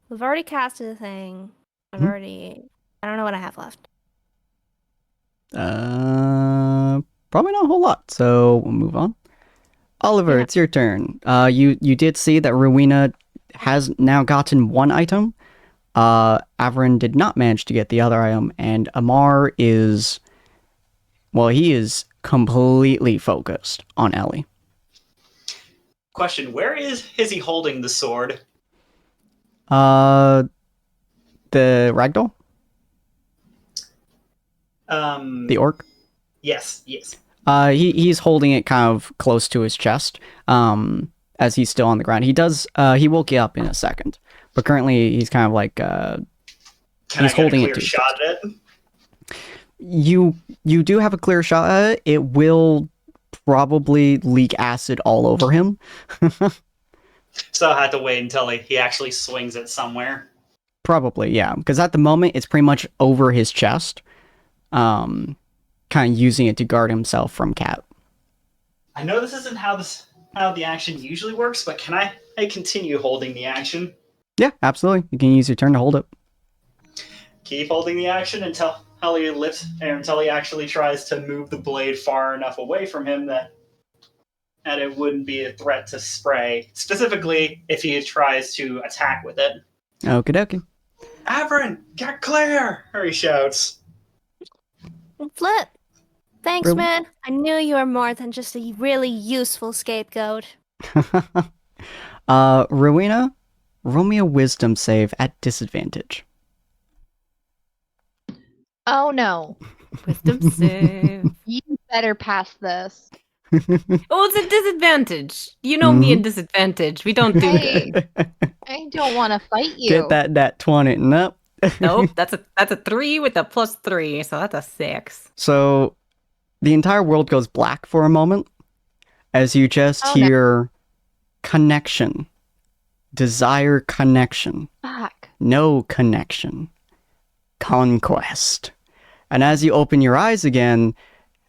We've already casted a thing. I don't know what I have left. Probably not a whole lot, so we'll move on. Oliver, Yeah. it's your turn. You did see that Rowena has now gotten one item. Averin did not manage to get the other item, and Amar is... Well, he is completely focused on Ellie. Question: where is he holding the sword? The ragdoll? The orc? Yes. He's holding it kind of close to his chest, as he's still on the ground. He will get up in a second, but currently he's kind of like, Can he's I get holding a it clear to shot at it? you do have a clear shot at it. It will probably leak acid all over him. So I had to wait until he actually swings it somewhere. Probably, yeah. Because at the moment, it's pretty much over his chest. Kind of using it to guard himself from Cat. I know this isn't how the action usually works, but can I continue holding the action? Yeah, absolutely. You can use your turn to hold it. Keep holding the action until he lifts, or until he actually tries to move the blade far enough away from him that it wouldn't be a threat to spray. Specifically, if he tries to attack with it. Okie dokie. Averin, get clear! He shouts. Flip. Thanks, Really? man. I knew you were more than just a really useful scapegoat. Rowena, roll me a wisdom save at disadvantage. Oh no. Wisdom save. You better pass this. Oh, it's a disadvantage. You know me and disadvantage. We don't do Hey. good. I don't want to fight you. Get that 20. Nope. Nope, that's a 3 with a +3, so that's a 6. So the entire world goes black for a moment as you just Oh, no. hear connection, desire connection, Fuck. no connection, conquest. And as you open your eyes again,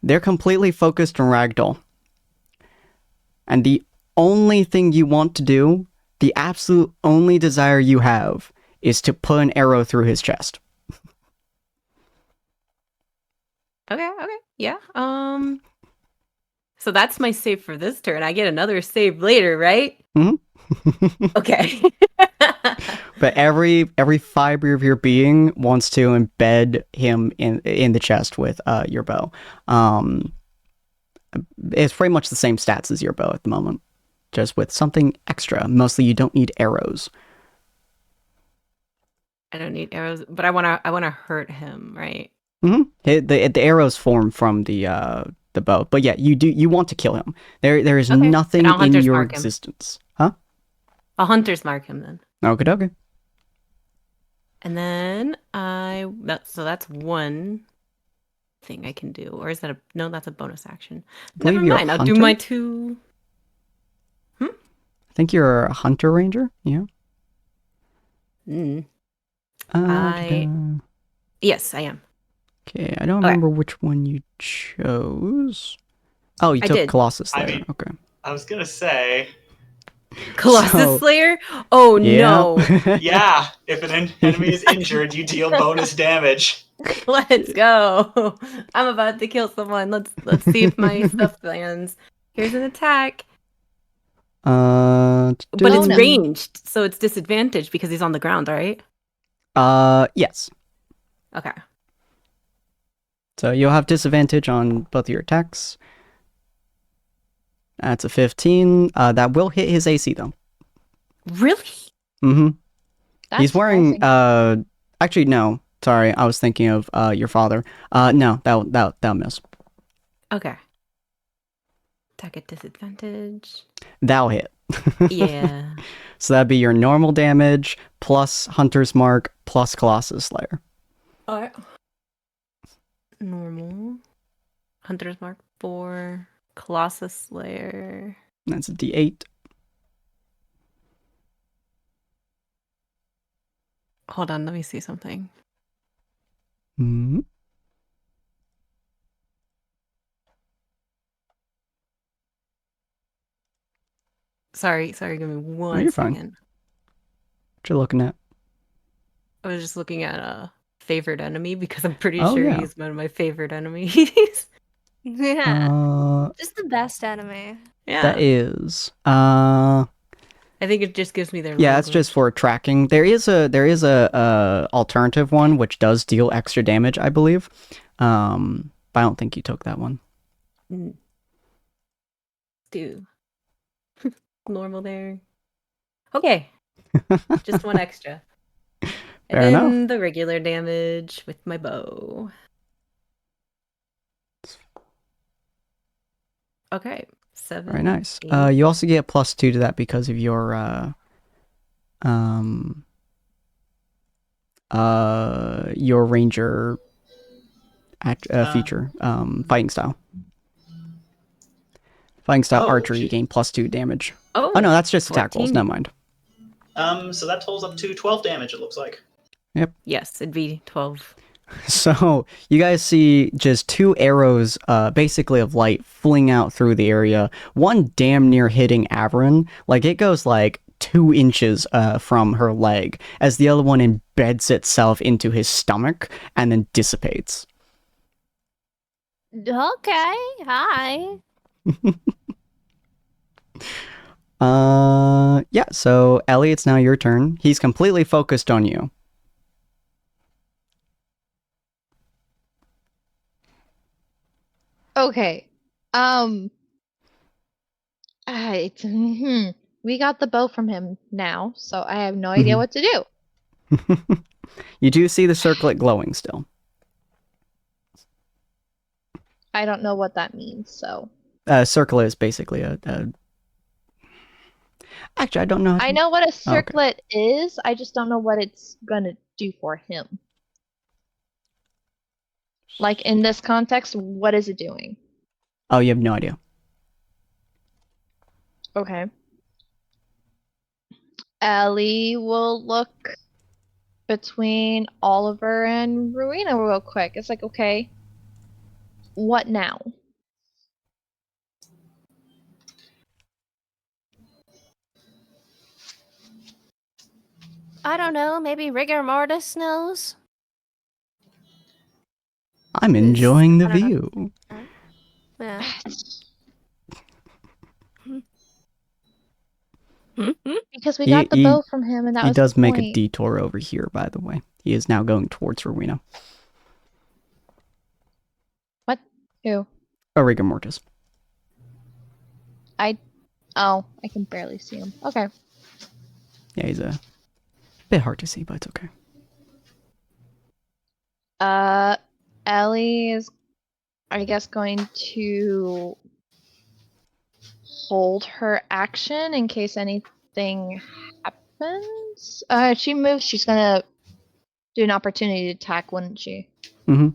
they're completely focused on Ragdoll. And the only thing you want to do, the absolute only desire you have, is to put an arrow through his chest. Okay, yeah. So that's my save for this turn. I get another save later, right? Mhm. Okay. But every fiber of your being wants to embed him in the chest with your bow. It's pretty much the same stats as your bow at the moment, just with something extra. Mostly, you don't need arrows. I don't need arrows, but I wanna hurt him, right? Mm-hmm. The arrows form from the bow, but yeah, you want to kill him. There is Okay. nothing Then I'll in hunter's your mark him. existence, huh? I'll hunter's mark him then. Okay. And then that's one thing I can do. Or is that no, that's a bonus action. Believe Never you're a mind. I'll do hunter? my 2. I think you're a hunter ranger. Yeah. Mm. Okay. Yes, I am. Okay, I don't Okay. remember which one you chose. Oh, you I took did. Colossus I Slayer. mean- Okay. I was gonna say, Colossus So- Slayer? Oh Yeah. no. yeah, if an enemy is injured, you deal bonus damage. Let's go. I'm about to kill someone. Let's see if my stuff lands. Here's an attack. But it's no. ranged, so it's disadvantaged because he's on the ground, right? Yes. Okay. So you'll have disadvantage on both of your attacks. That's a 15. That will hit his AC though. Really? Mm-hmm. That's He's wearing surprising. actually no. Sorry, I was thinking of your father. No, that'll miss. Okay. Attack at disadvantage. That'll hit. Yeah. So that'd be your normal damage plus Hunter's Mark plus Colossus Slayer. Alright. Normal. Hunter's Mark 4. Colossus Slayer. That's a D8. Hold on, let me see something. Hmm. Sorry, give me one you're fine. second. What you looking at? I was just looking at a favorite enemy because I'm pretty Oh, sure yeah. he's one of my favorite enemies. Yeah. Just the best enemy. Yeah. That is. I think it just gives me their Yeah, it's logo. just for tracking. There is a alternative one which does deal extra damage, I believe. But I don't think you took that one. Do. Normal there. Okay. Just one extra. And Fair then enough. the regular damage with my bow. Okay. 7. Very nice. 8. You also get +2 to that because of your ranger feature, fighting style. Fighting style archery, you gain +2 damage. Oh no, that's just attack rolls. 14. Never mind. So that totals up to 12 damage, it looks like. Yep. Yes, it'd be 12. So you guys see just 2 arrows, basically of light, fling out through the area. One damn near hitting Averin. Like, it goes like 2 inches from her leg, as the other one embeds itself into his stomach and then dissipates. Okay, hi. Yeah, so Ellie, it's now your turn. He's completely focused on you. Okay. We got the bow from him now, so I have no idea what to do. You do see the circlet glowing still. I don't know what that means, so. Circle is basically a... Actually, I don't know. I know what a okay. circlet is, I just don't know what it's gonna do for him. Like, in this context, what is it doing? Oh, you have no idea. Okay. Ellie will look between Oliver and Rowena real quick. It's like, okay, what now? I don't know, maybe Rigor Mortis knows? I'm enjoying the I don't know. view. Yeah. Because we got the He- bow from him, and that He was does the make a point. detour over here, by the way. He is now going towards Rowena. What? Who? Rigor Mortis. Oh, I can barely see him. Okay. Yeah, he's a bit hard to see, but it's okay. Ellie is, I guess, going to hold her action in case anything happens. If she moves, she's gonna do an opportunity attack, wouldn't she? Mm-hmm.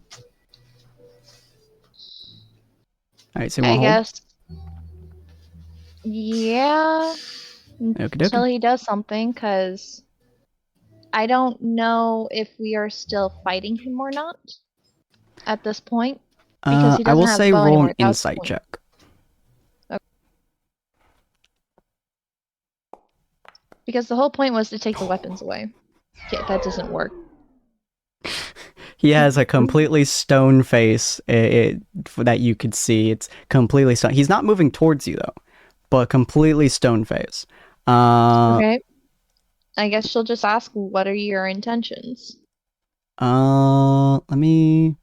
Alright, so you I want to hold? guess. Yeah. Until he does something, because I don't know if we are still fighting him or not at this point. Because he I doesn't will have say the bow roll anymore. an That was the insight point. check. Because the whole point was to take the weapons away. Yeah, that doesn't work. He has a completely stone face that you could see. It's completely stone. He's not moving towards you, though, but completely stone face. Okay. I guess she'll just ask, what are your intentions? Let me...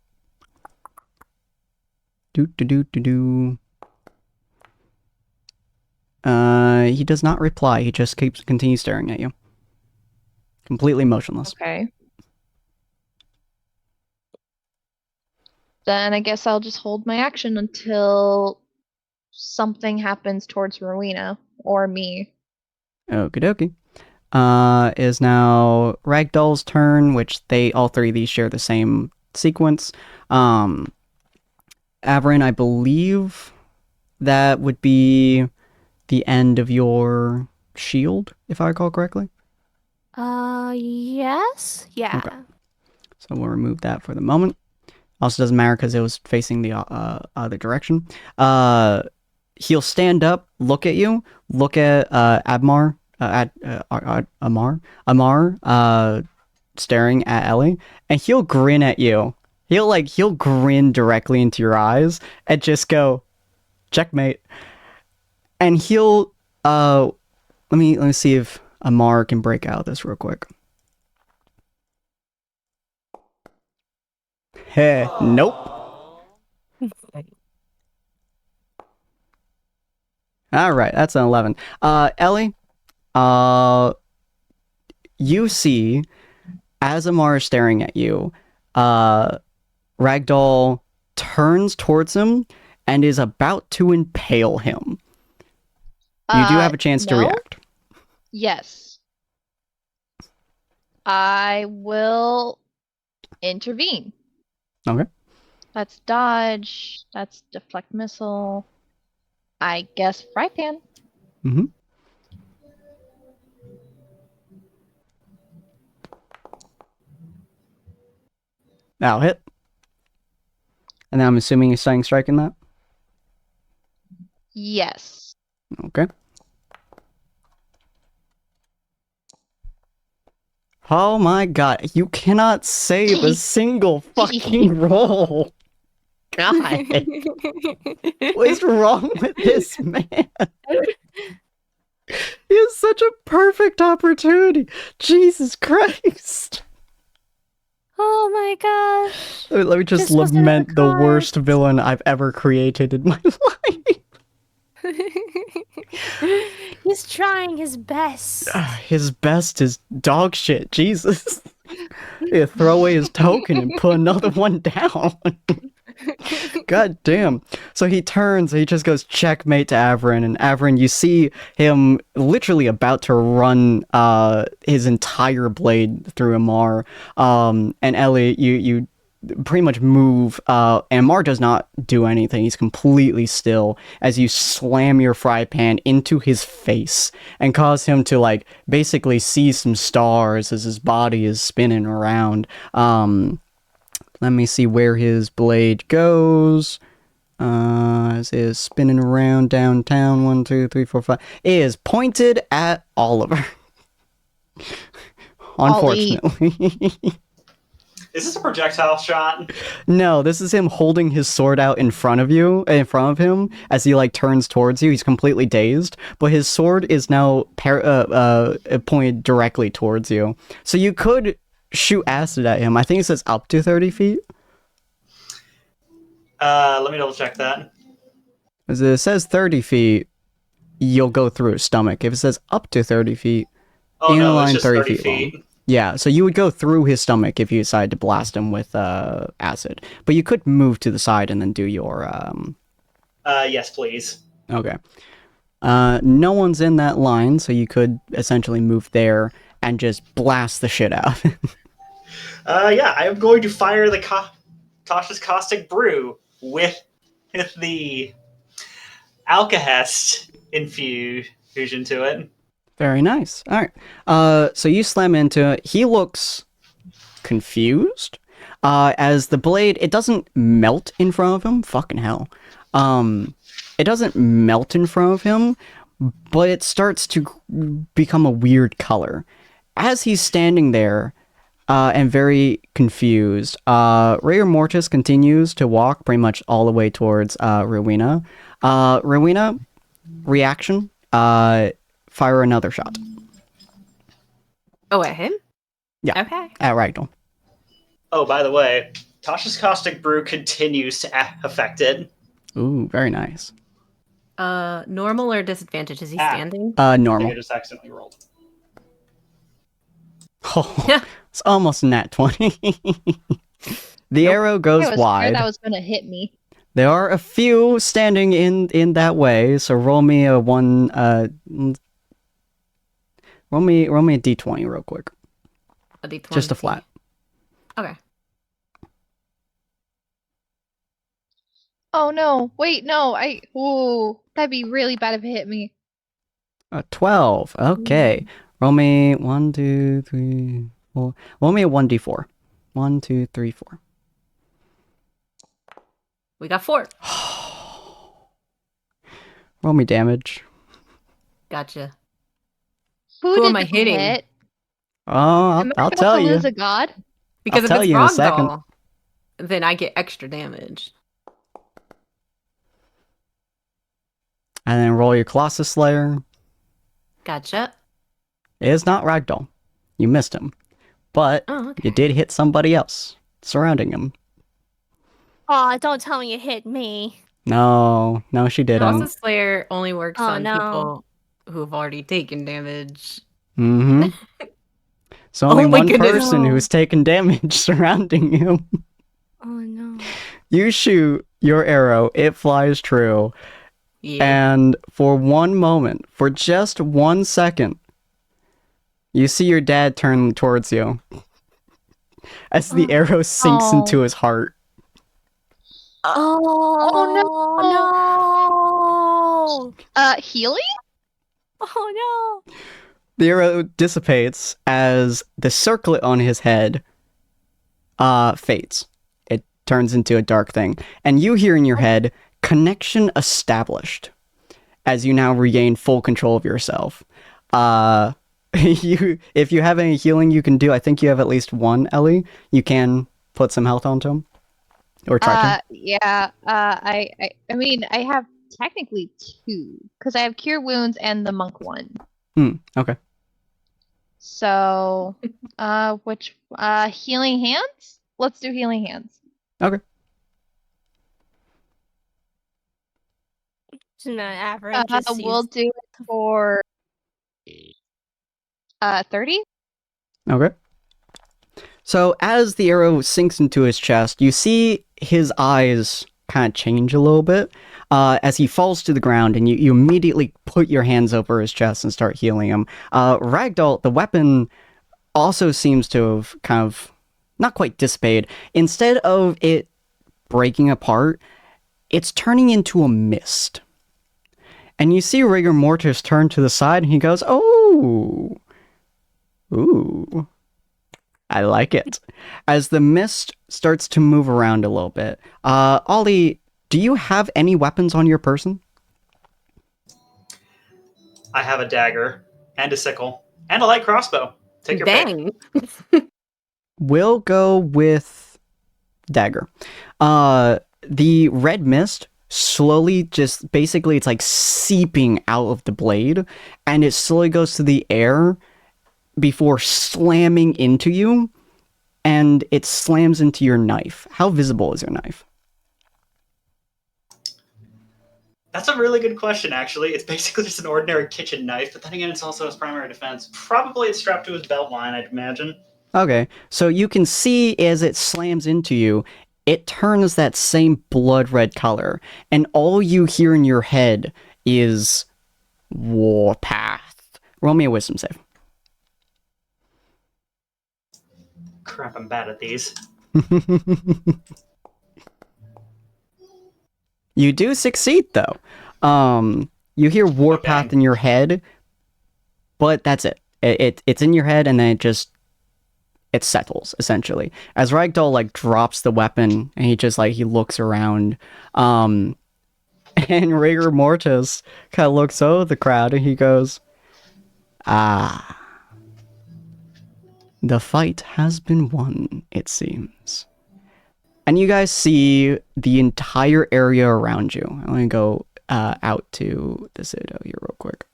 He does not reply. He just continues staring at you. Completely motionless. Okay. Then I guess I'll just hold my action until something happens towards Rowena or me. Okie dokie. Is now Ragdoll's turn, which all three of these share the same sequence. Averin, I believe that would be the end of your shield, if I recall correctly. Yes? Yeah. Okay. So we'll remove that for the moment. Also doesn't matter because it was facing the other direction. He'll stand up, look at you, look at Amar, staring at Ellie, and he'll grin at you. He'll grin directly into your eyes and just go, checkmate. And he'll let me see if Amar can break out of this real quick. Hey, nope. All right, that's an 11. Ellie, you see, as Amar is staring at you, Ragdoll turns towards him and is about to impale him. You do have a chance to No? react. Yes. I will intervene. Okay. That's dodge. That's deflect missile. I guess fry pan. Mm-hmm. That'll hit. And then I'm assuming he's Stunning Strike in that? Yes. Okay. Oh my god, you cannot save a single fucking roll. God, what is wrong with this man? He has such a perfect opportunity. Jesus Christ. Oh my gosh. Let me just This was in our lament the worst cards. villain I've ever created in my life. He's trying his best. His best is dog shit. Jesus. Yeah, throw away his token and put another one down. God damn. So he turns, he just goes checkmate to Averin, and Averin, you see him literally about to run his entire blade through Amar. And Ellie, you pretty much move, and Amar does not do anything. He's completely still as you slam your fry pan into his face and cause him to like basically see some stars as his body is spinning around. Let me see where his blade goes. As it is spinning around downtown. 1, 2, 3, 4, 5. It is pointed at Oliver. Unfortunately. Is this a projectile shot? No, this is him holding his sword out in front of him, as he like turns towards you. He's completely dazed, but his sword is now pointed directly towards you. So you could shoot acid at him. I think it says up to 30 feet. Let me double check that. As it says 30 feet, you'll go through his stomach. If it says up to 30 feet, Oh in a no, line it's just 30 feet. long. Yeah, so you would go through his stomach if you decide to blast him with acid. But you could move to the side and then do your... Yes, please. Okay. No one's in that line, so you could essentially move there and just blast the shit out. Yeah, I am going to fire the Tasha's Caustic Brew with the Alkahest infusion to it. Very nice. All right. So you slam into it. He looks confused. As the blade, it doesn't melt in front of him. Fucking hell. It doesn't melt in front of him, but it starts to become a weird color. As he's standing there, and very confused, Rigor Mortis continues to walk pretty much all the way towards Rowena. Rowena, reaction. Fire another shot. Oh, at him? Yeah. Okay. At Ragdoll. Oh, by the way, Tasha's Caustic Brew continues to affect it. Ooh, very nice. Normal or disadvantage? Is he standing? I think Normal. I just accidentally rolled. Oh, it's almost a nat 20. The arrow goes I was wide. scared that was gonna hit me. There are a few standing in that way, so roll me a roll me a d20 real quick. A D20. Just a flat. Okay. Oh no! Wait, no! Ooh, that'd be really bad if it hit me. A 12. Okay. Roll me 1, 2, 3, 4. Roll me a 1d4. 1, 2, 3, 4. We got 4. Roll me damage. Gotcha. Who Who did am I the hitting? hit? Oh, Am I I'll about tell to you. lose a god? Because I'll if tell it's you in a second. Ragdoll, then I get extra damage. And then roll your Colossus Slayer. Gotcha. It is not Ragdoll. You missed him. But Oh, okay. you did hit somebody else surrounding him. Aw, don't tell me you hit me. No, she didn't. Colossus Slayer only works Oh, on no. people who have already taken damage. Mm-hmm. So Oh only my one goodness. person No. who's taken damage surrounding him. Oh no. You shoot your arrow, it flies true, Yeah. and for one moment, for just 1 second, you see your dad turn towards you as the arrow sinks Oh. into his heart. Oh no. Healy? Oh no. The arrow dissipates as the circlet on his head fades. It turns into a dark thing. And you hear in your head, connection established, as you now regain full control of yourself. If you have any healing you can do, I think you have at least one, Ellie. You can put some health onto him. Or try to. Yeah. I mean, I have technically 2 because I have Cure Wounds and the Monk one. Okay. So, which Healing Hands? Let's do Healing Hands. Okay. Just an average. We'll do it for 30. Okay. So as the arrow sinks into his chest, you see his eyes kind of change a little bit as he falls to the ground, and you immediately put your hands over his chest and start healing him. Ragdoll, the weapon, also seems to have kind of not quite dissipated. Instead of it breaking apart, it's turning into a mist. And you see Rigor Mortis turn to the side, and he goes, "Oh, ooh, I like it." As the mist starts to move around a little bit, Ollie, do you have any weapons on your person? I have a dagger and a sickle and a light crossbow. Take your pick. Dang. We'll go with dagger. The red mist slowly just basically it's like seeping out of the blade, and it slowly goes to the air before slamming into you, and it slams into your knife. How visible is your knife? That's a really good question, actually. It's basically just an ordinary kitchen knife, but then again, it's also his primary defense. Probably it's strapped to his belt line, I'd imagine. Okay, so you can see as it slams into you, it turns that same blood red color, and all you hear in your head is Warpath. Roll me a wisdom save. Crap, I'm bad at these. You do succeed, though. You hear Warpath Okay. in your head, but that's it. It's in your head, and then it settles, essentially. As Ragdoll, like, drops the weapon, and he looks around, and Rigor Mortis kind of looks over the crowd, and he goes, "Ah, the fight has been won, it seems." And you guys see the entire area around you. I'm going to go out to the pseudo here real quick.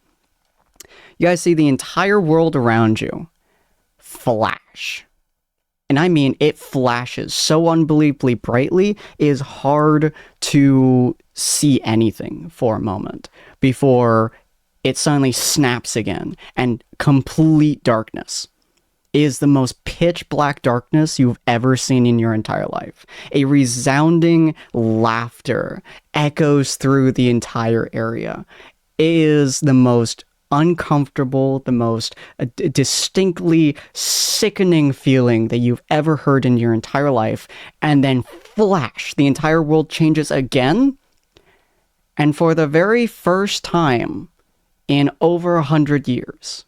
You guys see the entire world around you flash. And I mean, it flashes so unbelievably brightly, it is hard to see anything for a moment before it suddenly snaps again and complete darkness. is the most pitch black darkness you've ever seen in your entire life. A resounding laughter echoes through the entire area. It is the most uncomfortable, the most distinctly sickening feeling that you've ever heard in your entire life. And then flash, the entire world changes again. And for the very first time in over 100 years,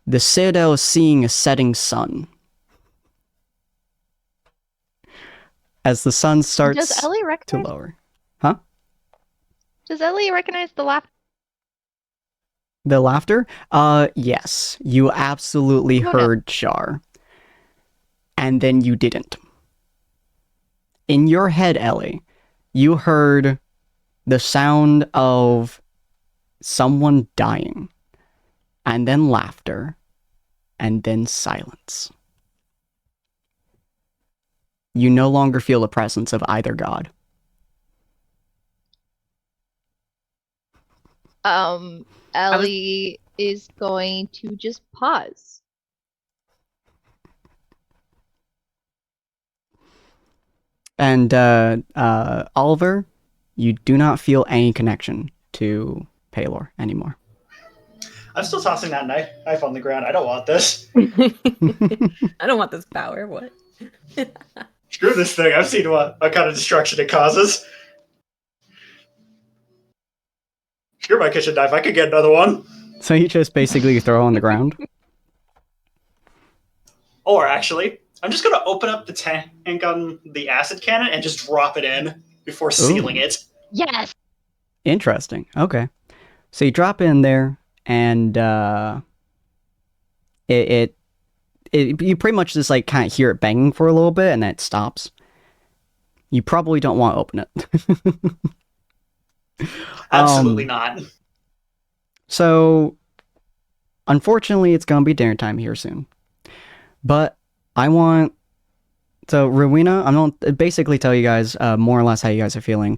the Citadel is seeing a setting sun. As the sun starts Does Ellie to recognize? lower. Huh? Does Ellie recognize the laugh? The laughter? Yes. You absolutely Oh, no. heard Char. And then you didn't. In your head, Ellie, you heard the sound of someone dying. And then laughter. And then silence. You no longer feel the presence of either god. Ellie is going to just pause. And Oliver, you do not feel any connection to Paylor anymore. I'm still tossing that knife on the ground. I don't want this. I don't want this power. What? Screw this thing. I've seen what kind of destruction it causes. Screw my kitchen knife. I could get another one. So you just basically throw on the ground? Or actually, I'm just going to open up the tank on the acid cannon and just drop it in before sealing it. Yes. Interesting. Okay. So you drop in there, and you pretty much just like kind of hear it banging for a little bit, and then it stops. You probably don't want to open it. Absolutely not. So, unfortunately, it's going to be dinner time here soon. But I want... So, Rowena, I'm going to basically tell you guys more or less how you guys are feeling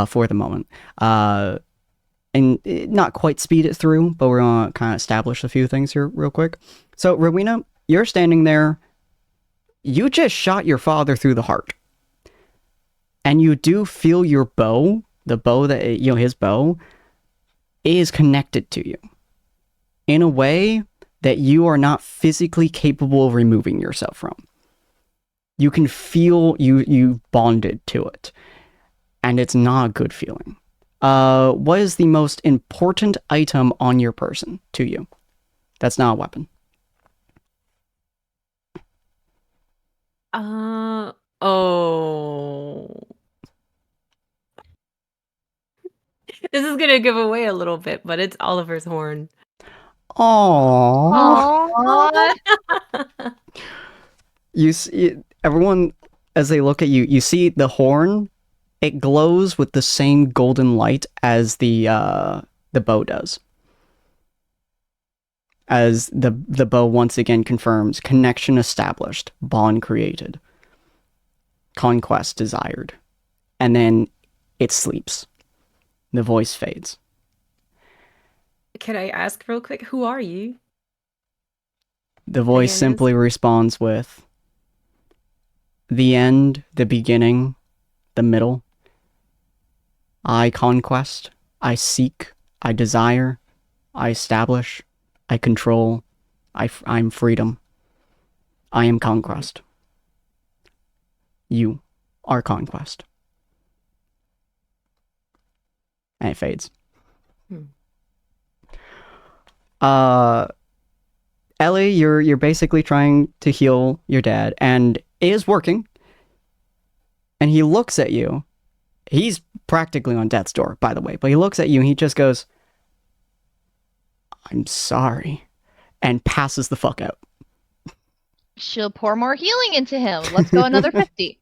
for the moment. And not quite speed it through, but we're going to kind of establish a few things here real quick. So, Rowena, you're standing there. You just shot your father through the heart. And you do feel your bow, the bow that, his bow, is connected to you in a way that you are not physically capable of removing yourself from. You can feel you bonded to it, and it's not a good feeling. What is the most important item on your person to you? That's not a weapon. Oh. This is gonna give away a little bit, but it's Oliver's horn. Aww. Aw. You see, everyone, as they look at you, you see the horn. It glows with the same golden light as the bow does. As the bow once again confirms, connection established, bond created, conquest desired, and then it sleeps. The voice fades. Can I ask real quick, who are you? The voice Again, simply responds with the end, the beginning, the middle. I conquest, I seek, I desire, I establish, I control, I'm freedom. I am conquest. You are conquest. And it fades. Ellie, you're basically trying to heal your dad, and it is working. And he looks at you. He's practically on death's door, by the way, but he looks at you and he just goes, I'm sorry, and passes the fuck out. She'll pour more healing into him. Let's go another 50.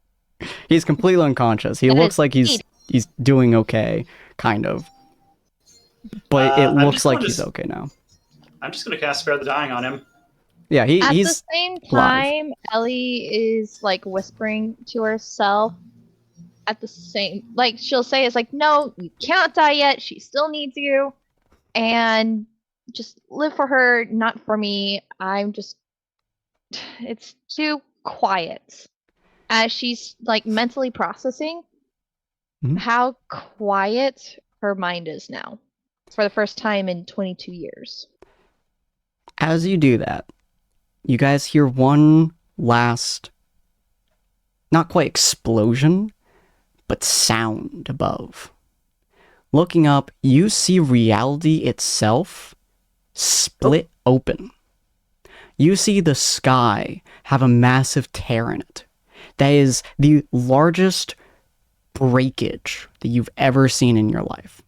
He's completely unconscious. He That looks is like he's doing okay, kind of. But it I'm looks just like going he's to- okay now. I'm just going to cast Spare the Dying on him. Yeah, At he's the same alive. time, Ellie is like whispering to herself. At the same, like she'll say, "It's like, no, you can't die yet. She still needs you, and just live for her, not for me. I'm just it's too quiet. As she's like mentally processing Mhm. how quiet her mind is now for the first time in 22 years. As you do that, you guys hear one last, not quite explosion, but sound above. Looking up, you see reality itself split open. You see the sky have a massive tear in it. That is the largest breakage that you've ever seen in your life.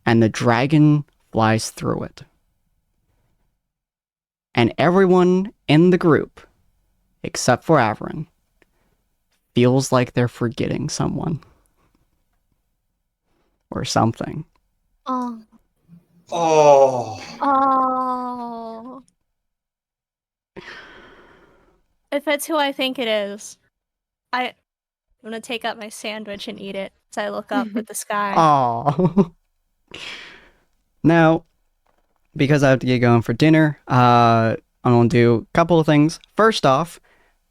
And the dragon flies through it. And everyone in the group, except for Averin, feels like they're forgetting someone. Or something. Oh. Oh. Oh. If it's who I think it is, I'm gonna take up my sandwich and eat it as I look up at the sky. Aww. Now, because I have to get going for dinner, I'm going to do a couple of things. First off,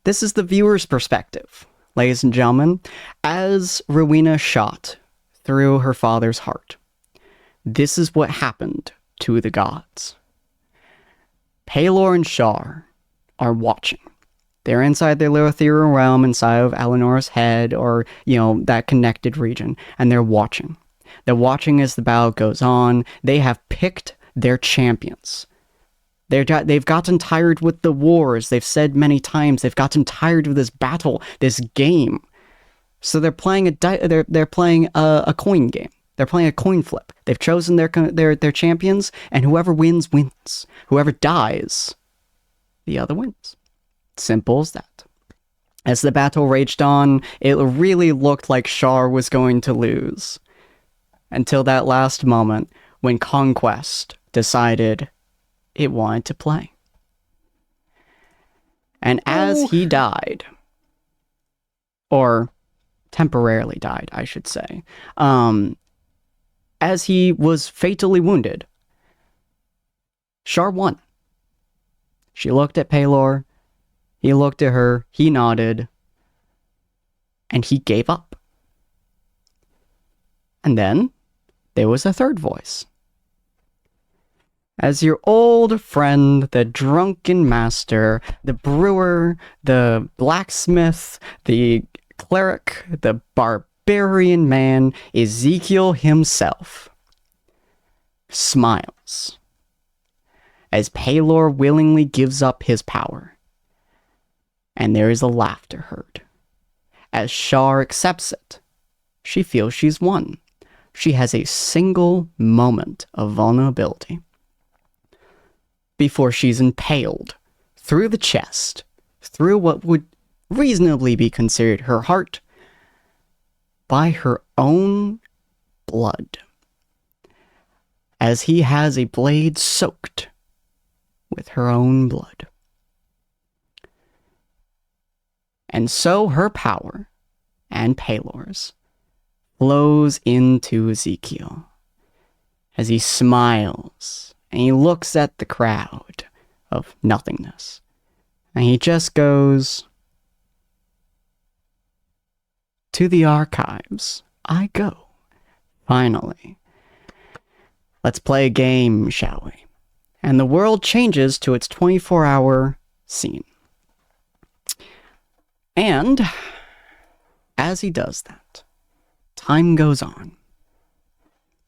this is the viewer's perspective, ladies and gentlemen. As Rowena shot through her father's heart, this is what happened to the gods. Pelor and Shar are watching. They're inside their little ethereal realm inside of Eleanor's head, or, that connected region, and they're watching. They're watching as the battle goes on. They have picked their champions. They've gotten tired with the wars. They've said many times they've gotten tired of this battle, this game. So they're playing they're playing a coin game. They're playing a coin flip. They've chosen their champions, and whoever wins wins. Whoever dies, the other wins. Simple as that. As the battle raged on, it really looked like Shar was going to lose. Until that last moment when Conquest decided it wanted to play. And as he died, or temporarily died, I should say, as he was fatally wounded, Shar won. She looked at Pelor, he looked at her, he nodded, and he gave up. And then there was a third voice. As your old friend, the drunken master, the brewer, the blacksmith, the cleric, the barbarian man, Ezekiel himself, smiles as Pelor willingly gives up his power. And there is a laughter heard. As Shar accepts it, she feels she's won. She has a single moment of vulnerability before she's impaled through the chest, through what would reasonably be considered her heart, by her own blood, as he has a blade soaked with her own blood. And so her power, and Pelor's, flows into Ezekiel as he smiles and he looks at the crowd of nothingness. And he just goes, "To the archives I go. Finally. Let's play a game, shall we?" And the world changes to its 24-hour scene. And as he does that, time goes on.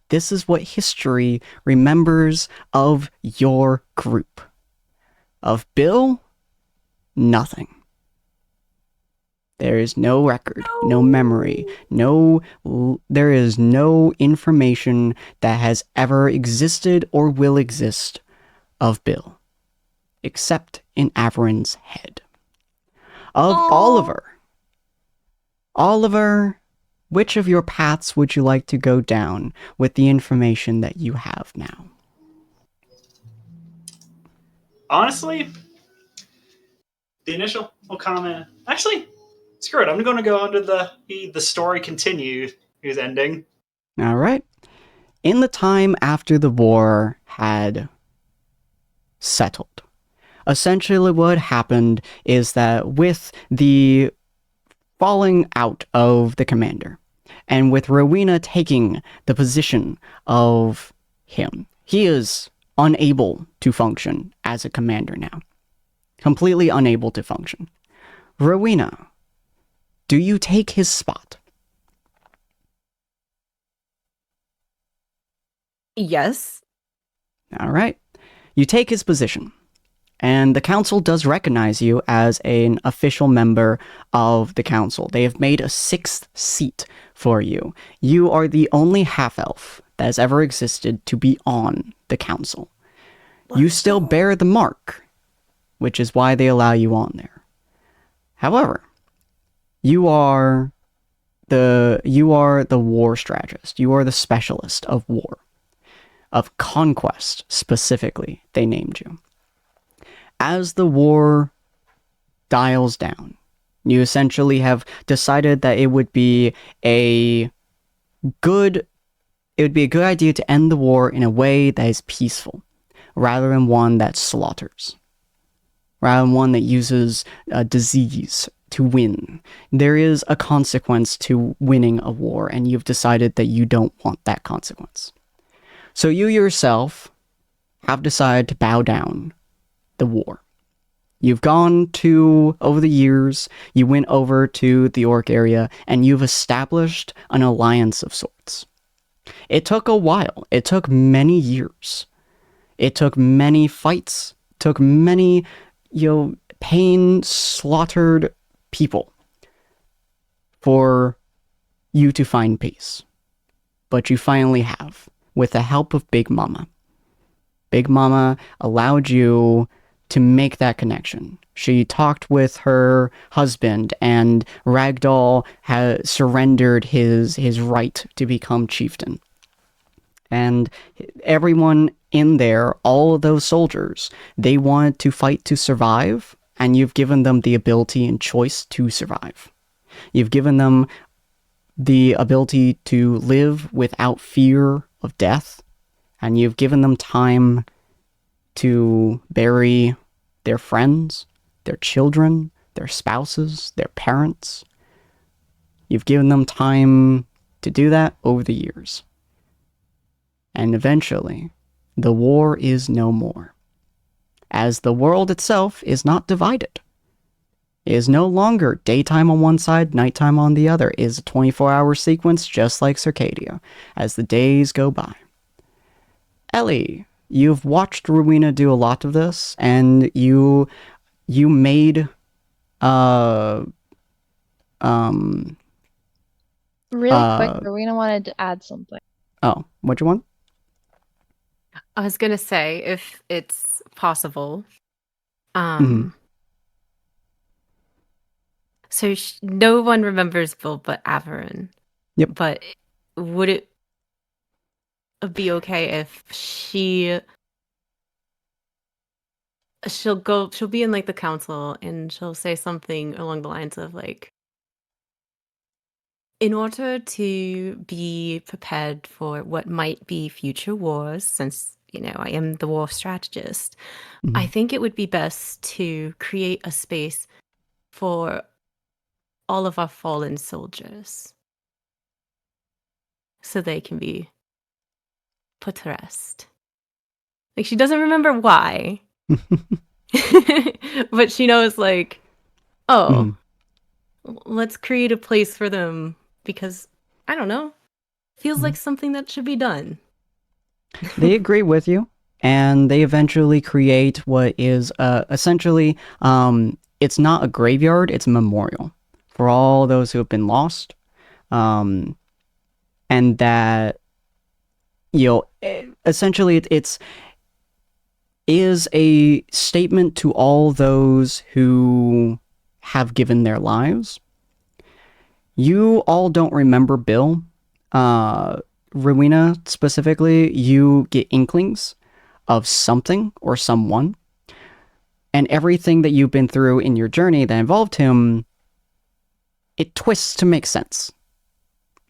This is what history remembers of your group. Of Bill, nothing. There is no record, no memory, there is no information that has ever existed or will exist of Bill, except in Averin's head. Of Oliver, which of your paths would you like to go down with the information that you have now? Honestly, the initial comment. Actually, screw it. I'm going to go under the story continued. Who's ending? All right. In the time after the war had settled, essentially what happened is that with the falling out of the commander, and with Rowena taking the position of him, he is unable to function as a commander now. Completely unable to function. Rowena, do you take his spot? Yes. All right. You take his position, and the council does recognize you as an official member of the council. They have made a 6th seat for you. You are the only half-elf that has ever existed to be on the council. You still bear the mark, which is why they allow you on there. However, you are the war strategist. You are the specialist of war. Of conquest, specifically, they named you. As the war dials down, you essentially have decided that it would be a good idea to end the war in a way that is peaceful, rather than one that slaughters, rather than one that uses disease to win. There is a consequence to winning a war, and you've decided that you don't want that consequence. So you yourself have decided to bow down the war. You've gone to, over the years, you went over to the Orc area, and you've established an alliance of sorts. It took a while. It took many years. It took many fights. It took many, pain-slaughtered people for you to find peace. But you finally have, with the help of Big Mama. Big Mama allowed you to make that connection. She talked with her husband, and Ragdoll had surrendered his right to become chieftain. And everyone in there, all of those soldiers, they wanted to fight to survive, and you've given them the ability and choice to survive. You've given them the ability to live without fear of death, and you've given them time to bury their friends, their children, their spouses, their parents. You've given them time to do that over the years. And eventually, the war is no more, as the world itself is not divided. It is no longer daytime on one side, nighttime on the other. It is a 24-hour sequence just like Circadia, as the days go by. Ellie, you've watched Rowena do a lot of this, and you made Real quick, Rowena wanted to add something. Oh, what you want? I was gonna say, if it's possible, Mhm. so no one remembers Bill but Averin. Yep. But would it be okay if she'll be in like the council, and she'll say something along the lines of like, in order to be prepared for what might be future wars, since I am the war strategist, I think it would be best to create a space for all of our fallen soldiers so they can be put to rest. Like, she doesn't remember why, but she knows, like, let's create a place for them, because, I don't know, feels like something that should be done. They agree with you, and they eventually create what is essentially, it's not a graveyard, it's a memorial for all those who have been lost. And that, essentially it's is a statement to all those who have given their lives. You all don't remember Bill. Rowena, specifically, you get inklings of something or someone. And everything that you've been through in your journey that involved him, it twists to make sense.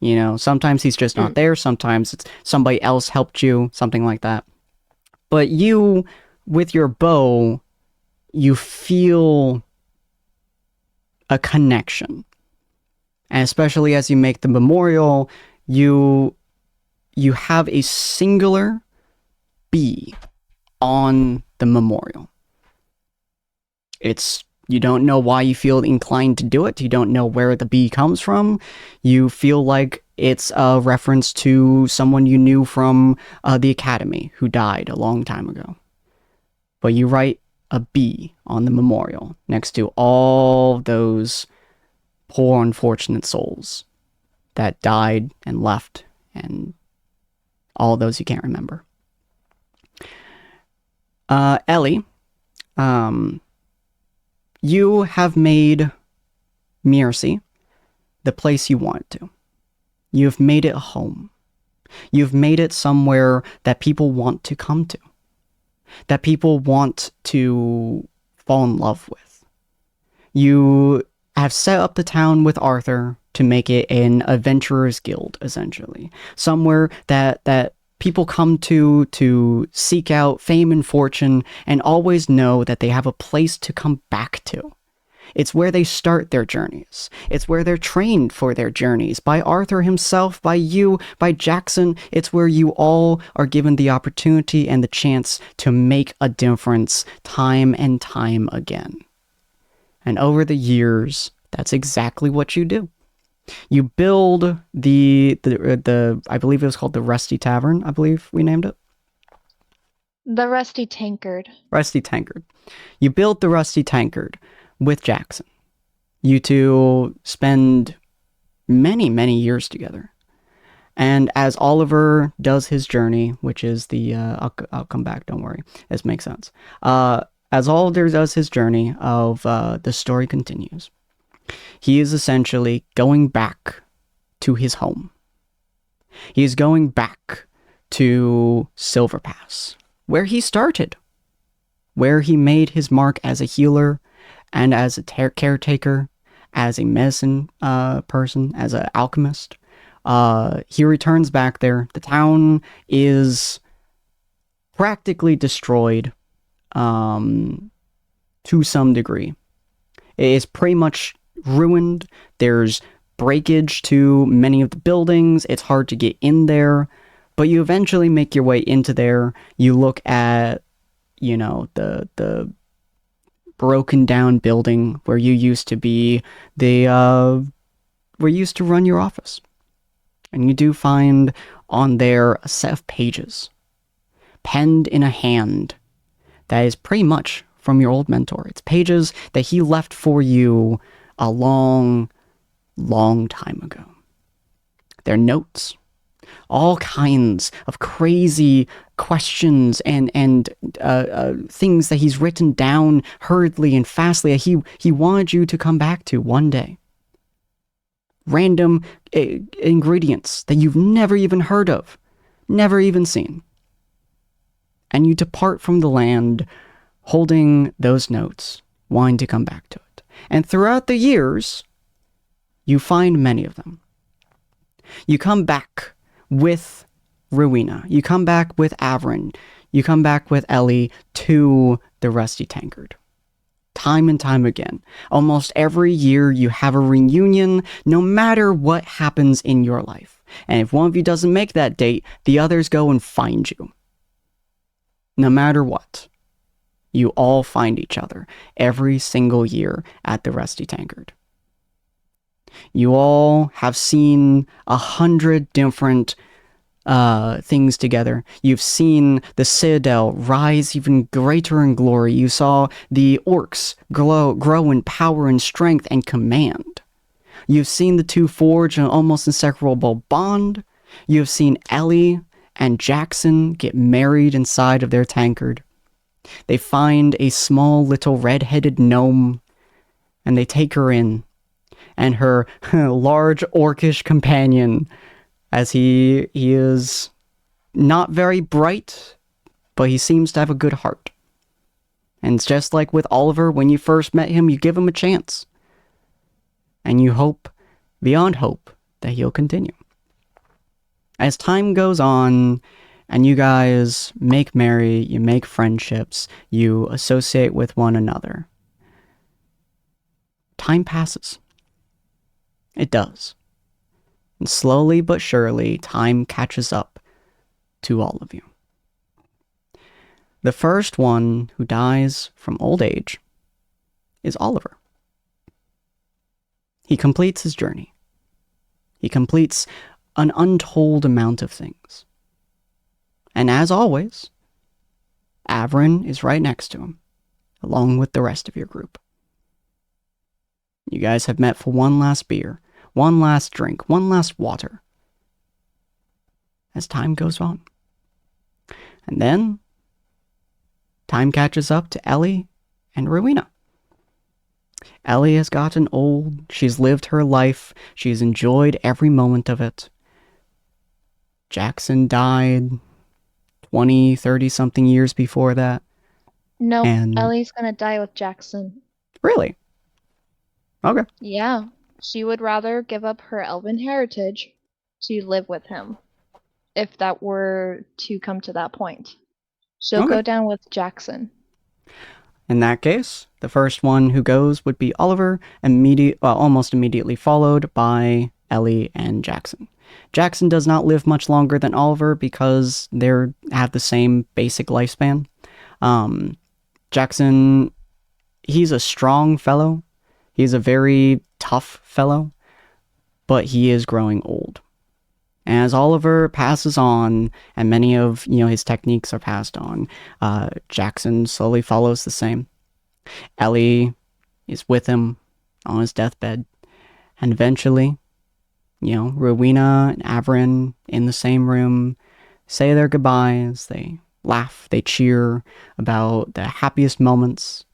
Sometimes he's just not there. Sometimes it's somebody else helped you, something like that. But you, with your bow, you feel a connection. And especially as you make the memorial, you have a singular bee on the memorial. You don't know why you feel inclined to do it. You don't know where the bee comes from. You feel like it's a reference to someone you knew from the academy who died a long time ago. But you write a bee on the memorial next to all those poor unfortunate souls that died and left, and all those you can't remember. Ellie, you have made Mercy the place you want it to. You've made it a home. You've made it somewhere that people want to come to, that people want to fall in love with. You have set up the town with Arthur to make it an adventurer's guild, essentially. Somewhere that people come to seek out fame and fortune and always know that they have a place to come back to. It's where they start their journeys. It's where they're trained for their journeys. By Arthur himself, by you, by Jackson. It's where you all are given the opportunity and the chance to make a difference time and time again. And over the years, that's exactly what you do. You build the I believe it was called the Rusty Tavern, I believe we named it. The Rusty Tankard. Rusty Tankard. You build the Rusty Tankard with Jackson. You two spend many, many years together. And as Oliver does his journey, which is the, I'll come back, don't worry, this makes sense. As Oliver does his journey of the story continues, he is essentially going back to his home. He is going back to Silver Pass, where he started, where he made his mark as a healer and as a caretaker, as a medicine person, as an alchemist. He returns back there. The town is practically destroyed to some degree. It is pretty much ruined. There's breakage to many of the buildings. It's hard to get in there, but you eventually make your way into there. You look at, the broken down building where you used to be, where you used to run your office. And you do find on there a set of pages, penned in a hand, that is pretty much from your old mentor. It's pages that he left for you a long, long time ago. They're notes. All kinds of crazy questions and things that he's written down hurriedly and fastly that he wanted you to come back to one day. Random ingredients that you've never even heard of, never even seen. And you depart from the land holding those notes, wanting to come back to it. And throughout the years, you find many of them. You come back with Rowena. You come back with Averin. You come back with Ellie to the Rusty Tankard. Time and time again. Almost every year you have a reunion, no matter what happens in your life. And if one of you doesn't make that date, the others go and find you. No matter what, you all find each other every single year at the Rusty Tankard. You all have seen 100 different things together. You've seen the Citadel rise even greater in glory. You saw the orcs grow in power and strength and command. You've seen the two forge an almost inseparable bond. You've seen Ellie and Jackson get married inside of their tankard. They find a small little red-headed gnome, and they take her in, and her large orcish companion, as he is not very bright, but he seems to have a good heart. And it's just like with Oliver, when you first met him, you give him a chance. And you hope, beyond hope, that he'll continue. As time goes on, and you guys make merry, you make friendships, you associate with one another. Time passes. It does. And slowly but surely, time catches up to all of you. The first one who dies from old age is Oliver. He completes his journey. He completes an untold amount of things. And as always, Averin is right next to him, along with the rest of your group. You guys have met for one last beer, one last drink, one last water, as time goes on. And then, time catches up to Ellie and Rowena. Ellie has gotten old, she's lived her life, she's enjoyed every moment of it. Jackson died 20, 30-something years before that. No, And- Ellie's gonna die with Jackson. Really? Okay. Yeah, she would rather give up her elven heritage to live with him, if that were to come to that point. She'll Okay. go down with Jackson. In that case, the first one who goes would be Oliver, almost immediately followed by Ellie and Jackson. Jackson does not live much longer than Oliver because they have the same basic lifespan. Jackson, he's a strong fellow. He's a very tough fellow, but he is growing old. As Oliver passes on, and many of his techniques are passed on, Jackson slowly follows the same. Ellie is with him on his deathbed, and eventually, Rowena and Averin in the same room say their goodbyes. They laugh, they cheer about the happiest moments.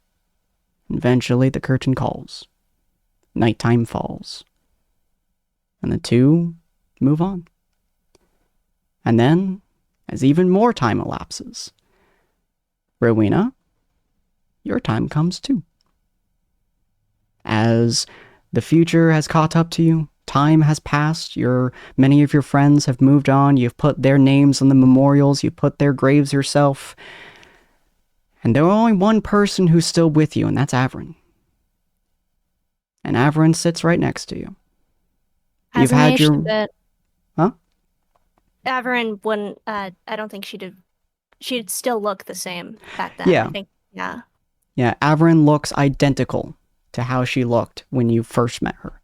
And eventually, the curtain calls. Nighttime falls, and the two move on. And then, as even more time elapses, Rowena, your time comes too. As the future has caught up to you, time has passed, many of your friends have moved on, you've put their names on the memorials, you've put their graves yourself, and there's only one person who's still with you, and that's Averin. And Averin sits right next to you. As You've had your... that Huh? Averin wouldn't. I don't think she'd still look the same back then. Yeah. I think. Yeah. Yeah, Averin looks identical to how she looked when you first met her.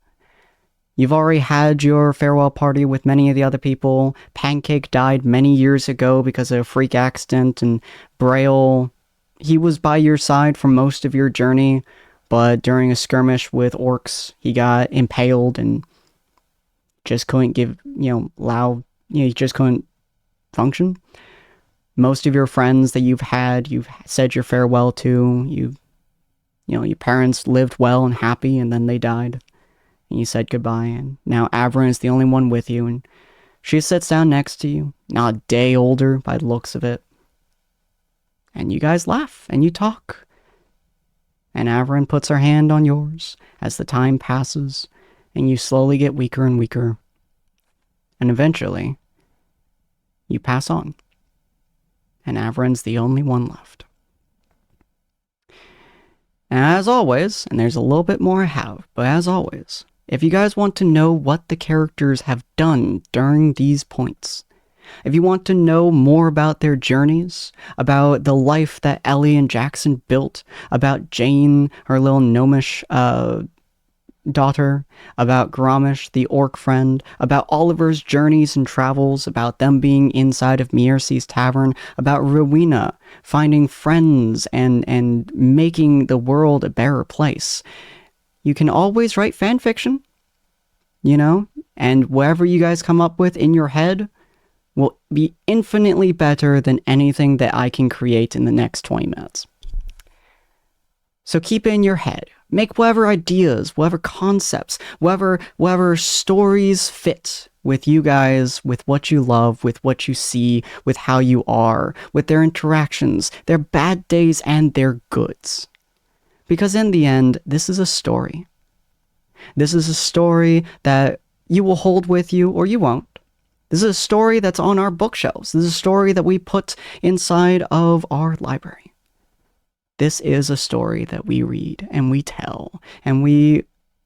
You've already had your farewell party with many of the other people. Pancake died many years ago because of a freak accident, and Braille, he was by your side for most of your journey, but during a skirmish with orcs, he got impaled and just couldn't he just couldn't function. Most of your friends that you've said your farewell to, your parents lived well and happy, and then they died. And you said goodbye, and now Averin is the only one with you, and she sits down next to you, not a day older by the looks of it. And you guys laugh, and you talk. And Averin puts her hand on yours as the time passes, and you slowly get weaker and weaker. And eventually, you pass on. And Averin's the only one left. And as always, and there's a little bit more I have, but as always, if you guys want to know what the characters have done during these points, if you want to know more about their journeys, about the life that Ellie and Jackson built, about Jane, her little gnomish daughter, about Gromish, the orc friend, about Oliver's journeys and travels, about them being inside of Miercy's tavern, about Rowena finding friends and making the world a better place, you can always write fan fiction, and whatever you guys come up with in your head will be infinitely better than anything that I can create in the next 20 minutes. So keep it in your head. Make whatever ideas, whatever concepts, whatever stories fit with you guys, with what you love, with what you see, with how you are, with their interactions, their bad days and their goods. Because in the end, this is a story. This is a story that you will hold with you or you won't. This is a story that's on our bookshelves. This is a story that we put inside of our library. This is a story that we read and we tell and we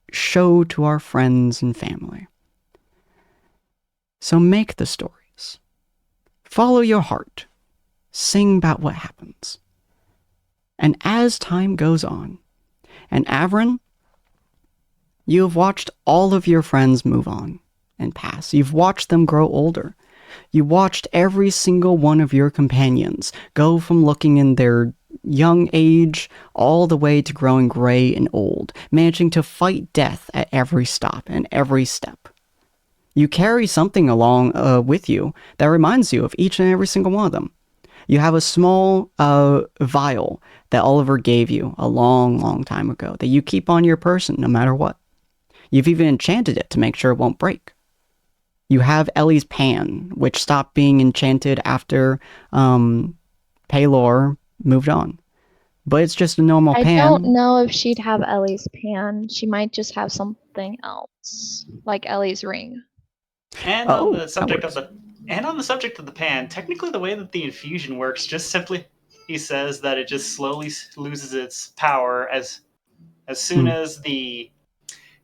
show to our friends and family. So make the stories. Follow your heart. Sing about what happens. And as time goes on, and Avrin, you have watched all of your friends move on and pass. You've watched them grow older. You watched every single one of your companions go from looking in their young age all the way to growing gray and old, managing to fight death at every stop and every step. You carry something along with you that reminds you of each and every single one of them. You have a small vial that Oliver gave you a long, long time ago that you keep on your person no matter what. You've even enchanted it to make sure it won't break. You have Ellie's pan, which stopped being enchanted after Paylor moved on. But it's just a normal I pan. don't know if she'd have Ellie's pan. She might just have something else, like Ellie's ring. And Oh, on the subject that of the pan, technically the way that the infusion works, just simply, he says that it just slowly loses its power as soon as the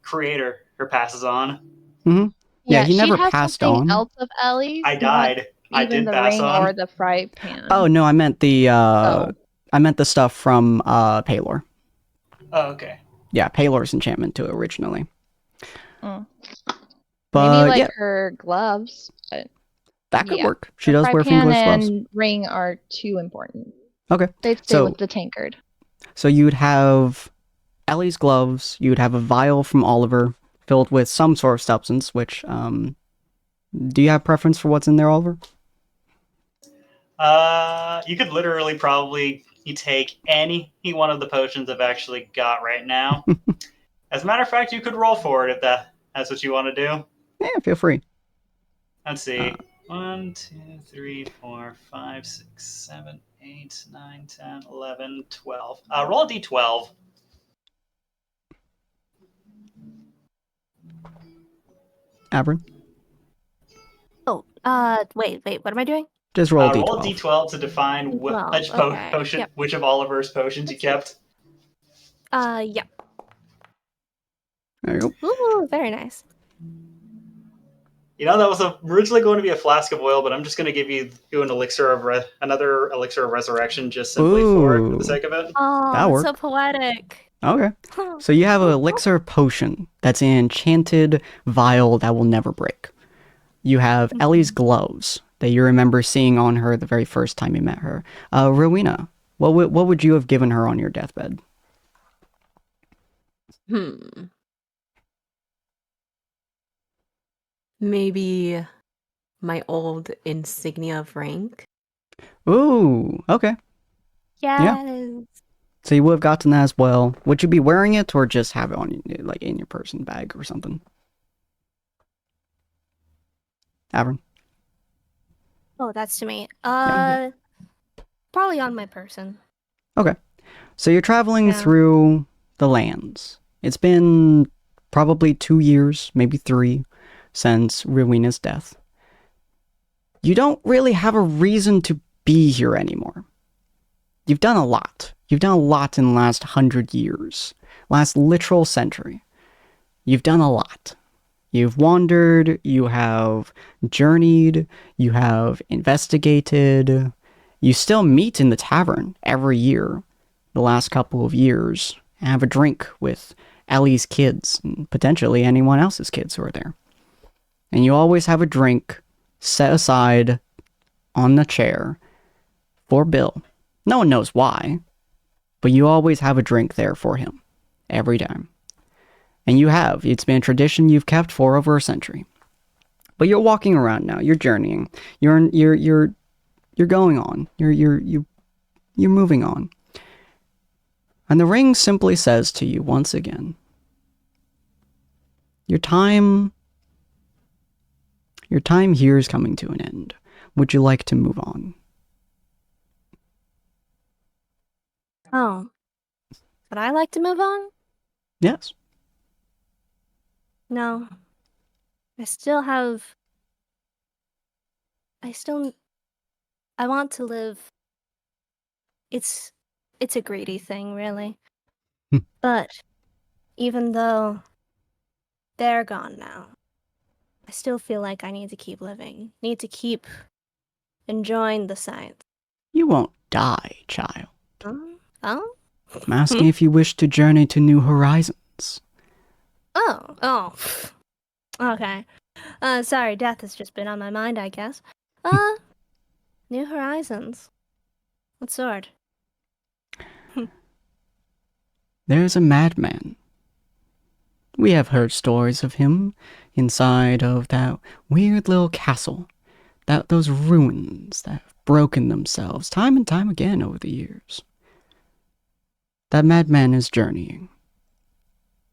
creator her passes on. Mm-hmm. Yeah, he she'd never have passed something on. else of Ellie's. I not died. I even did the pass ring on. or the fry pan. Oh no, I meant the Oh. I meant the stuff from Paylor. Oh, okay. Yeah, Paylor's enchantment to it originally. Mm. But Maybe like yeah, her gloves, but that could yeah. work. She the does fry wear pan fingerless gloves. and ring are too important. Okay. They'd stay So- with the tankard. So you'd have Ellie's gloves, you'd have a vial from Oliver filled with some sort of substance, which, do you have preference for what's in there, Oliver? You could literally probably take any one of the potions I've actually got right now. As a matter of fact, you could roll for it if that's what you want to do. Yeah, feel free. Let's see. 1, 2, 3, 4, 5, 6, 7, 8, 9, 10, 11, 12. Roll a d12. Avrin? Oh, wait, what am I doing? Just roll a Roll a d12. d12 to define D12, which okay, potion, yep. which of Oliver's potions you kept. Yeah. There you go. Ooh, very nice. You know, that was originally going to be a flask of oil, but I'm just going to give you an another elixir of resurrection, just simply for the sake of it. Oh, That'll that's so work. poetic. Okay. So you have an elixir potion that's an enchanted vial that will never break. You have Ellie's gloves that you remember seeing on her the very first time you met her. Rowena, what would you have given her on your deathbed? Maybe my old insignia of rank. Ooh, okay. Yes. So you would have gotten that as well. Would you be wearing it or just have it on, like, in your person bag or something? Avern? Oh, that's to me. Yeah. Probably on my person. Okay. So you're traveling Yeah. through the lands. It's been probably 2 years, maybe 3, since Rowena's death. You don't really have a reason to be here anymore. You've done a lot. You've done a lot in the last 100 years. Last literal century. You've done a lot. You've wandered, you have journeyed, you have investigated. You still meet in the tavern every year, the last couple of years, and have a drink with Ellie's kids, and potentially anyone else's kids who are there. And you always have a drink set aside on the chair for Bill. No one knows why, but you always have a drink there for him, every time. And you have. It's been a tradition you've kept for over a century. But you're walking around now. You're journeying. You're going on. You're moving on. And the ring simply says to you once again, your time here is coming to an end. Would you like to move on? Oh. Would I like to move on? Yes. No. I still have I want to live. It's a greedy thing, really. But even though they're gone now, I still feel like I need to keep living. Need to keep enjoying the science. You won't die, child. Oh? I'm asking if you wish to journey to new horizons. Oh. Okay. Sorry, death has just been on my mind, I guess. New horizons. What sort? There's a madman. We have heard stories of him inside of that weird little castle, those ruins that have broken themselves time and time again over the years. That madman is journeying.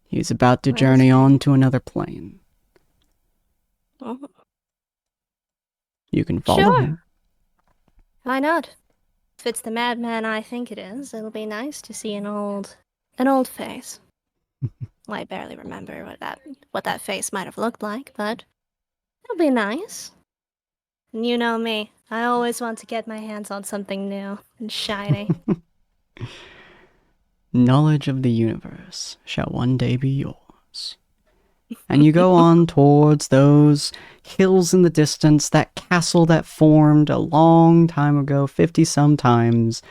He's about to journey on to another plane. Oh. You can follow him. Why not? If it's the madman I think it is, it'll be nice to see an old face. Well, I barely remember what that face might have looked like, but it'll be nice. And you know me, I always want to get my hands on something new and shiny. Knowledge of the universe shall one day be yours. And you go on towards those hills in the distance, that castle that formed a long time ago, 50-some times.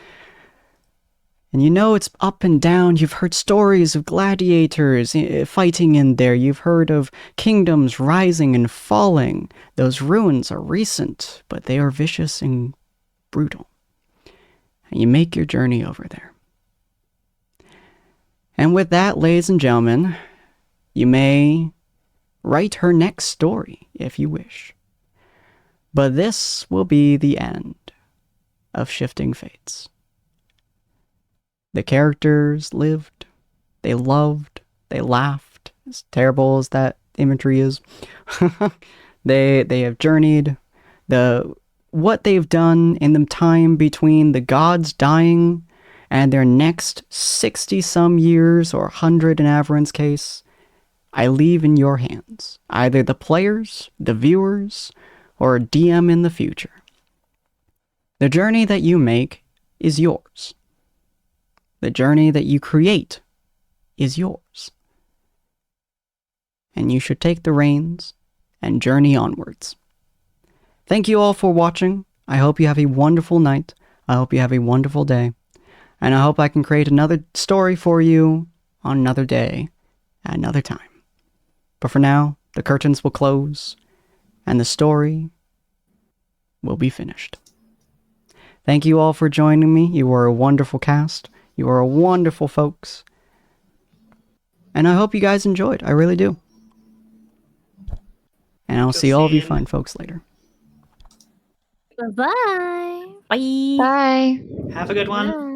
And you know it's up and down. You've heard stories of gladiators fighting in there. You've heard of kingdoms rising and falling. Those ruins are recent, but they are vicious and brutal. And you make your journey over there. And with that, ladies and gentlemen, you may write her next story if you wish. But this will be the end of Shifting Fates. The characters lived, they loved, they laughed, as terrible as that imagery is. They have journeyed. What they've done in the time between the gods dying and their next 60-some years, or 100 in Averin's case, I leave in your hands. Either the players, the viewers, or a DM in the future. The journey that you make is yours. The journey that you create is yours. And you should take the reins and journey onwards. Thank you all for watching. I hope you have a wonderful night. I hope you have a wonderful day. And I hope I can create another story for you on another day at another time. But for now, the curtains will close and the story will be finished. Thank you all for joining me. You are a wonderful cast. You are wonderful folks. And I hope you guys enjoyed. I really do. And I'll see all of you fine folks later. Bye-bye. Bye. Bye. Have a good one. Bye.